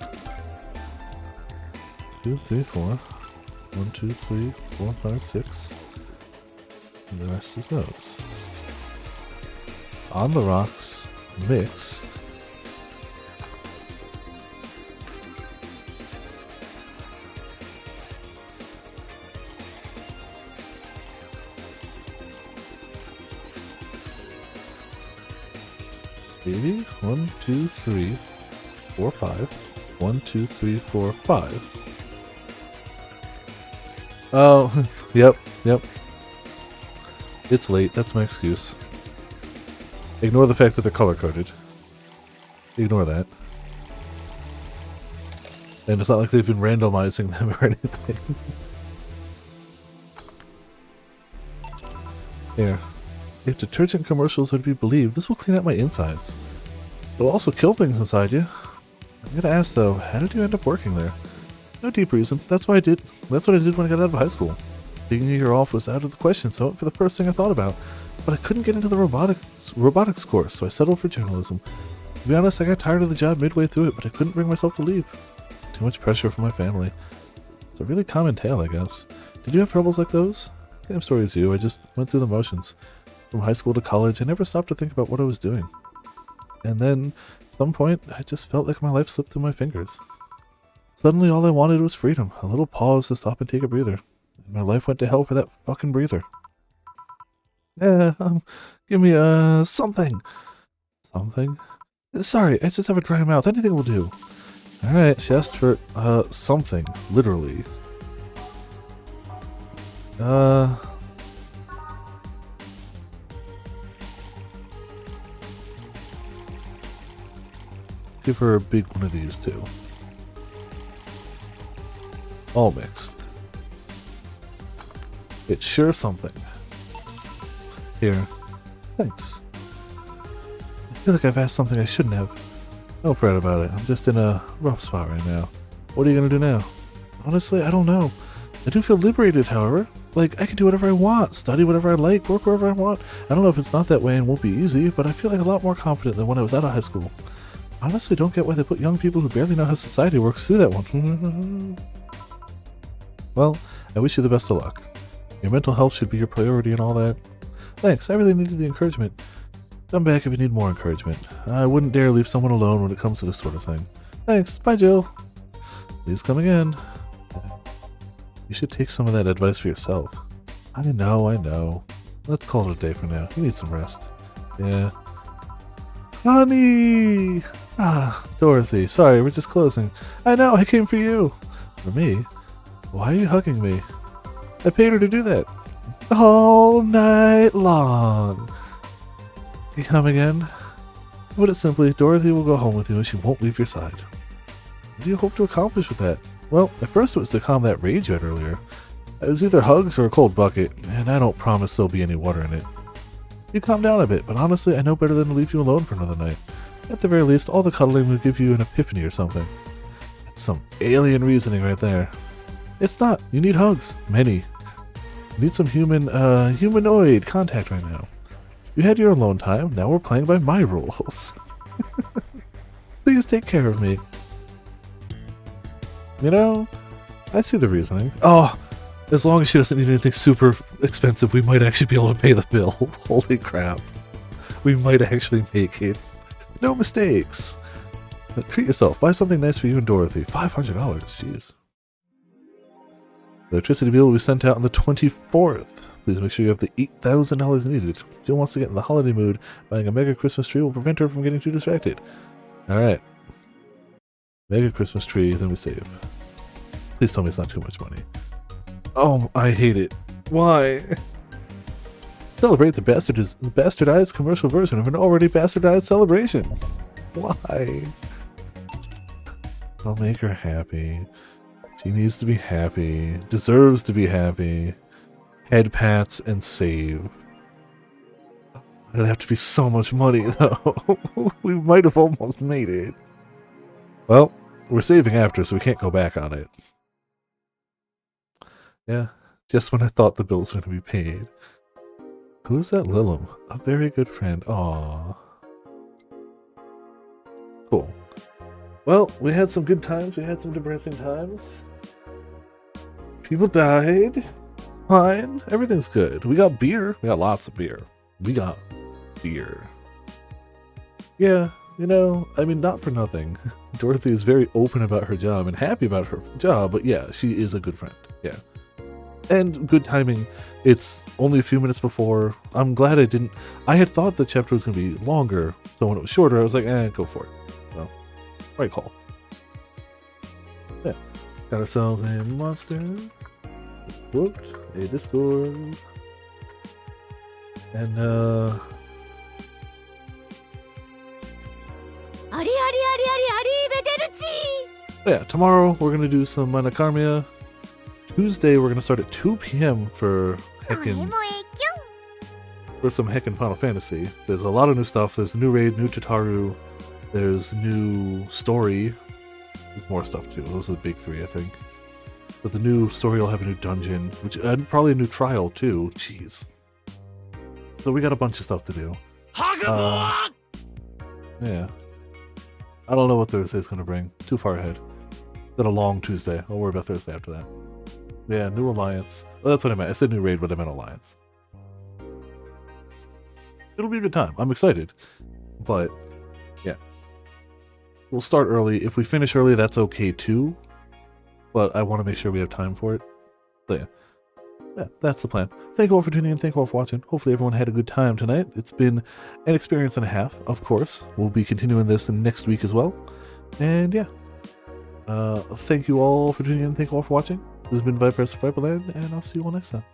2, 3, 4. 1, 2, 3, 4, 5, 6. And the rest is those. On the rocks, mixed. Maybe 1, 2, 3, 4, 5. 1, 2, 3, 4, 5. Oh, yep. It's late, that's my excuse. Ignore the fact that they're color-coded. Ignore that. And it's not like they've been randomizing them or anything. Here. If detergent commercials are to be believed, this will clean out my insides. It will also kill things inside you. I'm gonna ask though, how did you end up working there? No deep reason. That's what I did when I got out of high school. Taking a year off was out of the question, so I went for the first thing I thought about. But I couldn't get into the robotics course, so I settled for journalism. To be honest, I got tired of the job midway through it, but I couldn't bring myself to leave. Too much pressure from my family. It's a really common tale, I guess. Did you have troubles like those? Same story as you, I just went through the motions. From high school to college, I never stopped to think about what I was doing. And then, at some point, I just felt like my life slipped through my fingers. Suddenly, all I wanted was freedom, a little pause to stop and take a breather. And my life went to hell for that fucking breather. Give me, something. Something? Sorry, I just have a dry mouth. Anything will do. Alright, she asked for, something. Literally. Give her a big one of these, too. All mixed. It's sure something. Here. Thanks. I feel like I've asked something I shouldn't have. No fret about it. I'm just in a rough spot right now. What are you gonna do now? Honestly, I don't know. I do feel liberated, however. Like, I can do whatever I want, study whatever I like, work wherever I want. I don't know if it's not that way and won't be easy, but I feel like a lot more confident than when I was out of high school. Honestly, don't get why they put young people who barely know how society works through that one. Well, I wish you the best of luck. Your mental health should be your priority and all that. Thanks, I really needed the encouragement. Come back if you need more encouragement. I wouldn't dare leave someone alone when it comes to this sort of thing. Thanks, bye Jill. Please come again. You should take some of that advice for yourself. I know. Let's call it a day for now. You need some rest. Yeah. Honey! Ah, Dorothy, sorry, we're just closing. I know, I came for you. For me? Why are you hugging me? I paid her to do that. All night long. You come again? To put it simply, Dorothy will go home with you and she won't leave your side. What do you hope to accomplish with that? Well, at first it was to calm that rage you had earlier. It was either hugs or a cold bucket, and I don't promise there'll be any water in it. You calm down a bit, but honestly, I know better than to leave you alone for another night. At the very least, all the cuddling will give you an epiphany or something. That's some alien reasoning right there. It's not. You need hugs. Many. You need some humanoid contact right now. You had your alone time, now we're playing by my rules. Please take care of me. You know, I see the reasoning. Oh, as long as she doesn't need anything super expensive, we might actually be able to pay the bill. Holy crap. We might actually make it. No mistakes. But treat yourself. Buy something nice for you and Dorothy. $500. Jeez. The electricity bill will be sent out on the 24th. Please make sure you have the $8,000 needed. Jill wants to get in the holiday mood. Buying a mega Christmas tree will prevent her from getting too distracted. Alright. Mega Christmas tree, then we save. Please tell me it's not too much money. Oh, I hate it. Why? Celebrate the bastardized commercial version of an already bastardized celebration. Why? I'll make her happy. She needs to be happy. Deserves to be happy. Head pats and save. It'd have to be so much money, though. We might have almost made it. Well, we're saving after, so we can't go back on it. Yeah, just when I thought the bill was going to be paid. Who's that Lilum? A very good friend. Aww. Cool. Well, we had some good times. We had some depressing times. People died. Fine. Everything's good. We got beer. We got lots of beer. We got beer. Yeah, you know, I mean, not for nothing. Dorothy is very open about her job and happy about her job, but yeah, she is a good friend. Yeah. And good timing. It's only a few minutes before. I'm glad I didn't. I had thought the chapter was going to be longer, so when it was shorter, I was like, go for it. So, right call. Yeah. Got ourselves a monster. Booked. A Discord. And, yeah, tomorrow we're going to do some Manakarmia. Tuesday we're going to start at 2 p.m. for some Heckin' Final Fantasy. There's a lot of new stuff. There's a new raid, new Tataru. There's new story. There's more stuff too. Those are the big three, I think. But the new story will have a new dungeon, and probably a new trial too. Jeez. So we got a bunch of stuff to do. Yeah. I don't know what Thursday's going to bring. Too far ahead. Then a long Tuesday. I'll worry about Thursday after that. Yeah, new alliance. Oh, that's what I meant. I said new raid, but I meant alliance. it'll be a good time. I'm excited. But, yeah. We'll start early. If we finish early, that's okay too. But I want to make sure we have time for it. So yeah. Yeah, that's the plan. Thank you all for tuning in. Thank you all for watching. Hopefully everyone had a good time tonight. It's been an experience and a half, of course. We'll be continuing this next week as well. And yeah. Thank you all for tuning in. Thank you all for watching. This has been Viperpunk, Viperland, and I'll see you all next time.